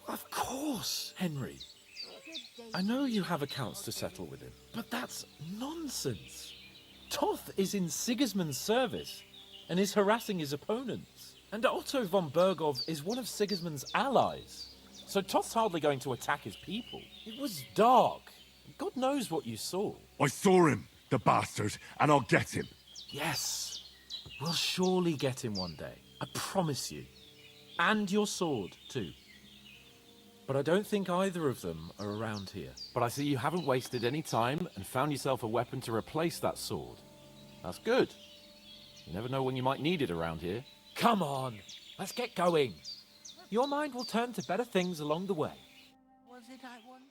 C: Of course, Henry. I know you have accounts to settle with him, but that's nonsense. Toth is in Sigismund's service and is harassing his opponents. And Otto von Bergov is one of Sigismund's allies. So Toth's hardly going to attack his people. It was dark. God knows what you saw.
I: I saw him, the bastard, and I'll get him.
C: Yes. We'll surely get him one day. I promise you. And your sword, too. But I don't think either of them are around here. But I see you haven't wasted any time and found yourself a weapon to replace that sword. That's good. You never know when you might need it around here. Come on, let's get going. Your mind will turn to better things along the way.
R: Was it I won?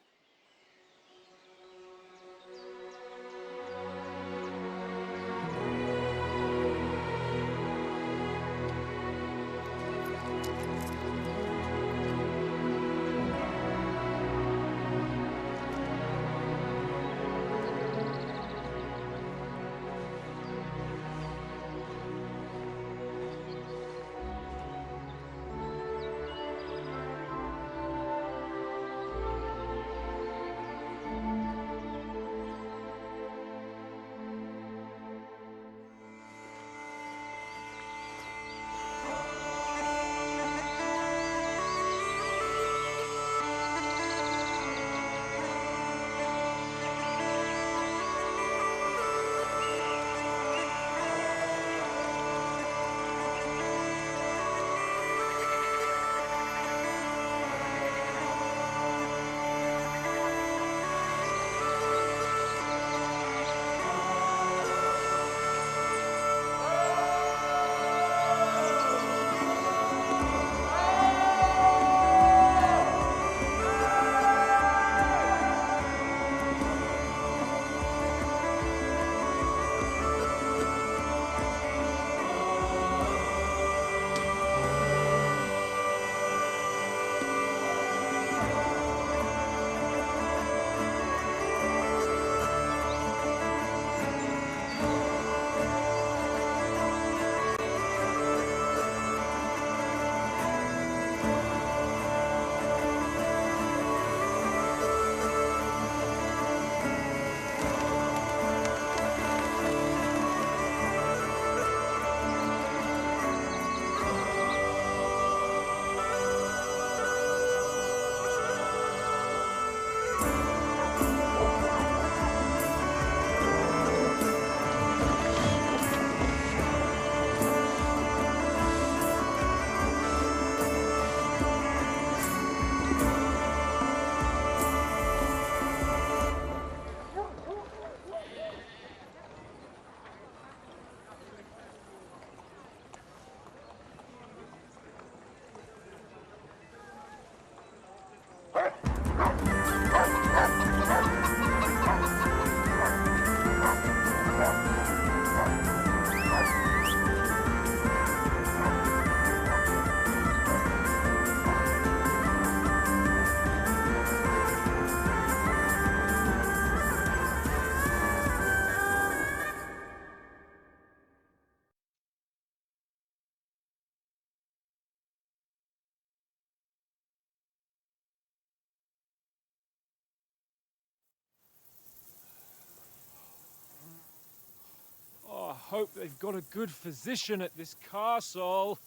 G: hope they've got a good physician at this castle.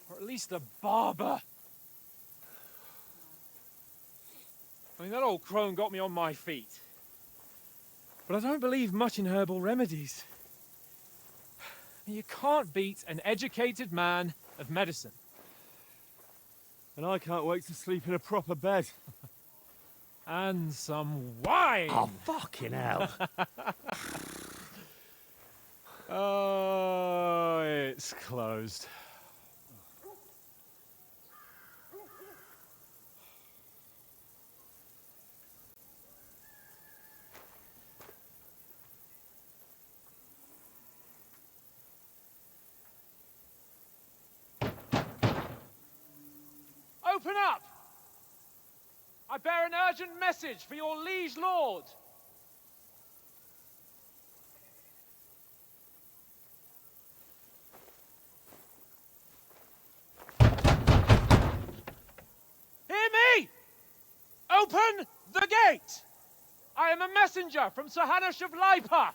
G: Or at least a barber. I mean, that old crone got me on my feet. But I don't believe much in herbal remedies. You can't beat an educated man of medicine.
E: And I can't wait to sleep in a proper bed.
G: And some wine!
B: Oh, fucking hell.
G: Oh, it's closed. Open up! I bear an urgent message for your liege lord. Hear me! Open the gate! I am a messenger from Sir Hanush of Lipa.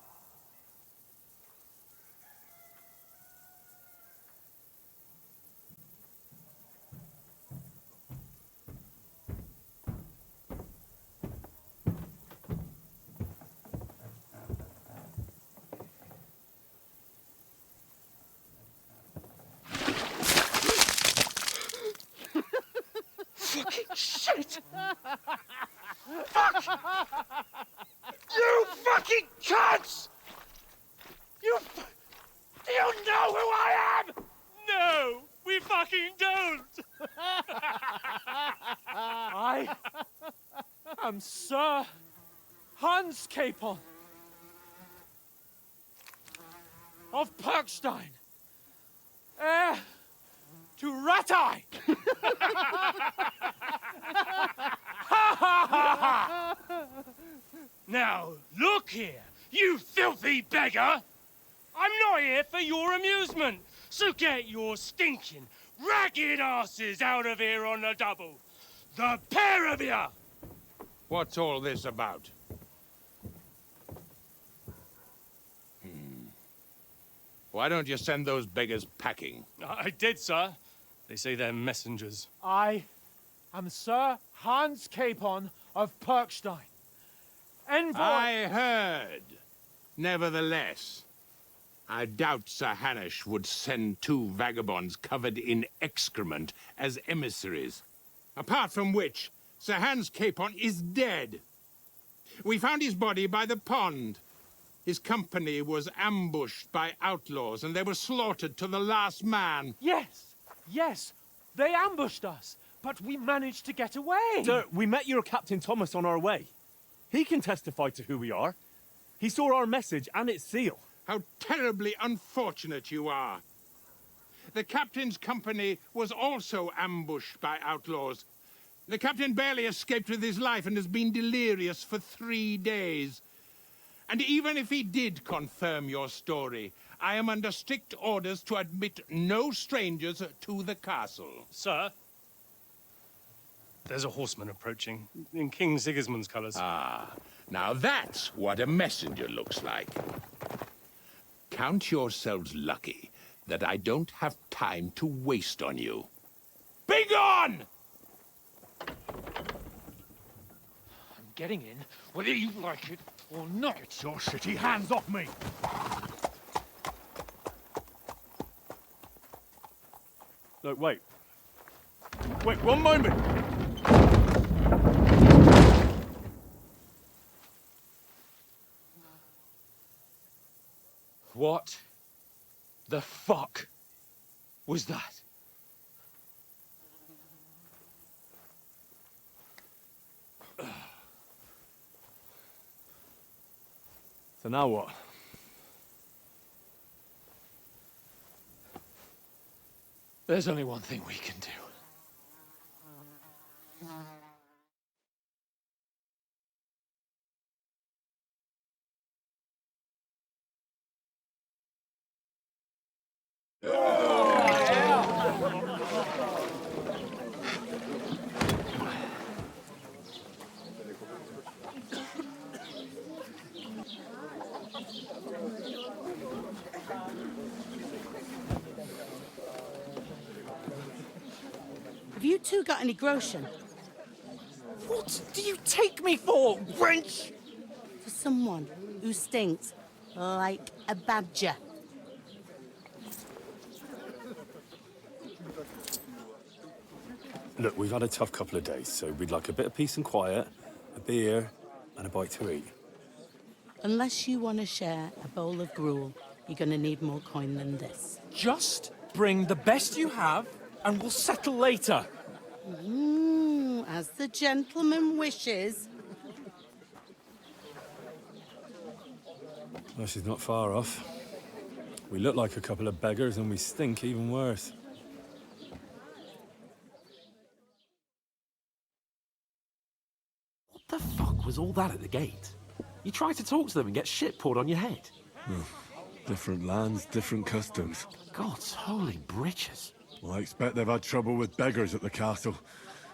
D: Fucking shit! Fuck! You fucking cunts! Do you know who I am?
G: No, we fucking don't! I am Sir Hans Capon of Perkstein, heir to Ratai!
H: Now, look here, you filthy beggar! I'm not here for your amusement, so get your stinking, ragged asses out of here on the double. The pair of you!
T: What's all this about? Why don't you send those beggars packing?
H: I did, sir. They say they're messengers.
G: I am Sir Hans Capon of Perkstein. Envoy...
T: I heard. Nevertheless, I doubt Sir Hanush would send two vagabonds covered in excrement as emissaries. Apart from which, Sir Hans Capon is dead. We found his body by the pond. His company was ambushed by outlaws, and they were slaughtered to the last man.
G: Yes, they ambushed us, but we managed to get away.
E: Sir, we met your Captain Thomas on our way. He can testify to who we are. He saw our message and its seal.
T: How terribly unfortunate you are. The captain's company was also ambushed by outlaws. The captain barely escaped with his life and has been delirious for 3 days. And even if he did confirm your story, I am under strict orders to admit no strangers to the castle.
H: Sir, there's a horseman approaching in King Sigismund's colours.
T: Ah, now that's what a messenger looks like. Count yourselves lucky that I don't have time to waste on you. Be gone!
G: I'm getting in, whether you like it or not.
D: Get your shitty hands off me!
E: Look, wait. Wait, one moment!
G: What the fuck was that?
E: So now what?
G: There's only one thing we can do.
M: two got any groschen?
L: What do you take me for, wench?
M: For someone who stinks like a badger.
I: Look, we've had a tough couple of days, so we'd like a bit of peace and quiet, a beer, and a bite to eat.
M: Unless you want to share a bowl of gruel, you're going to need more coin than this.
G: Just bring the best you have, and we'll settle later.
M: As the gentleman wishes.
I: Well, she's not far off. We look like a couple of beggars, and we stink even worse.
F: What the fuck was all that at the gate? You try to talk to them and get shit poured on your head.
I: Different lands, different customs.
F: God's holy britches.
I: Well, I expect they've had trouble with beggars at the castle,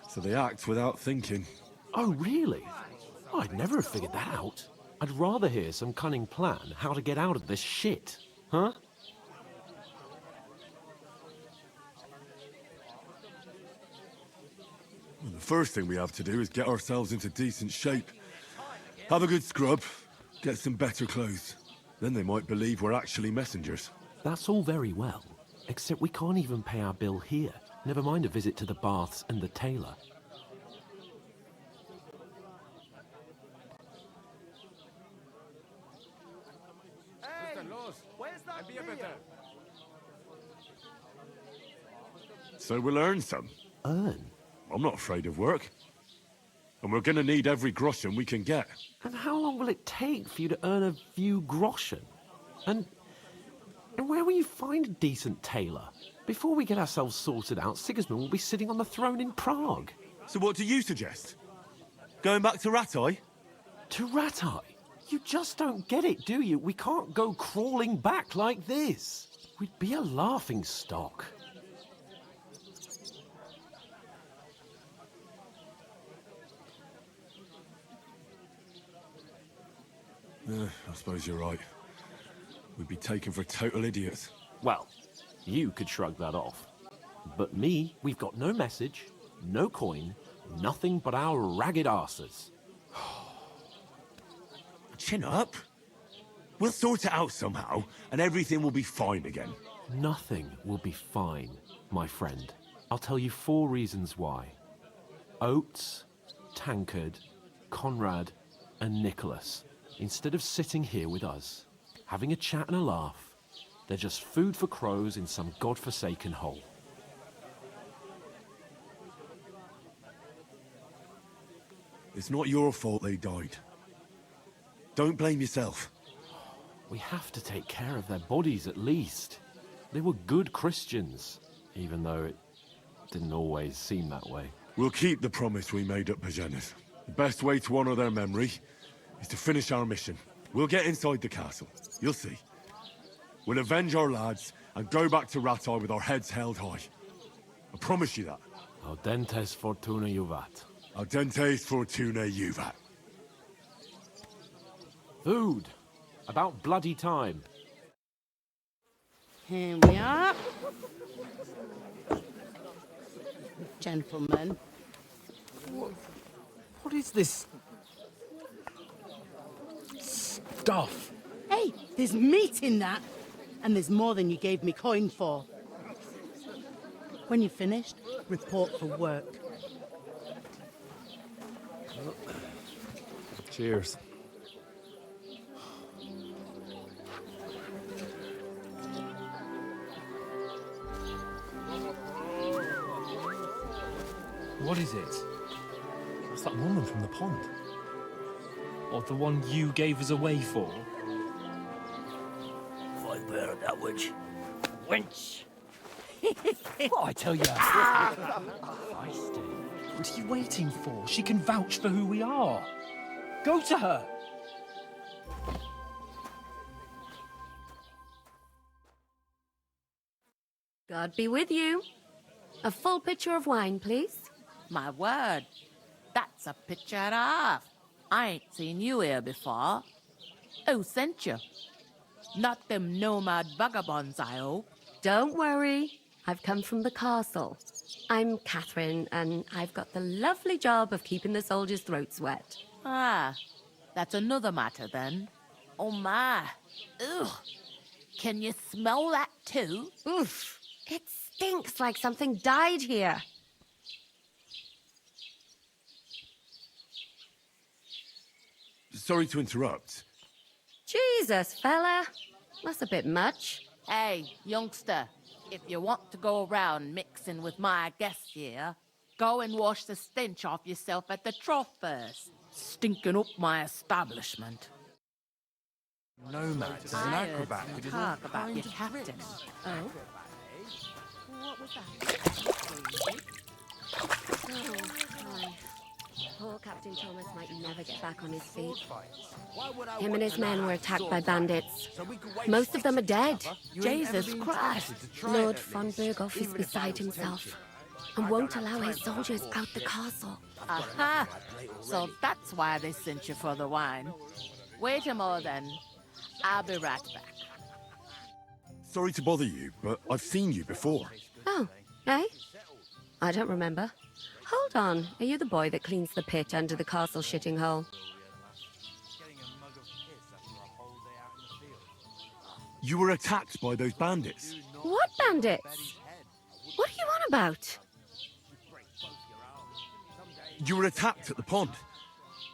I: so they act without thinking.
F: Oh, really? I'd never have figured that out. I'd rather hear some cunning plan how to get out of this shit. Huh?
I: Well, the first thing we have to do is get ourselves into decent shape. Have a good scrub, get some better clothes. Then they might believe we're actually messengers.
F: That's all very well, except we can't even pay our bill here. Never mind a visit to the baths and the tailor.
I: So we'll earn some.
F: Earn?
I: I'm not afraid of work. And we're gonna need every groschen we can get.
F: And how long will it take for you to earn a few groschen? And where will you find a decent tailor? Before we get ourselves sorted out, Sigismund will be sitting on the throne in Prague.
I: So what do you suggest? Going back to Ratai?
F: To Ratai? You just don't get it, do you? We can't go crawling back like this. We'd be a laughing stock.
I: I suppose you're right. We'd be taken for total idiots.
F: Well, you could shrug that off. But me, we've got no message, no coin, nothing but our ragged arses.
I: Chin up. We'll sort it out somehow, and everything will be fine again.
F: Nothing will be fine, my friend. I'll tell you 4 reasons why. Oates, Tankard, Conrad, and Nicholas. Instead of sitting here with us, having a chat and a laugh, they're just food for crows in some godforsaken hole.
I: It's not your fault they died. Don't blame yourself.
F: We have to take care of their bodies at least. They were good Christians, even though it didn't always seem that way.
I: We'll keep the promise we made at Pagenis. The best way to honor their memory is to finish our mission. We'll get inside the castle. You'll see. We'll avenge our lads and go back to Ratai with our heads held high. I promise you that.
F: Audentes fortuna juvat.
I: Audentes fortuna juvat.
F: Food. About bloody time.
M: Here we are. Gentlemen.
G: What is this stuff?
M: Hey, there's meat in that. And there's more than you gave me coin for. When you're finished, report for work.
I: Cheers.
G: What is it? What's that woman from the pond? Or the one you gave us away for?
B: I bear that witch. Wench!
G: What I tell you? What are you waiting for? She can vouch for who we are. Go to her.
V: God be with you. A full pitcher of wine, please.
W: My word, that's a picture and a half. I ain't seen you here before. Who sent you? Not them nomad vagabonds, I hope.
V: Don't worry. I've come from the castle. I'm Catherine, and I've got the lovely job of keeping the soldiers' throats wet.
W: Ah, that's another matter then. Oh my. Ugh. Can you smell that too?
V: Oof. It stinks like something died here.
I: Sorry to interrupt.
V: Jesus, fella. That's a bit much.
W: Hey, youngster, if you want to go around mixing with my guests here, go and wash the stench off yourself at the trough first. Stinking up my establishment.
A: Nomad is an
W: I heard
A: acrobat
W: some
A: who did all
W: talk about your
A: kinds of
W: captain.
A: tricks.
W: Oh?
V: What was that? Oh, my. Poor Captain Thomas might never get back on his feet. Him and his men were attacked by bandits. Most of them are dead.
W: Jesus Christ!
V: Lord von Berghoff is beside himself and won't allow his soldiers out the castle.
W: Aha! So that's why they sent you for the wine. Wait a moment then. I'll be right back.
I: Sorry to bother you, but I've seen you before.
V: Oh, eh? I don't remember. Hold on, are you the boy that cleans the pit under the castle shitting hole?
I: You were attacked by those bandits.
V: What bandits? What are you on about?
I: You were attacked at the pond.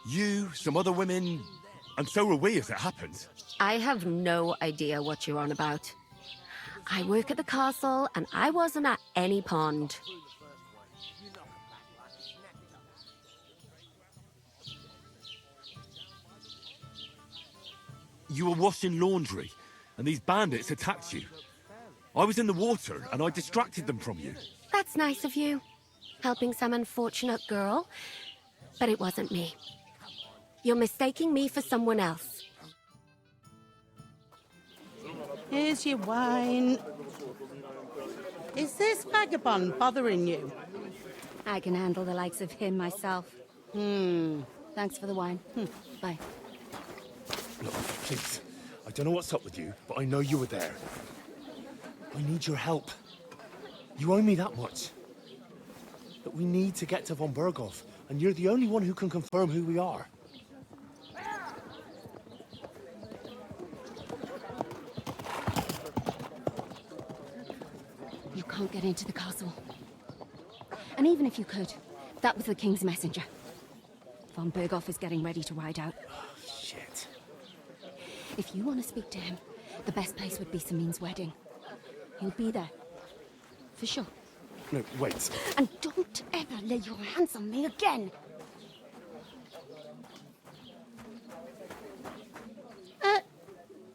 I: You, some other women, and so were we as it happens.
V: I have no idea what you're on about. I work at the castle and I wasn't at any pond.
I: You were washing laundry, and these bandits attacked you. I was in the water, and I distracted them from you.
V: That's nice of you, helping some unfortunate girl, but it wasn't me. You're mistaking me for someone else.
M: Here's your wine. Is this vagabond bothering you?
V: I can handle the likes of him myself. Thanks for the wine. Bye.
J: Look, please. I don't know what's up with you, but I know you were there. I need your help. You owe me that much. But we need to get to von Berghoff, and you're the only one who can confirm who we are.
V: You can't get into the castle. And even if you could, that was the King's messenger. Von Berghoff is getting ready to ride out.
J: Shit.
V: If you want to speak to him, the best place would be Samin's wedding. He'll be there. For sure.
J: No, wait.
V: And don't ever lay your hands on me again!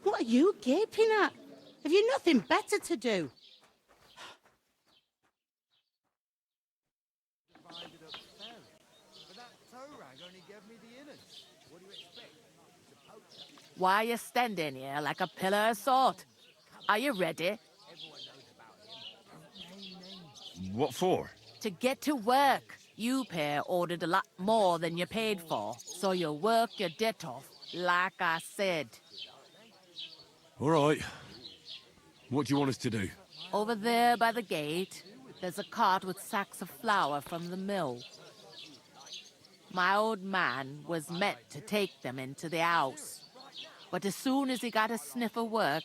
M: What are you gaping at? Have you nothing better to do?
W: Why are you standing here like a pillar of salt? Are you ready?
I: What for?
W: To get to work. You pair ordered a lot more than you paid for, so you'll work your debt off, like I said.
I: All right. What do you want us to do?
W: Over there by the gate, there's a cart with sacks of flour from the mill. My old man was meant to take them into the house. But as soon as he got a sniff of work,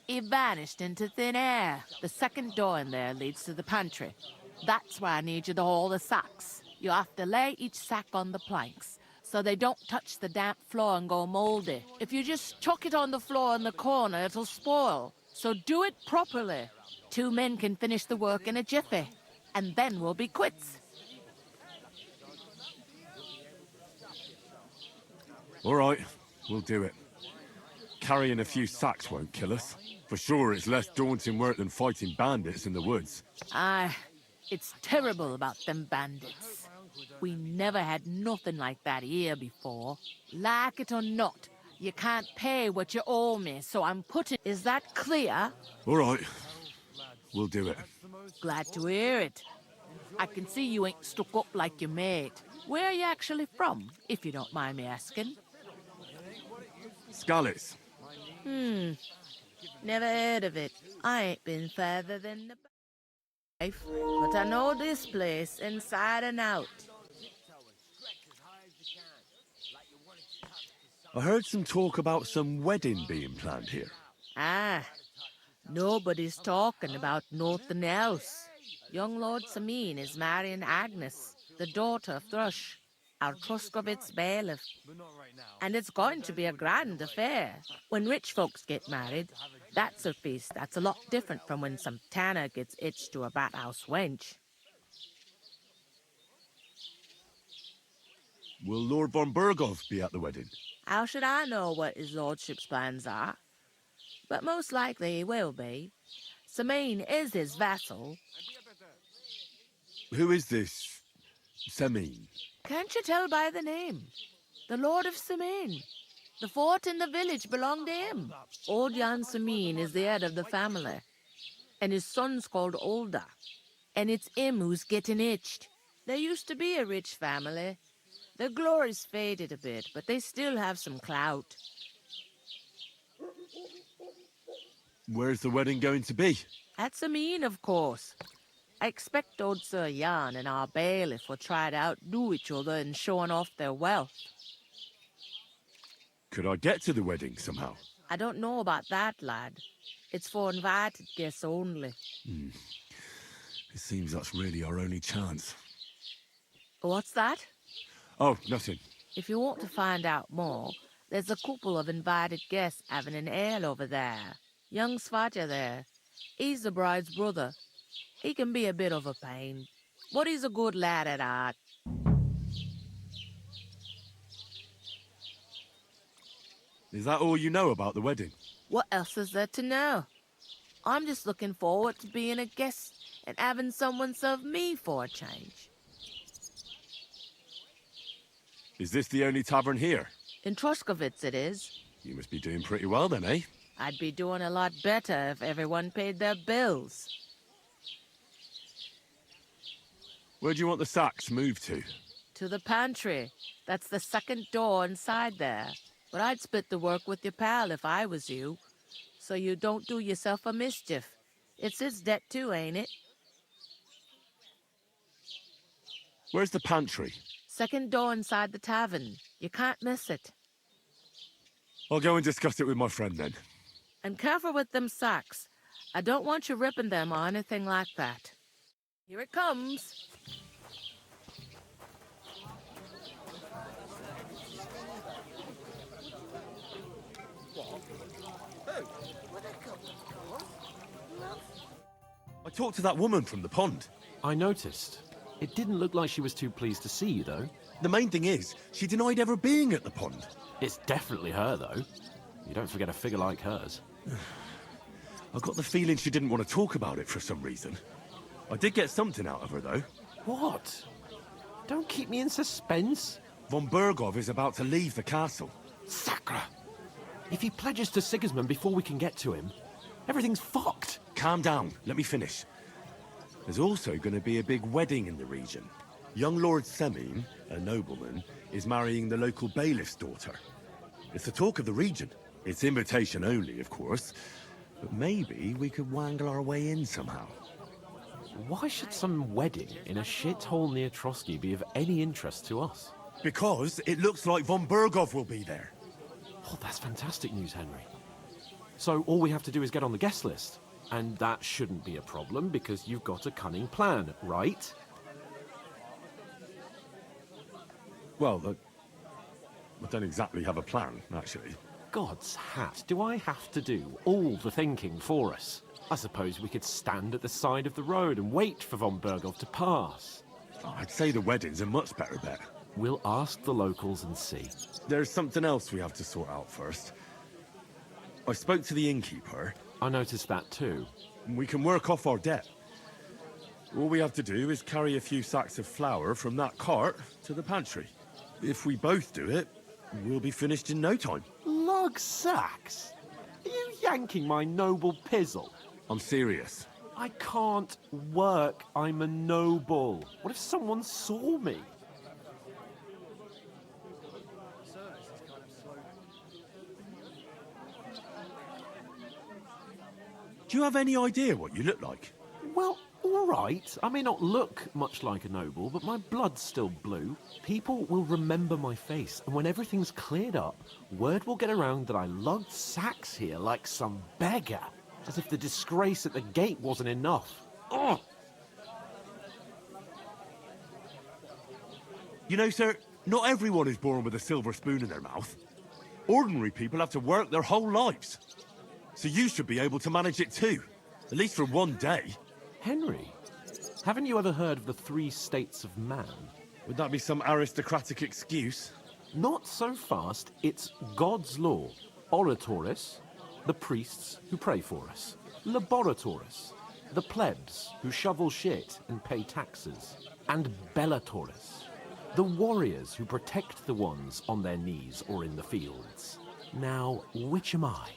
W: he vanished into thin air. The second door in there leads to the pantry. That's where I need you to haul the sacks. You have to lay each sack on the planks, so they don't touch the damp floor and go moldy. If you just chuck it on the floor in the corner, it'll spoil. So do it properly. 2 men can finish the work in a jiffy, and then we'll be quits.
I: All right, we'll do it. Carrying a few sacks won't kill us. For sure, it's less daunting work than fighting bandits in the woods.
W: Aye, it's terrible about them bandits. We never had nothing like that here before. Like it or not, you can't pay what you owe me, so I'm putting... Is that clear?
I: All right, we'll do it.
W: Glad to hear it. I can see you ain't stuck up like your mate. Where are you actually from, if you don't mind me asking?
I: Skalitz.
W: Never heard of it. I ain't been further than the... But I know this place inside and out.
I: I heard some talk about some wedding being planned here.
W: Ah, nobody's talking about nothing else. Young Lord Samin is marrying Agnes, the daughter of Thrush, our Truscovitz bailiff. And it's going to be a grand affair. When rich folks get married, that's a feast that's a lot different from when some tanner gets hitched to a bathhouse wench.
I: Will Lord von Burgov be at the wedding?
W: How should I know what his lordship's plans are? But most likely he will be. Samin is his vassal.
I: Who is this Semin?
W: Can't you tell by the name? The Lord of Samin. The fort and the village belong to him. Old Jan Samin is the head of the family, and his son's called Olda. And it's him who's getting itched. There used to be a rich family. Their glory's faded a bit, but they still have some clout.
I: Where's the wedding going to be?
W: At Samin, of course. I expect old Sir Jan and our bailiff will try to outdo each other in showing off their wealth.
I: Could I get to the wedding somehow?
W: I don't know about that, lad. It's for invited guests only.
I: It seems that's really our only chance.
W: What's that?
I: Oh, nothing.
W: If you want to find out more, there's a couple of invited guests having an ale over there. Young Svaja there. He's the bride's brother. He can be a bit of a pain, but he's a good lad at heart.
I: Is that all you know about the wedding?
W: What else is there to know? I'm just looking forward to being a guest and having someone serve me for a change.
I: Is this the only tavern here?
W: In Troskovitz it is.
I: You must be doing pretty well then, eh?
W: I'd be doing a lot better if everyone paid their bills.
I: Where do you want the sacks moved to?
W: To the pantry. That's the second door inside there. But I'd split the work with your pal if I was you. So you don't do yourself a mischief. It's his debt too, ain't it?
I: Where's the pantry?
W: Second door inside the tavern. You can't miss it.
I: I'll go and discuss it with my friend then.
W: And careful with them sacks. I don't want you ripping them or anything like that. Here it comes.
I: I talked to that woman from the pond.
F: I noticed. It didn't look like she was too pleased to see you, though.
I: The main thing is, she denied ever being at the pond.
F: It's definitely her, though. You don't forget a figure like hers.
I: I got the feeling she didn't want to talk about it for some reason. I did get something out of her, though.
F: What? Don't keep me in suspense.
I: Von Burgov is about to leave the castle.
F: Sacra! If he pledges to Sigismund before we can get to him, everything's fucked.
I: Calm down. Let me finish. There's also going to be a big wedding in the region. Young Lord Semin, a nobleman, is marrying the local bailiff's daughter. It's the talk of the region. It's invitation only, of course. But maybe we could wangle our way in somehow.
F: Why should some wedding in a shithole near Trotsky be of any interest to us?
I: Because it looks like von Burgov will be there.
F: Oh, that's fantastic news, Henry. So all we have to do is get on the guest list. And that shouldn't be a problem because you've got a cunning plan, right?
I: Well, I don't exactly have a plan, actually.
F: God's hat, do I have to do all the thinking for us? I suppose we could stand at the side of the road and wait for von Burgov to pass.
I: Oh, I'd say the wedding's a much better bet.
F: We'll ask the locals and see.
I: There's something else we have to sort out first. I spoke to the innkeeper.
F: I noticed that too.
I: We can work off our debt. All we have to do is carry a few sacks of flour from that cart to the pantry. If we both do it, we'll be finished in no time.
F: Lug sacks? Are you yanking my noble pizzle?
I: I'm serious.
F: I can't work. I'm a noble. What if someone saw me?
I: Do you have any idea what you look like?
F: Well, all right. I may not look much like a noble, but my blood's still blue. People will remember my face, and when everything's cleared up, word will get around that I lugged sacks here like some beggar, as if the disgrace at the gate wasn't enough. Ugh!
I: You know, sir, not everyone is born with a silver spoon in their mouth. Ordinary people have to work their whole lives. So you should be able to manage it too, at least for one day.
F: Henry, haven't you ever heard of the 3 states of man?
I: Would that be some aristocratic excuse?
F: Not so fast. It's God's law. Oratoris, the priests who pray for us. Laboratoris, the plebs who shovel shit and pay taxes. And Bellatoris, the warriors who protect the ones on their knees or in the fields. Now, which am I?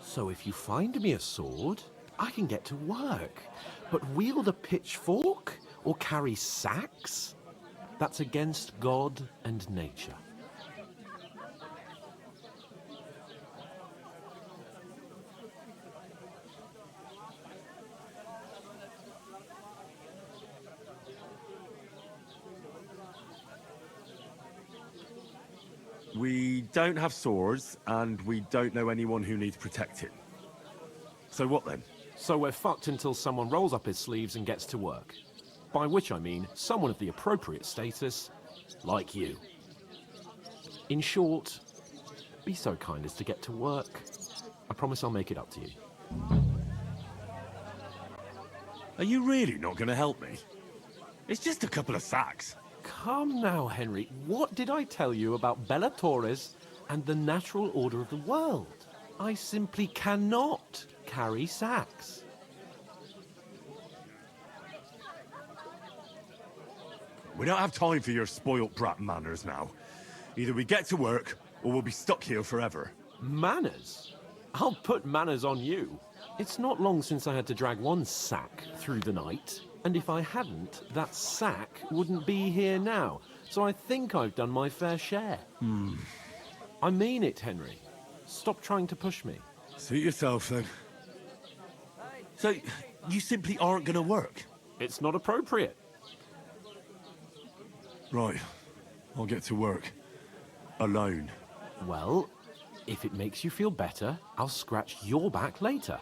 F: So if you find me a sword, I can get to work. But wield a pitchfork or carry sacks? That's against God and nature.
I: We don't have swords, and we don't know anyone who needs protecting. So what then?
F: So we're fucked until someone rolls up his sleeves and gets to work. By which I mean someone of the appropriate status, like you. In short, be so kind as to get to work. I promise I'll make it up to you.
I: Are you really not going to help me? It's just a couple of sacks.
F: Come now, Henry. What did I tell you about Bellatoris and the natural order of the world? I simply cannot carry sacks.
I: We don't have time for your spoilt brat manners now. Either we get to work, or we'll be stuck here forever.
F: Manners? I'll put manners on you. It's not long since I had to drag one sack through the night, and if I hadn't, that sack wouldn't be here now. So I think I've done my fair share. I mean it, Henry. Stop trying to push me.
I: Suit yourself, then. So, you simply aren't going to work?
F: It's not appropriate.
I: Right. I'll get to work. Alone.
F: Well, if it makes you feel better, I'll scratch your back later.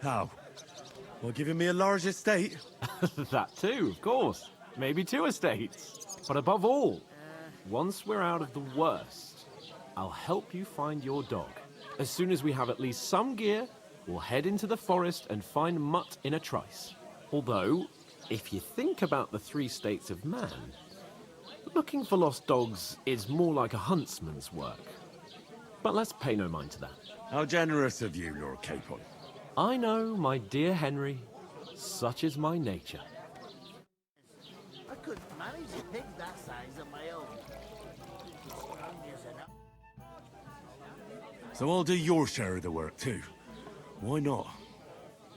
I: How? Well, giving me a large estate?
F: That too, of course. Maybe 2 estates. But above all, once we're out of the worst, I'll help you find your dog. As soon as we have at least some gear, we'll head into the forest and find Mutt in a trice. Although, if you think about the 3 states of man, looking for lost dogs is more like a huntsman's work. But let's pay no mind to that.
I: How generous of you, Lord Capon.
F: I know, my dear Henry. Such is my nature.
B: I couldn't manage a pig that size on my own. Strong as enough.
I: So I'll do your share of the work, too. Why not?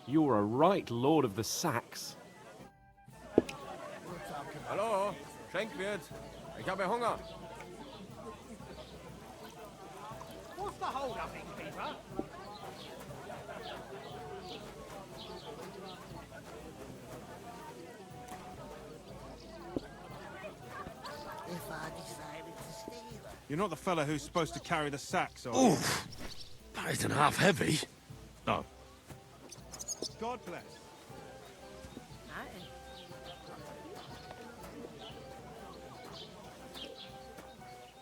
F: You're a right lord of the sacks.
A: Hallo, Schenkwirt. Ich habe Hunger.
B: What's the hold up, innkeeper?
D: If I decided to stay there.
O: You're not the fella who's supposed to carry the sacks, are you?
I: Oof! That isn't half heavy. Oh.
O: God bless.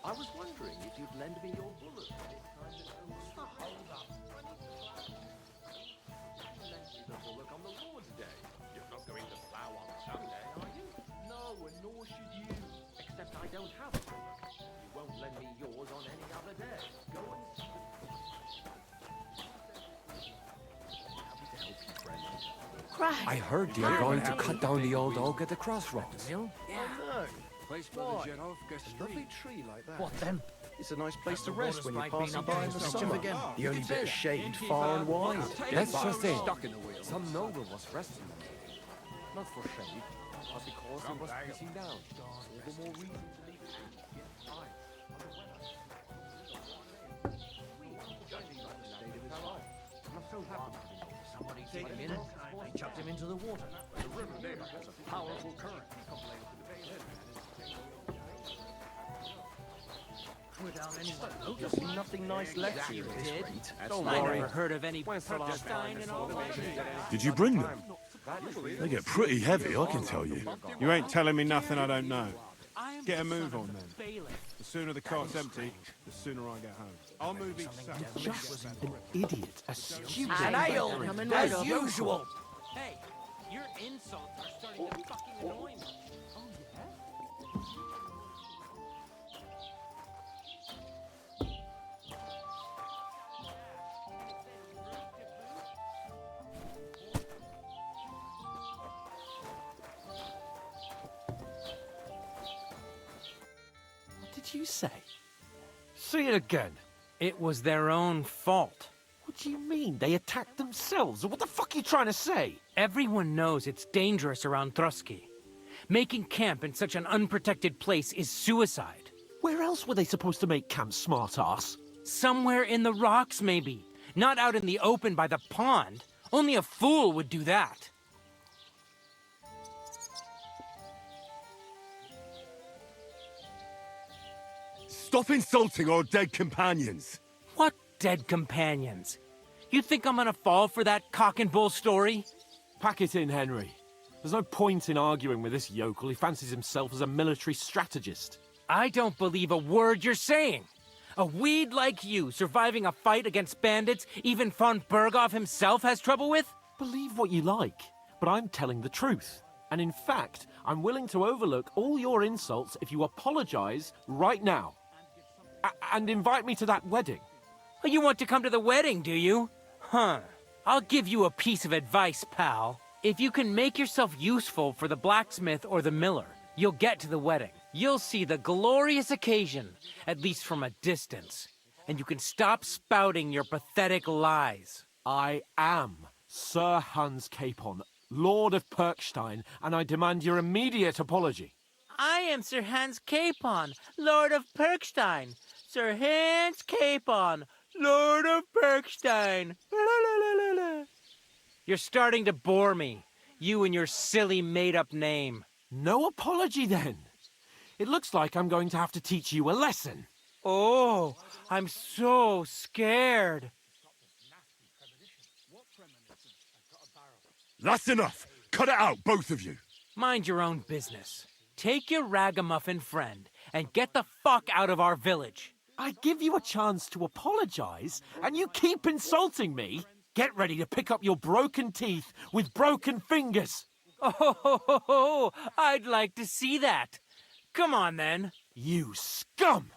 F: I was wondering if you'd lend me your bullet. What's the hold up? Lend me the bullock on the Lord's Day. You're not going to plough on Sunday, are you? No, and nor should you. Except I don't have a bullock. You won't lend me yours on any other day. Go on. Happy to help you, friend.
W: Christ.
P: I heard you're going to cut down the old oak at the crossroads.
B: Yeah.
P: Place
B: Why?
P: Lovely tree like that.
B: What then?
P: It's a nice place to
B: The
P: rest when you're
B: water's
P: passing
B: been
P: by in the
B: up
P: summer.
B: again.
P: The only bit of shade far and wide. That's just it. Some noble was resting there. Not for shade, but because he was pacing down. All the more reason to leave it.
F: I'm so happy to be somebody
B: Took him in, they chucked him into the water. The river there has a powerful current. Without anyone noticing, nothing nice left here. Don't worry. Never heard of any Perkstein in all my life.
I: Did you bring them? They get pretty heavy, I can tell you.
O: You ain't telling me nothing I don't know. Get a move on then. The sooner the cart's empty, the sooner I get home. I'll move each sack.
C: Just an idiot, a stupid...
B: And ale, as usual.
H: Hey, your insults are starting to fucking annoy me.
C: What did you say?
F: Say it again.
K: It was their own fault.
F: What do you mean? They attacked themselves? What the fuck are you trying to say?
K: Everyone knows it's dangerous around Trotsky. Making camp in such an unprotected place is suicide.
F: Where else were they supposed to make camp, smart-ass?
K: Somewhere in the rocks, maybe. Not out in the open by the pond. Only a fool would do that.
I: Stop insulting our dead companions!
K: What dead companions? You think I'm gonna fall for that cock and bull story?
F: Pack it in, Henry. There's no point in arguing with this yokel. He fancies himself as a military strategist.
K: I don't believe a word you're saying. A weed like you surviving a fight against bandits even von Berghoff himself has trouble with?
F: Believe what you like, but I'm telling the truth. And in fact, I'm willing to overlook all your insults if you apologize right now. And invite me to that wedding.
K: Oh, you want to come to the wedding, do you? Huh. I'll give you a piece of advice, pal. If you can make yourself useful for the blacksmith or the miller, you'll get to the wedding. You'll see the glorious occasion, at least from a distance. And you can stop spouting your pathetic lies.
F: I am Sir Hans Capon, Lord of Perkstein, and I demand your immediate apology.
K: I am Sir Hans Capon, Lord of Perkstein. Sir Hans Capon, Lord of Perkstein. You're starting to bore me. You and your silly made-up name.
F: No apology, then. It looks like I'm going to have to teach you a lesson.
K: Oh, I'm so scared.
I: That's enough! Cut it out, both of you!
K: Mind your own business. Take your ragamuffin friend and get the fuck out of our village.
F: I give you a chance to apologize, and you keep insulting me? Get ready to pick up your broken teeth with broken fingers.
K: Oh, I'd like to see that. Come on, then.
F: You scum!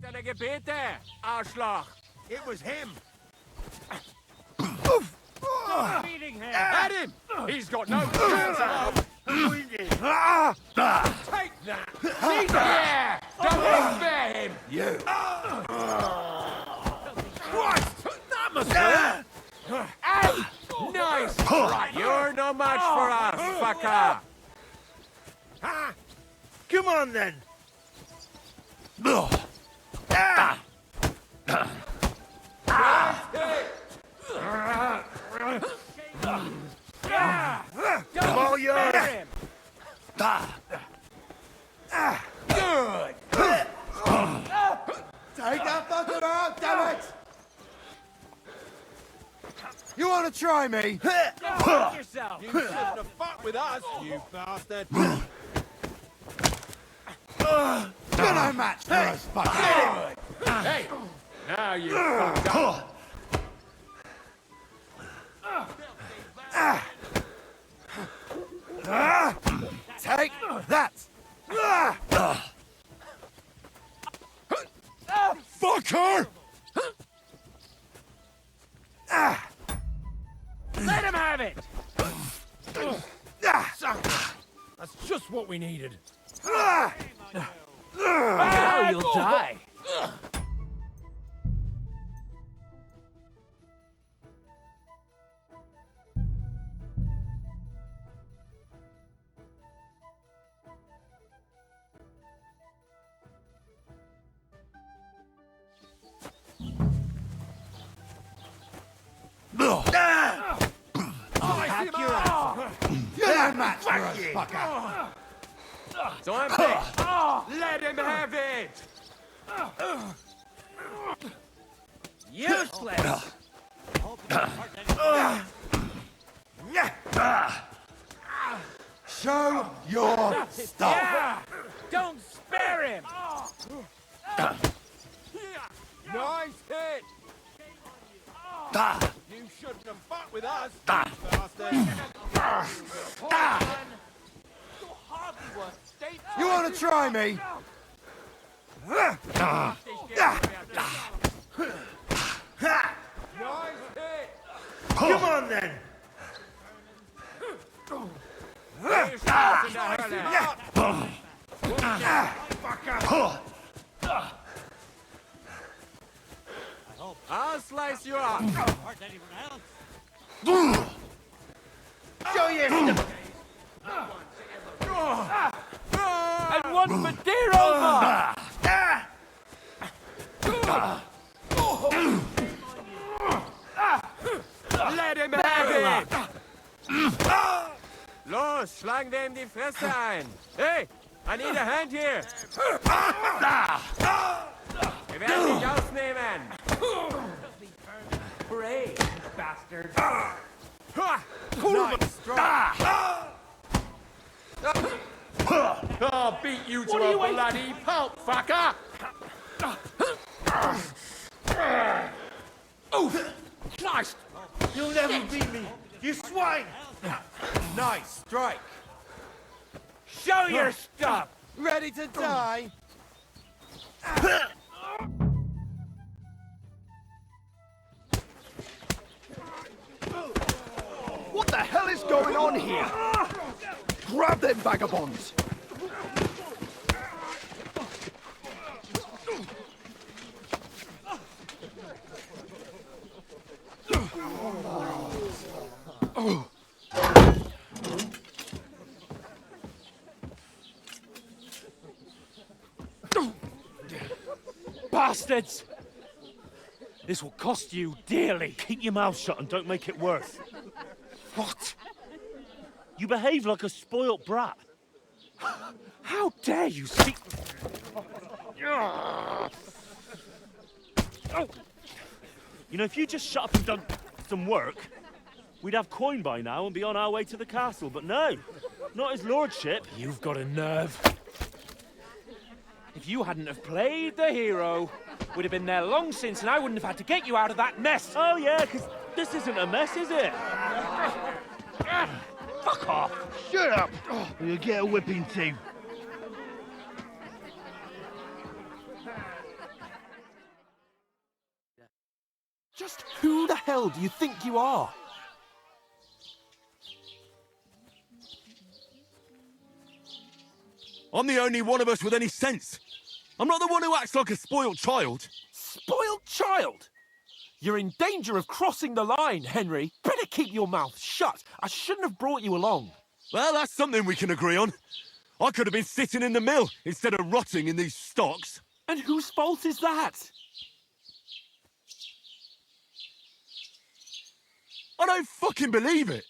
H: Deine Gebete, Arschloch!
D: It was him!
H: Beating him!
D: At him! He's got no chance of Take that!
H: He's here! Don't spare him!
D: You!
H: Christ! That must hurt! Hey! Nice! Right, you're no match for us, fucker!
D: Come on, then! Come on, yours! Good! Take that fucker out, damn it! You want to try me?
K: Fuck yourself!
D: You shouldn't have fought with us, you bastard! You're no match for us, fucker!
H: Hey! Now you fucked up!
D: Take that!
I: Fucker!
H: Let him have it!
D: That's just what we needed.
K: Now you'll die.
D: that for us, fucker!
P: Zombie! Let him have it!
B: Useless!
D: Show your stuff!
K: Yeah! Don't spare him!
P: Nice hit! You shouldn't have fought with us,
D: You want to try me?
P: Nice hit!
D: Come on then!
P: Get yourself in the I'll slice you up!
D: Show your stuff!
C: And one for dear over!
P: Let him have it! Los, schlag dem die Fresse ein! Hey, I need a hand here! Wir werden dich ausnehmen!
K: Brave, bastard.
P: Nice strike! I'll beat you to a bloody pulp, fucker!
D: Oof! Christ! You'll never beat me, you swine! Nice strike!
K: Show your stuff!
D: Ready to die?
A: What the hell is going on here? Grab them vagabonds!
K: Bastards! This will cost you dearly.
J: Keep your mouth shut and don't make it worse.
K: What?
J: You behave like a spoilt brat.
K: How dare you speak...
J: You know, if you just shut up and done some work, we'd have coin by now and be on our way to the castle. But no, not his lordship.
K: You've got a nerve. If you hadn't have played the hero, we'd have been there long since and I wouldn't have had to get you out of that mess.
J: Oh yeah, because this isn't a mess, is it?
K: Fuck off.
A: Shut up! Or you'll get a whipping too.
C: Just who the hell do you think you are?
I: I'm the only one of us with any sense. I'm not the one who acts like a spoiled child.
C: Spoiled child? You're in danger of crossing the line, Henry. Better keep your mouth shut. I shouldn't have brought you along.
I: Well, that's something we can agree on. I could have been sitting in the mill instead of rotting in these stocks.
C: And whose fault is that?
I: I don't fucking believe it.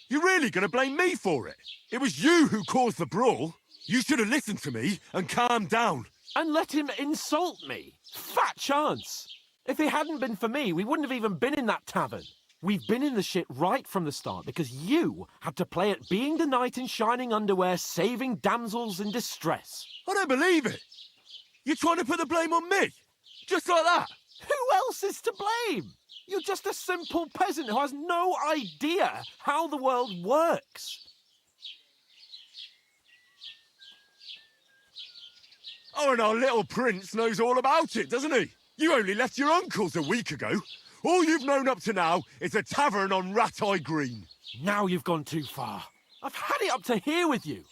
I: You're really gonna blame me for it? It was you who caused the brawl. You should have listened to me and calmed down.
C: And let him insult me. Fat chance. If it hadn't been for me, we wouldn't have even been in that tavern. We've been in the shit right from the start because you had to play at being the knight in shining underwear, saving damsels in distress.
I: I don't believe it. You're trying to put the blame on me? Just like that?
C: Who else is to blame? You're just a simple peasant who has no idea how the world works.
I: Oh, and our little prince knows all about it, doesn't he? You only left your uncle's a week ago. All you've known up to now is a tavern on Rat-Eye Green.
C: Now you've gone too far. I've had it up to here with you.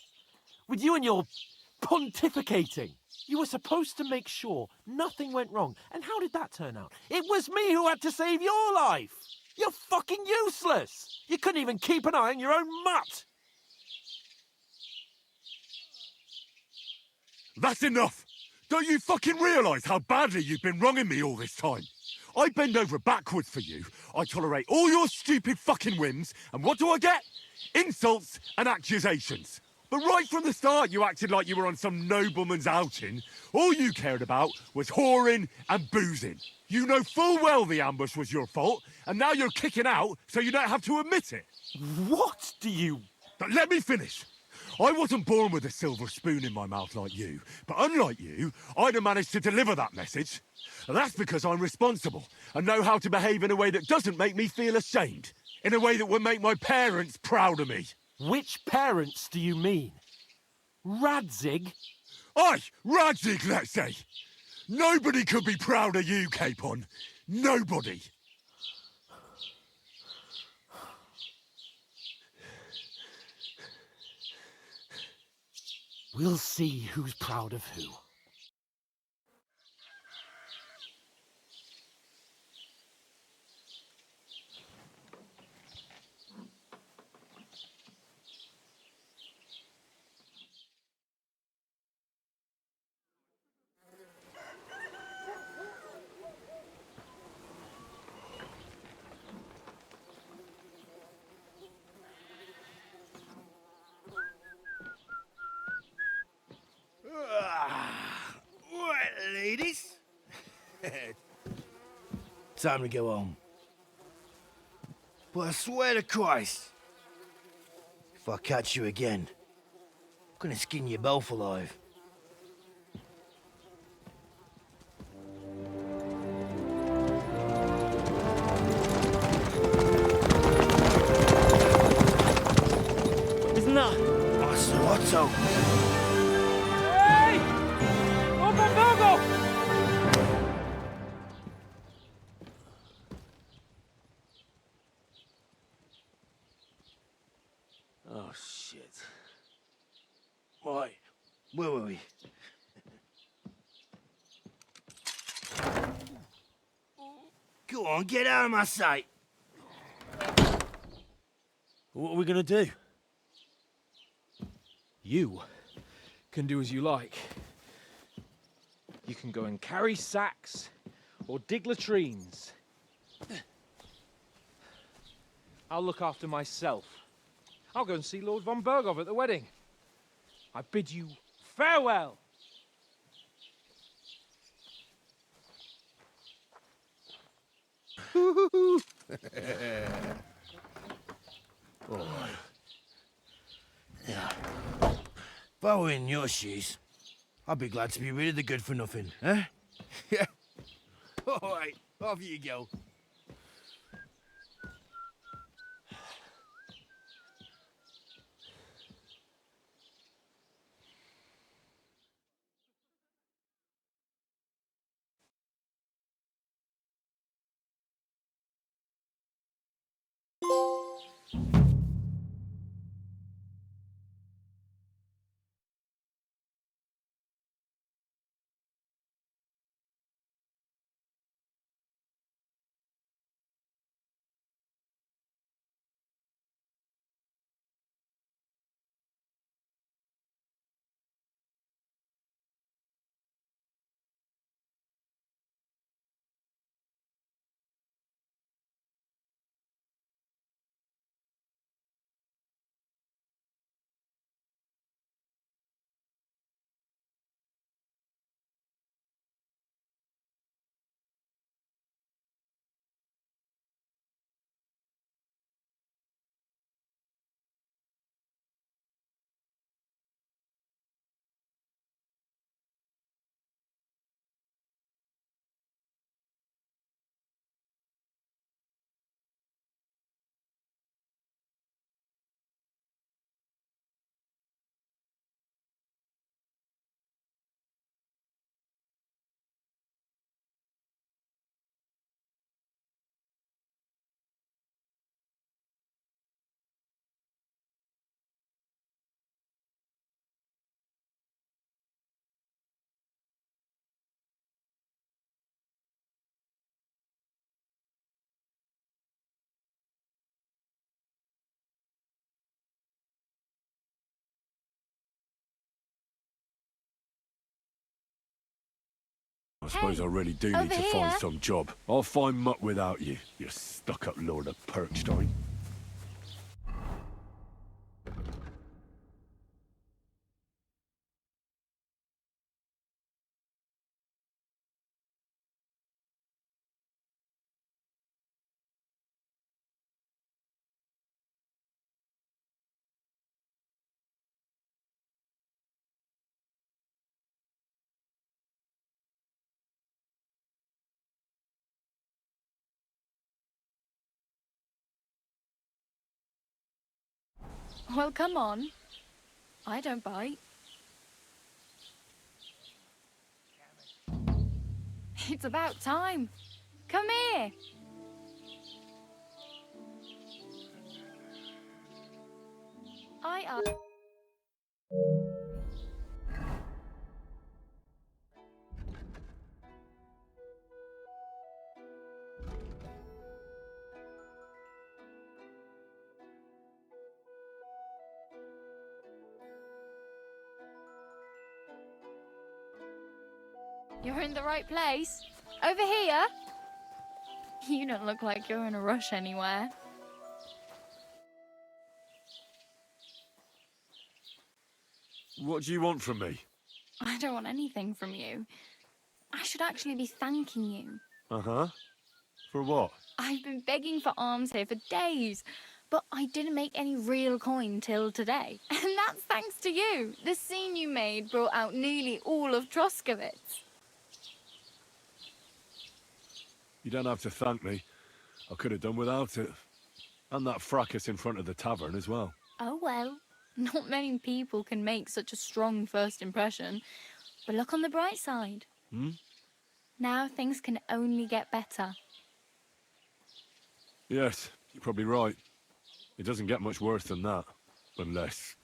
C: With you and your pontificating. You were supposed to make sure nothing went wrong. And how did that turn out? It was me who had to save your life. You're fucking useless. You couldn't even keep an eye on your own mutt.
I: That's enough. Don't you fucking realise how badly you've been wronging me all this time? I bend over backwards for you. I tolerate all your stupid fucking whims, and what do I get? Insults and accusations. But right from the start, you acted like you were on some nobleman's outing. All you cared about was whoring and boozing. You know full well the ambush was your fault, and now you're kicking out so you don't have to admit it.
A: What do you...
I: But let me finish. I wasn't born with a silver spoon in my mouth like you, but unlike you, I'd have managed to deliver that message. And that's because I'm responsible and know how to behave in a way that doesn't make me feel ashamed. In a way that would make my parents proud of me.
A: Which parents do you mean? Radzig?
I: Aye, Radzig, let's say. Nobody could be proud of you, Capon. Nobody.
A: We'll see who's proud of who.
B: Right, ladies. Time to go home. But I swear to Christ, if I catch you again, I'm gonna skin you both alive.
K: Isn't that?
B: Master Otto.
K: Hey! Open Virgo!
B: Oh, shit. Right, where were we? Go on, get out of my sight. What are we gonna do?
C: You can do as you like. You can go and carry sacks or dig latrines. I'll look after myself. I'll go and see Lord von Bergov at the wedding. I bid you farewell.
B: All right. Yeah. If I were in your shoes, I'd be glad to be rid of the good-for-nothing, eh? Yeah. All right, off you go.
I: I suppose I really do need
V: over
I: to find
V: here.
I: some job. I'll find muck without you, you stuck-up Lord of Perkstein.
Q: Well, come on. I don't bite. It's about time. Come here. I You're in the right place. Over here. You don't look like you're in a rush anywhere.
I: What do you want from me?
Q: I don't want anything from you. I should actually be thanking you.
I: Uh-huh. For what?
Q: I've been begging for alms here for days, but I didn't make any real coin till today. And that's thanks to you. The scene you made brought out nearly all of Troskowitz.
I: You don't have to thank me. I could have done without it. And that fracas in front of the tavern as well.
Q: Oh well, not many people can make such a strong first impression. But look on the bright side.
I: Hmm?
Q: Now things can only get better.
I: Yes, you're probably right. It doesn't get much worse than that. Unless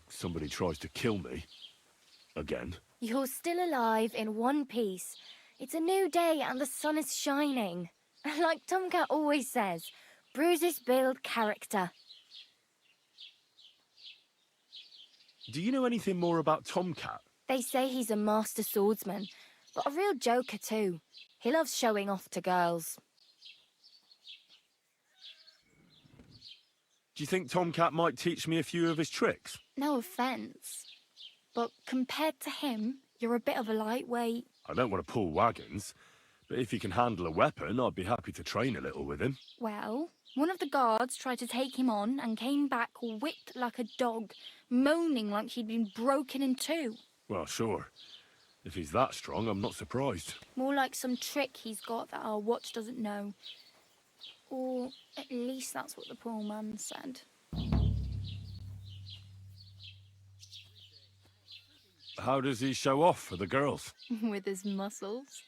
I: somebody tries to kill me. Again.
N: You're still alive in one piece. It's a new day and the sun is shining. Like Tomcat always says, bruises build character.
I: Do you know anything more about Tomcat?
N: They say he's a master swordsman, but a real joker too. He loves showing off to girls.
I: Do you think Tomcat might teach me a few of his tricks?
Q: No offence, but compared to him, you're a bit of a lightweight.
I: I don't want to pull wagons, but if he can handle a weapon, I'd be happy to train a little with him.
Q: Well, one of the guards tried to take him on and came back whipped like a dog, moaning like he'd been broken in two.
I: Well, sure. If he's that strong, I'm not surprised.
Q: More like some trick he's got that our watch doesn't know. Or at least that's what the poor man said.
I: How does he show off for the girls?
Q: With his muscles.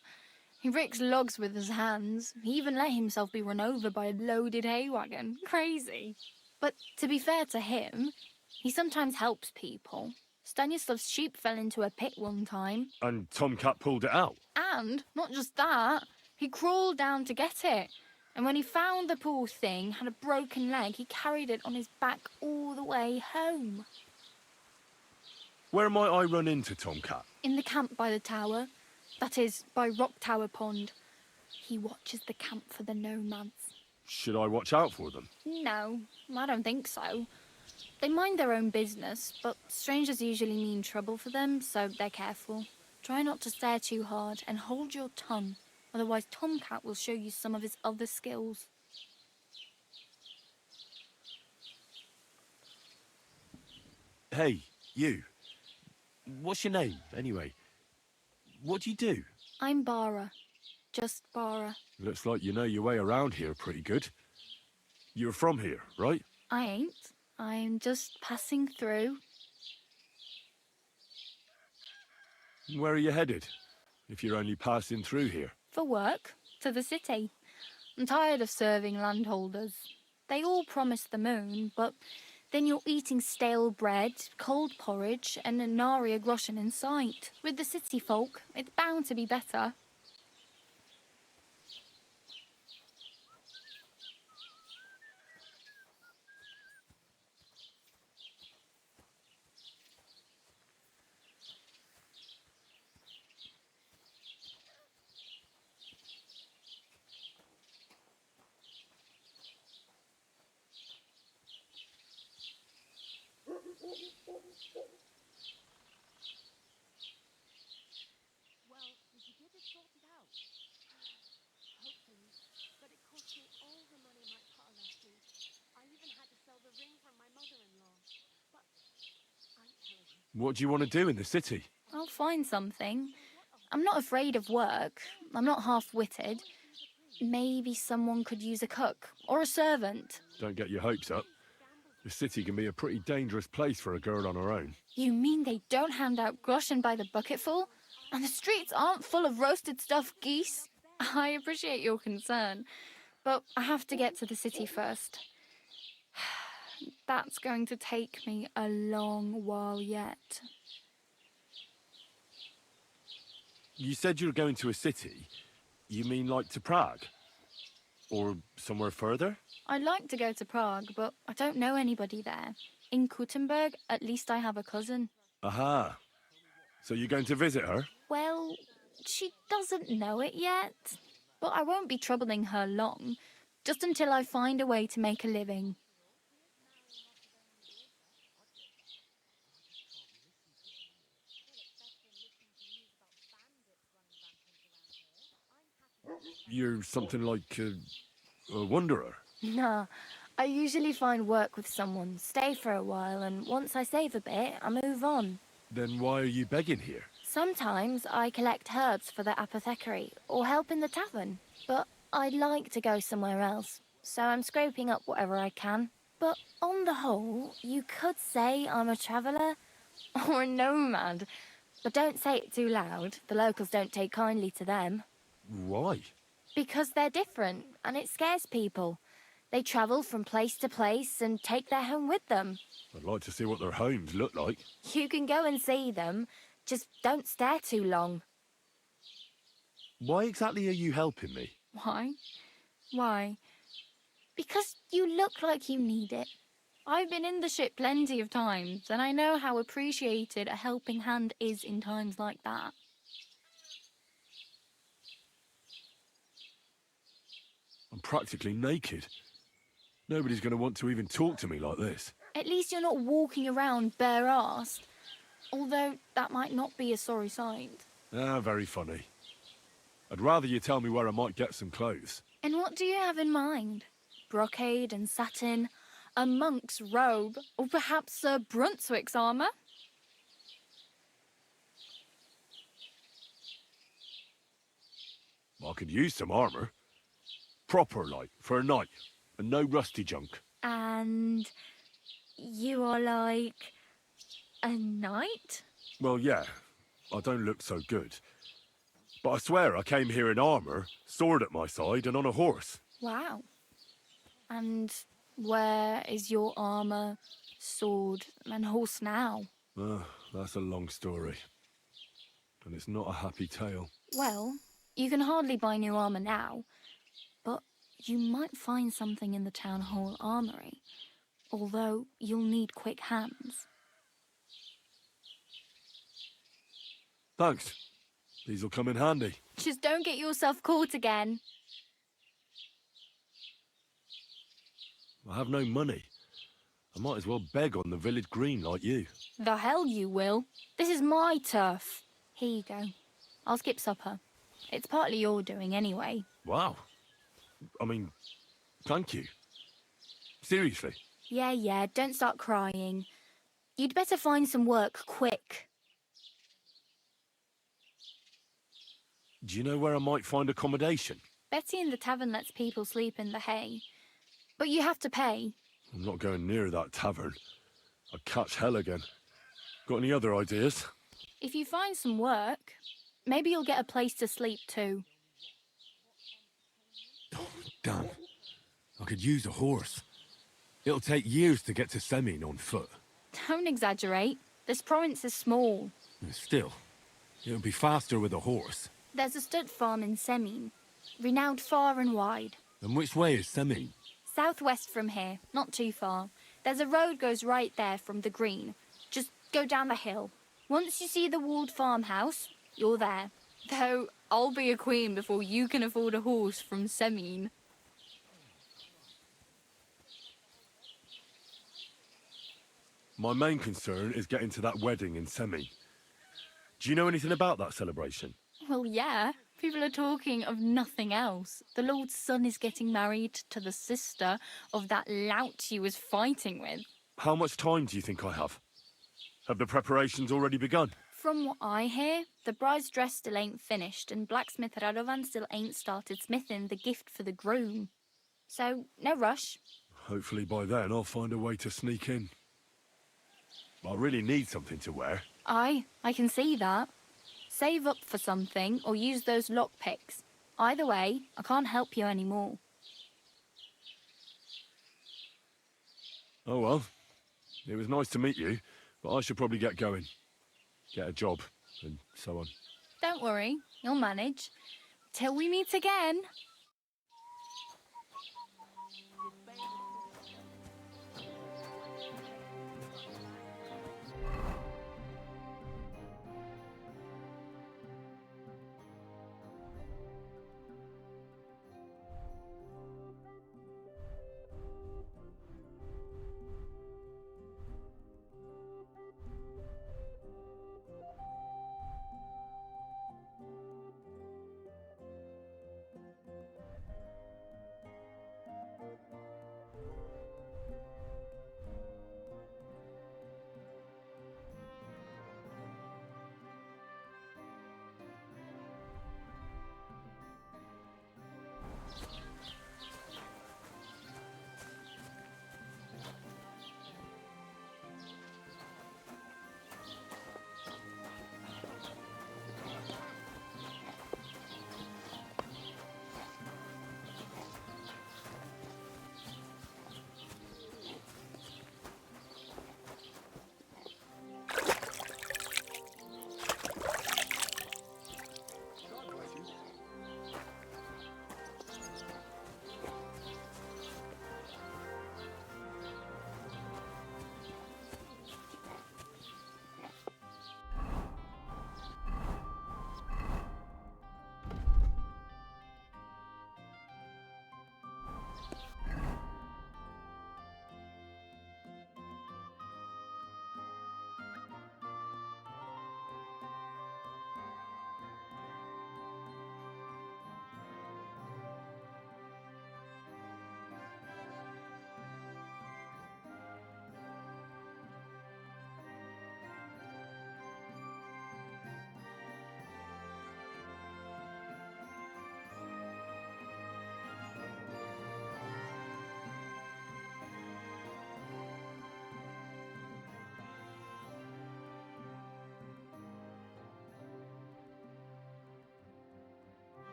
Q: He ricks logs with his hands. He even let himself be run over by a loaded hay wagon. Crazy. But to be fair to him, he sometimes helps people. Stanislav's sheep fell into a pit one time.
I: And Tomcat pulled it out?
Q: And, not just that, he crawled down to get it. And when he found the poor thing had a broken leg, he carried it on his back all the way home.
I: Where might I run into Tomcat?
Q: In the camp by the tower. That is, by Rock Tower Pond. He watches the camp for the nomads.
I: Should I watch out for them?
Q: No, I don't think so. They mind their own business, but strangers usually mean trouble for them, so they're careful. Try not to stare too hard and hold your tongue. Otherwise, Tomcat will show you some of his other skills.
I: Hey, you. What's your name, anyway? What do you do?
Q: I'm Bara. Just Bara.
I: Looks like you know your way around here pretty good. You're from here, right?
Q: I ain't. I'm just passing through.
I: Where are you headed, if you're only passing through here?
Q: For work. To the city. I'm tired of serving landholders. They all promise the moon, but then you're eating stale bread, cold porridge, and a nary a groschen in sight. With the city folk, it's bound to be better.
I: What do you want to do in the city?
Q: I'll find something. I'm not afraid of work. I'm not half-witted. Maybe someone could use a cook or a servant.
I: Don't get your hopes up. The city can be a pretty dangerous place for a girl on her own.
Q: You mean they don't hand out groschen by the bucketful? And the streets aren't full of roasted stuffed geese? I appreciate your concern, but I have to get to the city first. That's going to take me a long while yet.
I: You said you were going to a city. You mean like to Prague? Or somewhere further?
Q: I'd like to go to Prague, but I don't know anybody there. In Kuttenberg, at least I have a cousin.
I: Aha. So you're going to visit her?
Q: Well, she doesn't know it yet. But I won't be troubling her long, just until I find a way to make a living.
I: You're something like a wanderer.
Q: Nah, I usually find work with someone, stay for a while, and once I save a bit, I move on.
I: Then why are you begging here?
Q: Sometimes I collect herbs for the apothecary, or help in the tavern. But I'd like to go somewhere else, so I'm scraping up whatever I can. But on the whole, you could say I'm a traveller, or a nomad. But don't say it too loud, the locals don't take kindly to them.
I: Why?
Q: Because they're different, and it scares people. They travel from place to place and take their home with them.
I: I'd like to see what their homes look like.
Q: You can go and see them, just don't stare too long.
I: Why exactly are you helping me?
Q: Why? Why? Because you look like you need it. I've been in the ship plenty of times, and I know how appreciated a helping hand is in times like that.
I: I'm practically naked. Nobody's going to want to even talk to me like this.
Q: At least you're not walking around bare-assed. Although that might not be a sorry sight.
I: Ah, very funny. I'd rather you tell me where I might get some clothes.
Q: And what do you have in mind? Brocade and satin, a monk's robe, or perhaps Sir Brunswick's armour?
I: I could use some armour. Proper, like, for a night. And no rusty junk.
Q: And you are like a knight?
I: Well, yeah. I don't look so good. But I swear I came here in armour, sword at my side, and on a horse.
Q: Wow. And where is your armour, sword, and horse now?
I: That's a long story. And it's not a happy tale.
Q: Well, you can hardly buy new armour now, but you might find something in the town hall armoury, although you'll need quick hands.
I: Thanks. These'll come in handy.
Q: Just don't get yourself caught again.
I: I have no money. I might as well beg on the village green like you.
Q: The hell you will. This is my turf. Here you go. I'll skip supper. It's partly your doing anyway.
I: Wow. I mean, thank you. Seriously.
Q: Yeah, don't start crying. You'd better find some work quick.
I: Do you know where I might find accommodation?
Q: Betty in the tavern lets people sleep in the hay. But you have to pay.
I: I'm not going near that tavern. I'd catch hell again. Got any other ideas?
Q: If you find some work, maybe you'll get a place to sleep too.
I: Damn. I could use a horse. It'll take years to get to Semin on foot.
Q: Don't exaggerate. This province is small.
I: Still, it'll be faster with a horse.
Q: There's a stud farm in Semin, renowned far and wide.
I: And which way is Semin?
Q: Southwest from here, not too far. There's a road goes right there from the green. Just go down the hill. Once you see the walled farmhouse, you're there. Though, I'll be a queen before you can afford a horse from Semin.
I: My main concern is getting to that wedding in Semin. Do you know anything about that celebration?
Q: Well, yeah. People are talking of nothing else. The Lord's son is getting married to the sister of that lout he was fighting with.
I: How much time do you think I have? Have the preparations already begun?
Q: From what I hear, the bride's dress still ain't finished, and blacksmith Radovan still ain't started smithing the gift for the groom. So, no rush.
I: Hopefully by then I'll find a way to sneak in. I really need something to wear.
Q: I can see that. Save up for something or use those lockpicks. Either way, I can't help you anymore.
I: Oh well. It was nice to meet you, but I should probably get going. Get a job, and so on.
Q: Don't worry, you'll manage. Till we meet again.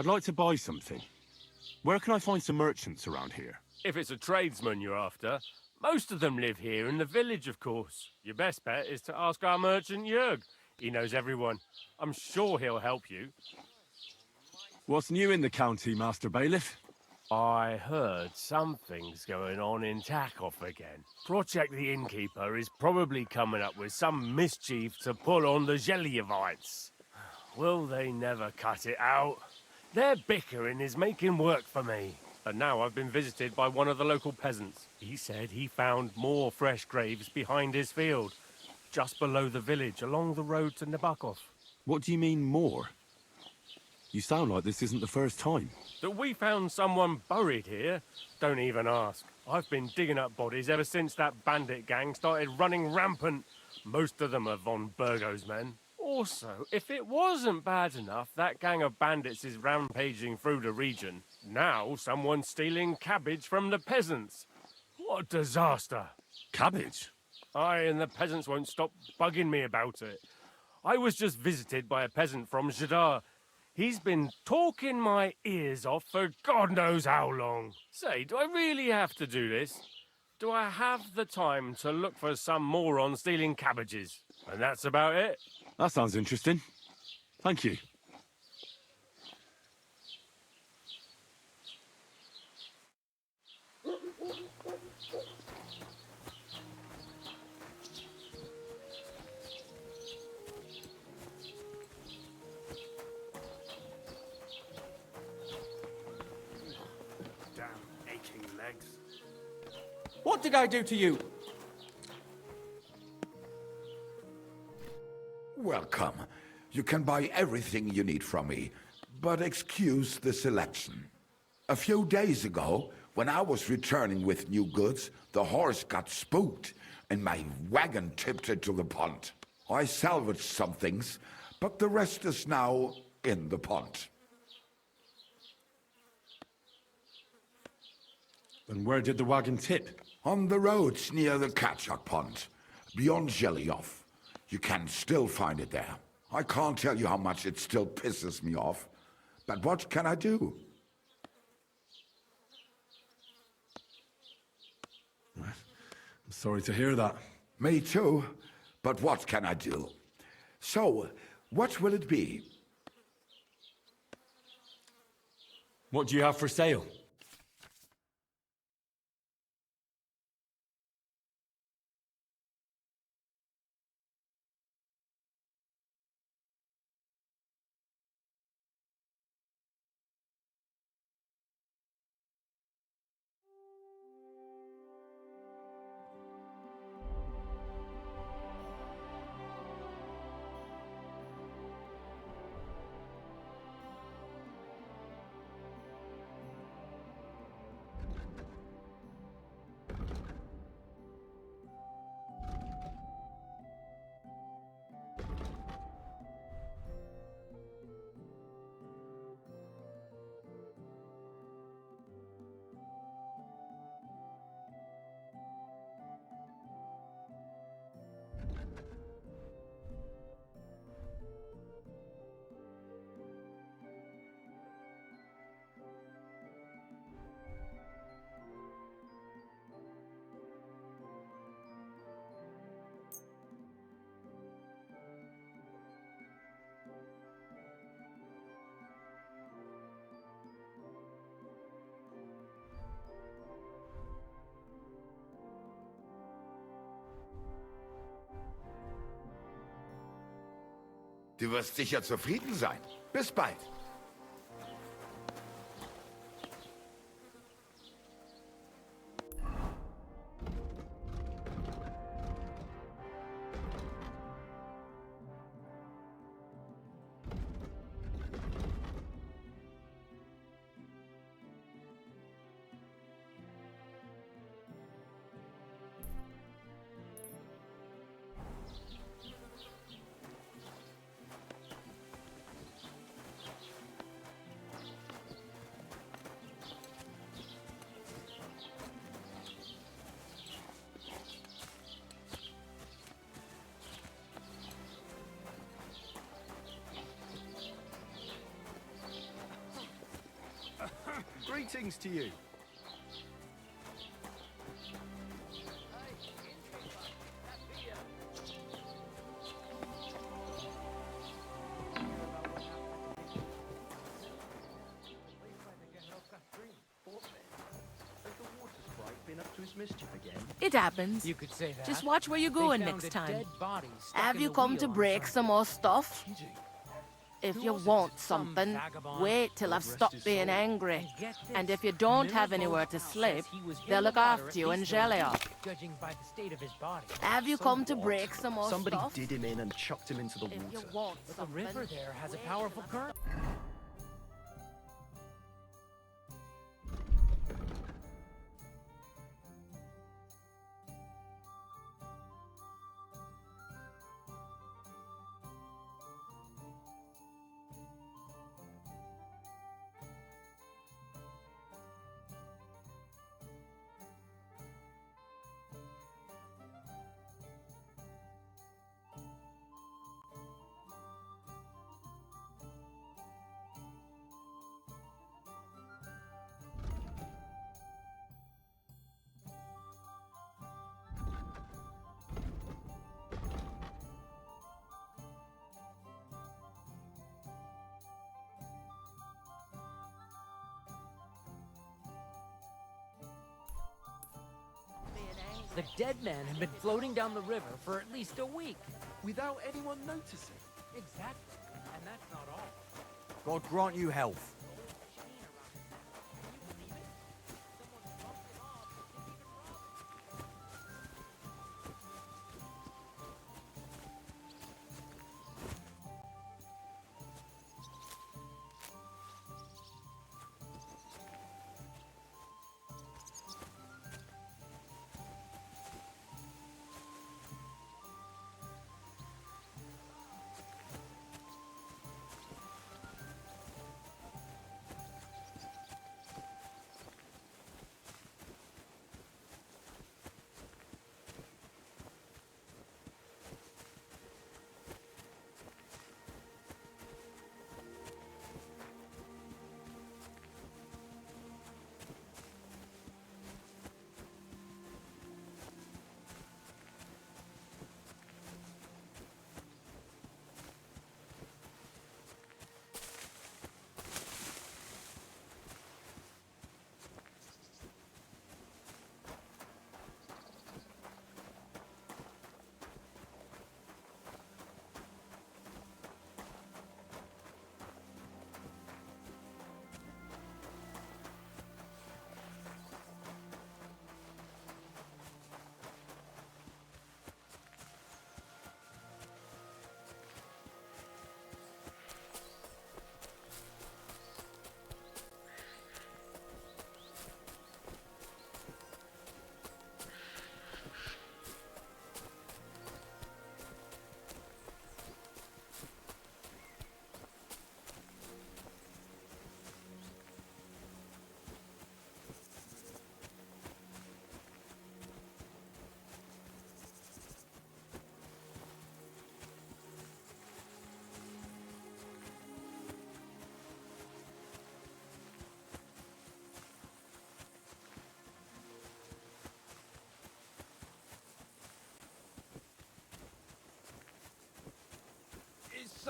I: I'd like to buy something. Where can I find some merchants around here?
H: If it's a tradesman you're after, most of them live here in the village, of course. Your best bet is to ask our merchant Jörg. He knows everyone. I'm sure he'll help you.
I: What's new in the county, Master Bailiff?
H: I heard something's going on in Takov again. Project the Innkeeper is probably coming up with some mischief to pull on the Zelievites. Will they never cut it out? Their bickering is making work for me. And now I've been visited by one of the local peasants. He said he found more fresh graves behind his field, just below the village, along the road to Nabokov.
I: What do you mean, more? You sound like this isn't the first time.
H: That we found someone buried here? Don't even ask. I've been digging up bodies ever since that bandit gang started running rampant. Most of them are von Burgo's men. Also, if it wasn't bad enough, that gang of bandits is rampaging through the region. Now someone's stealing cabbage from the peasants. What a disaster.
I: Cabbage?
H: Aye, and the peasants won't stop bugging me about it. I was just visited by a peasant from Jadar. He's been talking my ears off for God knows how long. Say, do I really have to do this? Do I have the time to look for some moron stealing cabbages? And that's about it.
I: That sounds interesting. Thank you.
R: What did I do to you?
S: Welcome. You can buy everything you need from me, but excuse the selection. A few days ago, when I was returning with new goods, the horse got spooked and my wagon tipped into the pond. I salvaged some things, but the rest is now in the pond.
I: And where did the wagon tip?
S: On the roads near the Katchak Pond, beyond Zhelyov. You can still find it there. I can't tell you how much it still pisses me off, but what can I do?
I: I'm sorry to hear that.
S: Me too, but what can I do? So, what will it be?
I: What do you have for sale?
S: Du wirst sicher zufrieden sein. Bis bald.
A: Greetings to you.
W: It happens.
K: You could say that.
W: Just watch where you're
K: They
W: going
K: found
W: next
K: a
W: time.
K: dead body stuck
W: Have
K: in
W: you
K: the
W: come to
K: wheel on
W: break
K: Sunday.
W: some more stuff? If you want
K: Some
W: something,
K: vagabond
W: wait till I've
K: who
W: stopped
K: rested
W: being
K: soul.
W: angry.
K: get this,
W: And if you don't
K: Miller
W: have anywhere
K: Boat
W: to
K: says
W: sleep,
K: he was in
W: they'll
K: the
W: look
K: water
W: after you
K: at
W: in
K: least a week,
W: Zhelyov.
K: judging by the state of his body.
W: Have you come to break some more
U: Somebody
W: stuff?
U: did him in and chucked him into the
W: If you
U: water.
W: want
K: But the
W: something,
K: river there has a powerful current. The dead man had been floating down the river for at least a week.
A: Without anyone noticing.
K: Exactly. And that's not all.
B: God grant you health.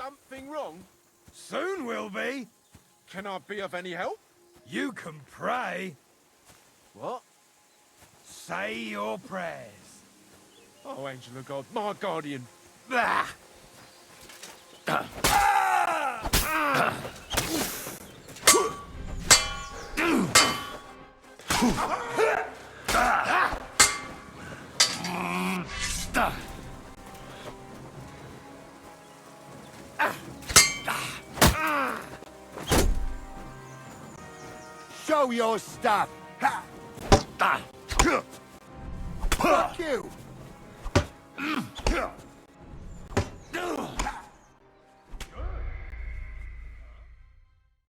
C: something wrong?
D: Soon will be.
C: Can I be of any help?
D: You can pray.
C: What?
D: Say your prayers.
C: Oh, angel of God, my guardian.
D: Bah!
S: Show your stuff! Fuck you!